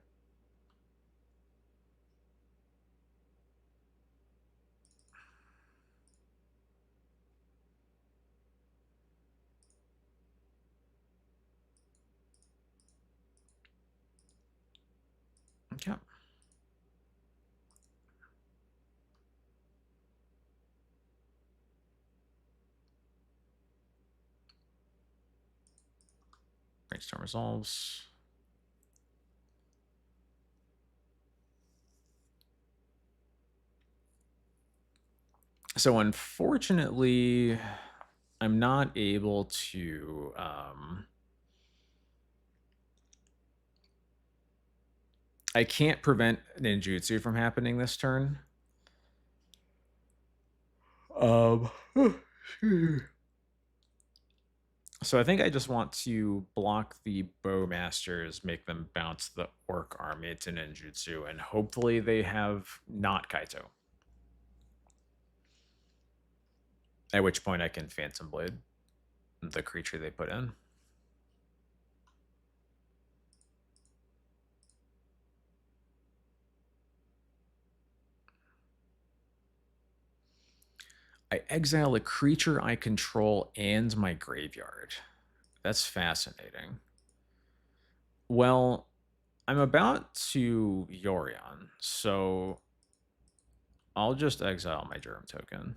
Okay. Brainstorm resolves. So unfortunately, I'm not able to I can't prevent ninjutsu from happening this turn. So I think I just want to block the Bowmasters, make them bounce the Orc army to ninjutsu, and hopefully they have not Kaito. At which point I can Phantom Blade the creature they put in. I exile a creature I control and my graveyard. That's fascinating. Well, I'm about to Yorion, so I'll just exile my Germ token.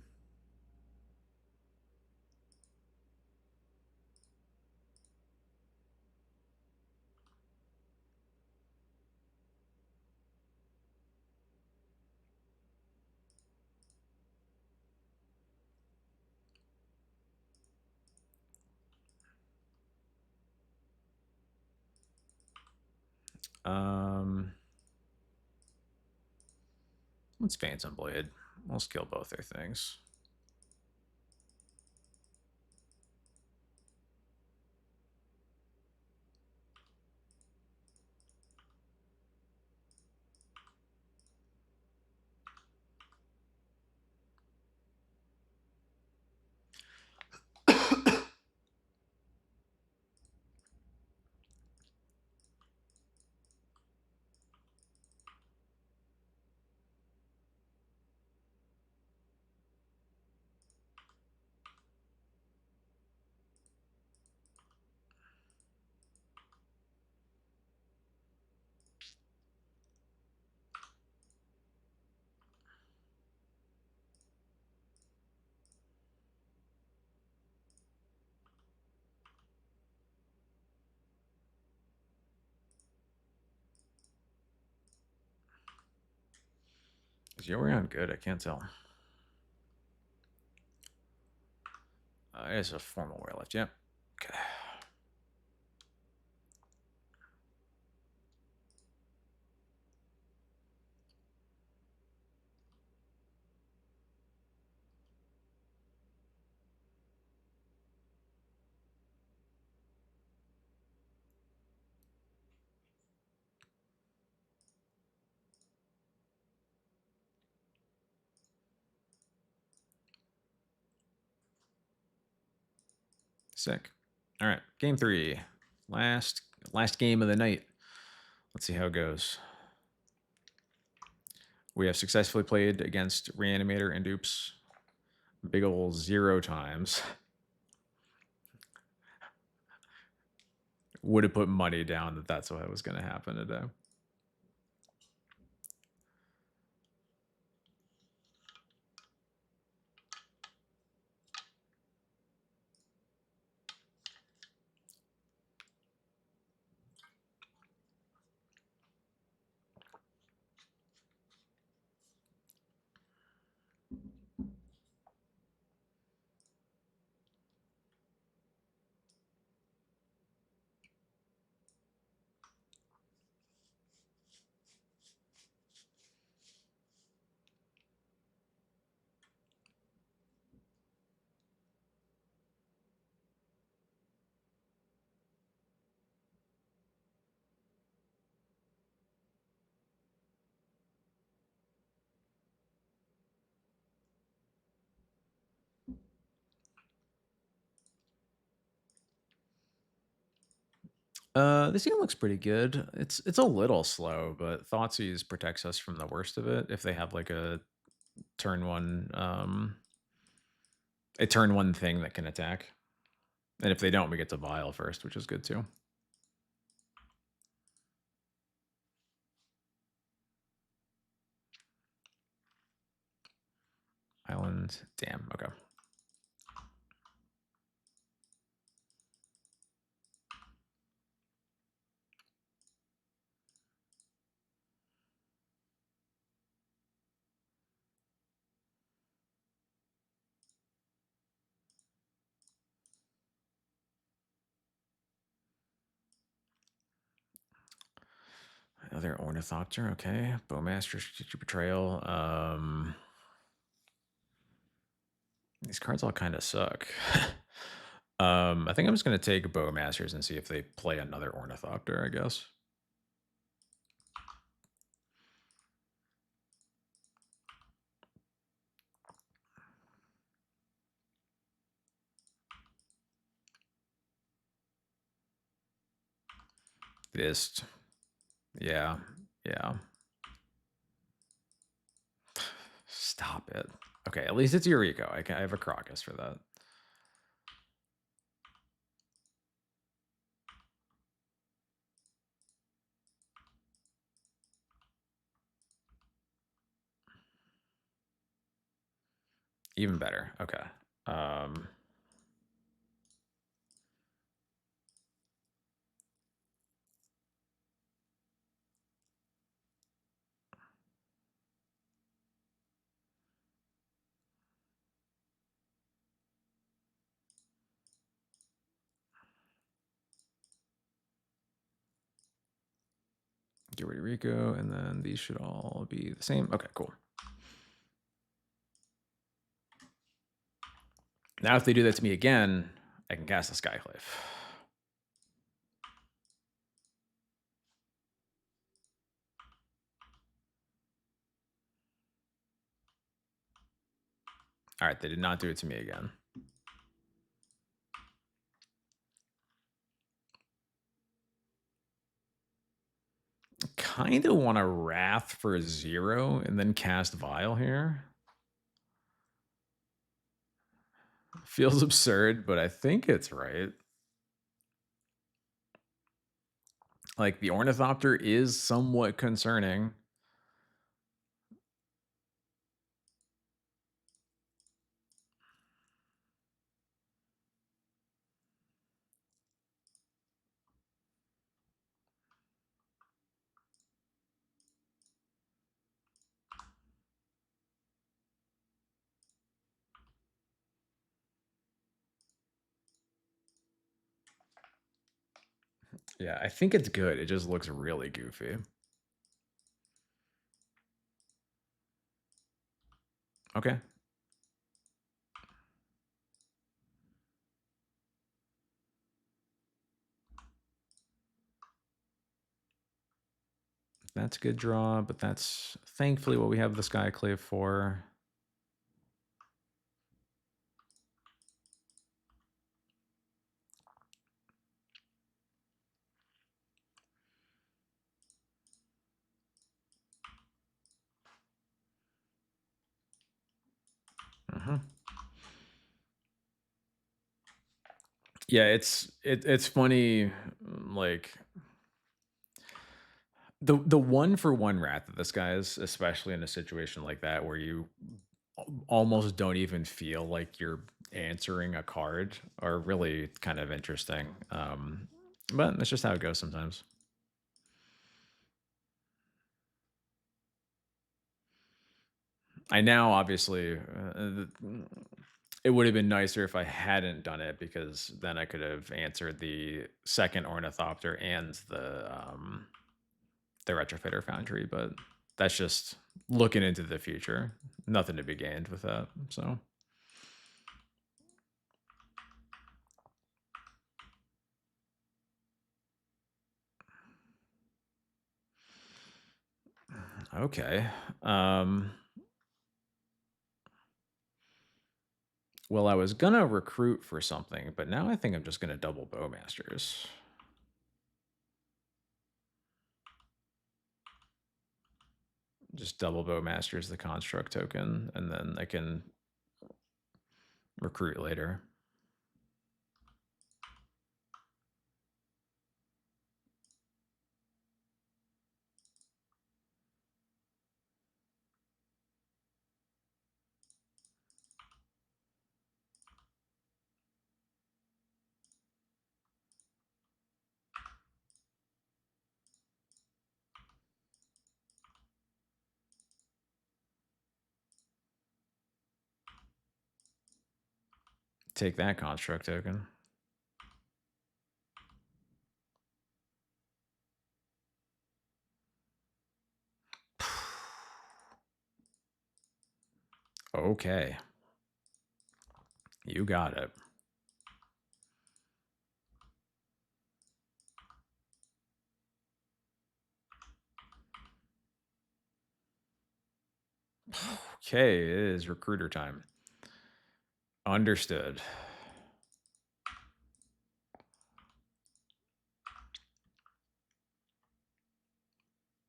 Let's Phantom Blade. Let's kill both their things. Is Yorion good? I can't tell. It's a formal wear left. Yep. Okay. Sick. All right, game 3. Last game of the night. Let's see how it goes. We have successfully played against Reanimator and Oops. Big ol' 0 times. Would have put money down that that's what was going to happen today. This game looks pretty good. It's a little slow, but Thoughtseize protects us from the worst of it if they have like turn one a turn one thing that can attack. And if they don't, we get to Vile first, which is good too. Island, damn, okay. Another Ornithopter, okay. Bowmaster, Strategic Betrayal. These cards all kind of suck. I think I'm just gonna take Bowmasters and see if they play another Ornithopter, I guess. This, yeah, yeah. Stop it. Okay, at least it's Eureka. I have a Crocus for that. Even better. Okay. Get rid of Rico, and then these should all be the same. Okay, cool. Now if they do that to me again, I can cast a Skyclave. All right, they did not do it to me again. Kind of want a Wrath for 0 and then cast Vile here. Feels absurd, but I think it's right. Like, the Ornithopter is somewhat concerning. Yeah, I think it's good. It just looks really goofy. Okay. That's a good draw, but that's thankfully what we have the Skyclave for. Yeah, it's funny, like the 1-for-1 Wrath of this guy is, especially in a situation like that where you almost don't even feel like you're answering a card, are really kind of interesting. But that's just how it goes sometimes. I now obviously it would have been nicer if I hadn't done it, because then I could have answered the second Ornithopter and the Retrofitter Foundry, but that's just looking into the future. Nothing to be gained with that. So okay. Well, I was gonna recruit for something, but now I think I'm just gonna double Bowmasters. Just double Bowmasters the construct token, and then I can recruit later. Take that construct token. Okay. You got it. Okay, it is recruiter time. Understood.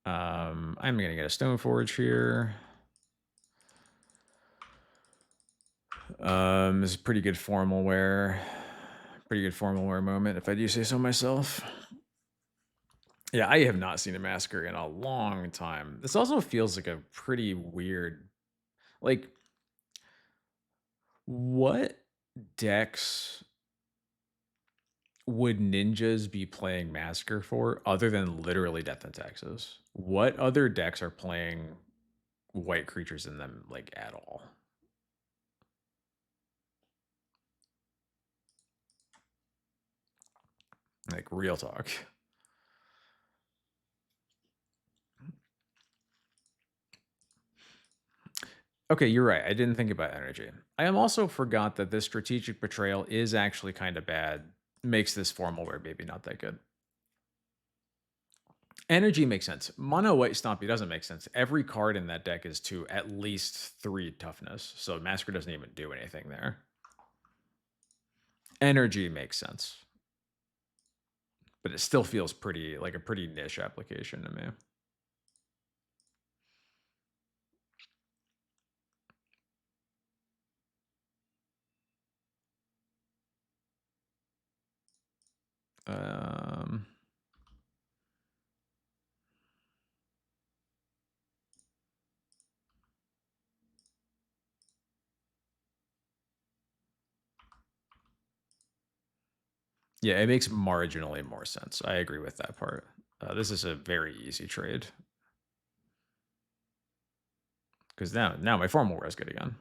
I'm gonna get a Stoneforge here. This is pretty good formal wear. Pretty good formal wear moment, if I do say so myself. Yeah, I have not seen a massacre in a long time. This also feels like a pretty weird, like, what decks would ninjas be playing massacre for other than literally Death in Texas? What other decks are playing white creatures in them, like, at all? Like, real talk. Okay, you're right. I didn't think about energy. I am also forgot that this strategic betrayal is actually kind of bad. Makes this formal wear maybe not that good. Energy makes sense. Mono white Stompy doesn't make sense. Every card in that deck is to at least 3 toughness, so Massacre doesn't even do anything there. Energy makes sense, but it still feels pretty like a pretty niche application to me. Yeah, it makes marginally more sense. I agree with that part. This is a very easy trade. Because now my formal wear is good again.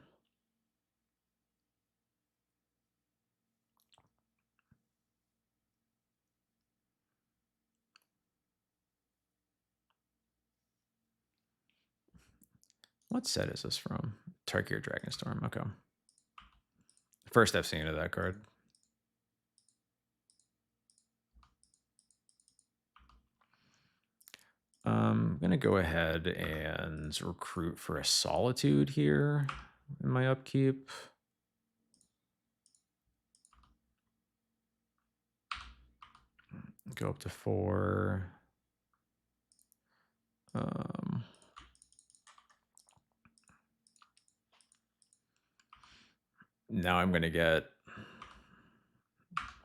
What set is this from? Tarkir Dragonstorm. Okay. First I've seen of that card. I'm going to go ahead and recruit for a Solitude here in my upkeep. Go up to 4. Now I'm going to get,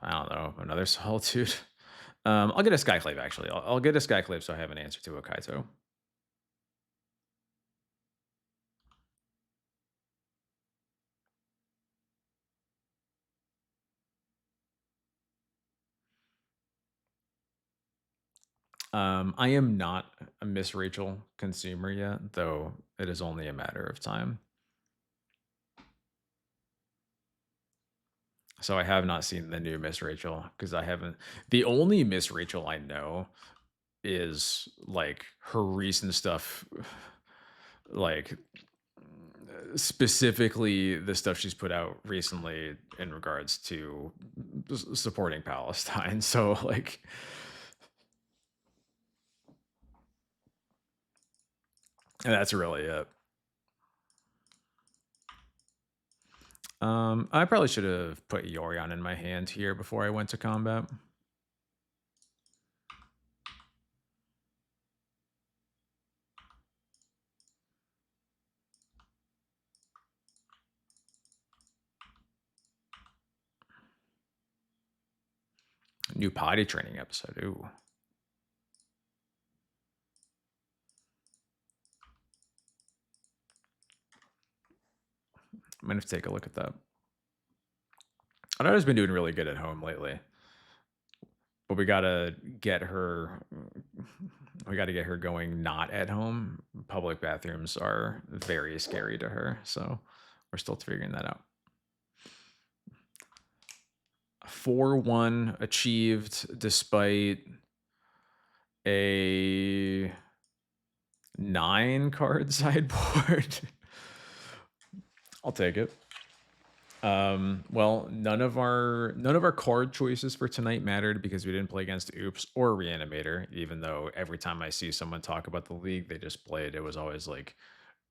I don't know, another Solitude. I'll get a Skyclave, actually. I'll get a Skyclave so I have an answer to a Kaito. I am not a Miss Rachel consumer yet, though it is only a matter of time. So I have not seen the new Miss Rachel because I haven't. The only Miss Rachel I know is like her recent stuff, like specifically the stuff she's put out recently in regards to supporting Palestine. So like, that's really it. I probably should have put Yorion in my hand here before I went to combat. New potty training episode. Ooh. I'm gonna have to take a look at that. I know I've been doing really good at home lately, but we gotta get her. We got to get her going not at home. Public bathrooms are very scary to her, so we're still figuring that out. 4-1 achieved despite a 9-card sideboard. I'll take it. Well, none of our card choices for tonight mattered because we didn't play against Oops or Reanimator, even though every time I see someone talk about the league they just played, it was always like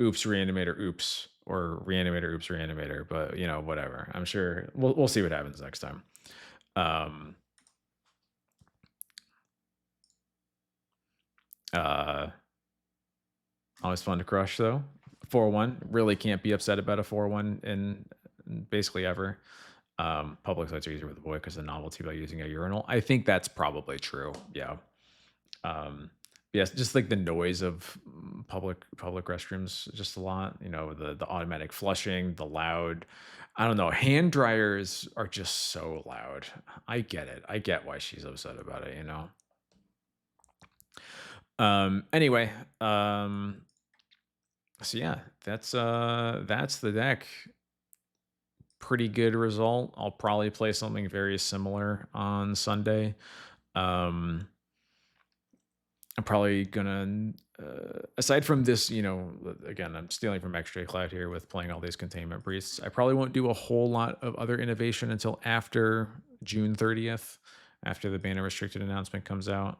Oops, Reanimator, Oops, or Reanimator, Oops, Reanimator. But you know, whatever. I'm sure we'll see what happens next time. Always fun to crush though. 4-1. Really can't be upset about a 4-1 in basically ever. Public sites are easier with the boy because the novelty by using a urinal. I think that's probably true. Yeah. Yes, just like the noise of public restrooms, just a lot. You know, the automatic flushing, the loud. I don't know. Hand dryers are just so loud. I get it. I get why she's upset about it. You know. Anyway. So yeah, that's the deck. Pretty good result. I'll probably play something very similar on Sunday. I'm probably gonna, aside from this, you know, again, I'm stealing from Extra Cloud here with playing all these containment priests. I probably won't do a whole lot of other innovation until after June 30th, after the banner restricted announcement comes out.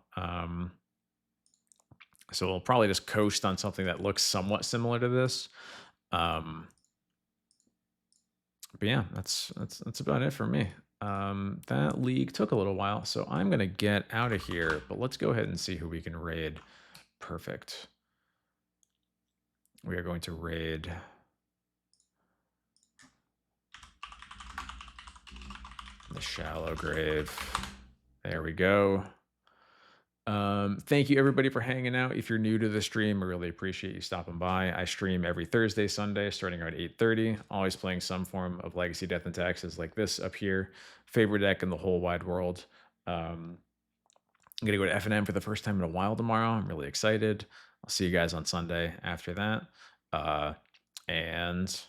So we'll probably just coast on something that looks somewhat similar to this. But yeah, that's about it for me. That league took a little while, so I'm gonna get out of here. But let's go ahead and see who we can raid. Perfect. We are going to raid the Shallow Grave. There we go. Thank you everybody for hanging out. If you're new to the stream, I really appreciate you stopping by. I stream every Thursday, Sunday, starting around 8:30. Always playing some form of Legacy Death and Taxes like this up here. Favorite deck in the whole wide world. I'm gonna go to FNM for the first time in a while tomorrow. I'm really excited. I'll see you guys on Sunday after that. And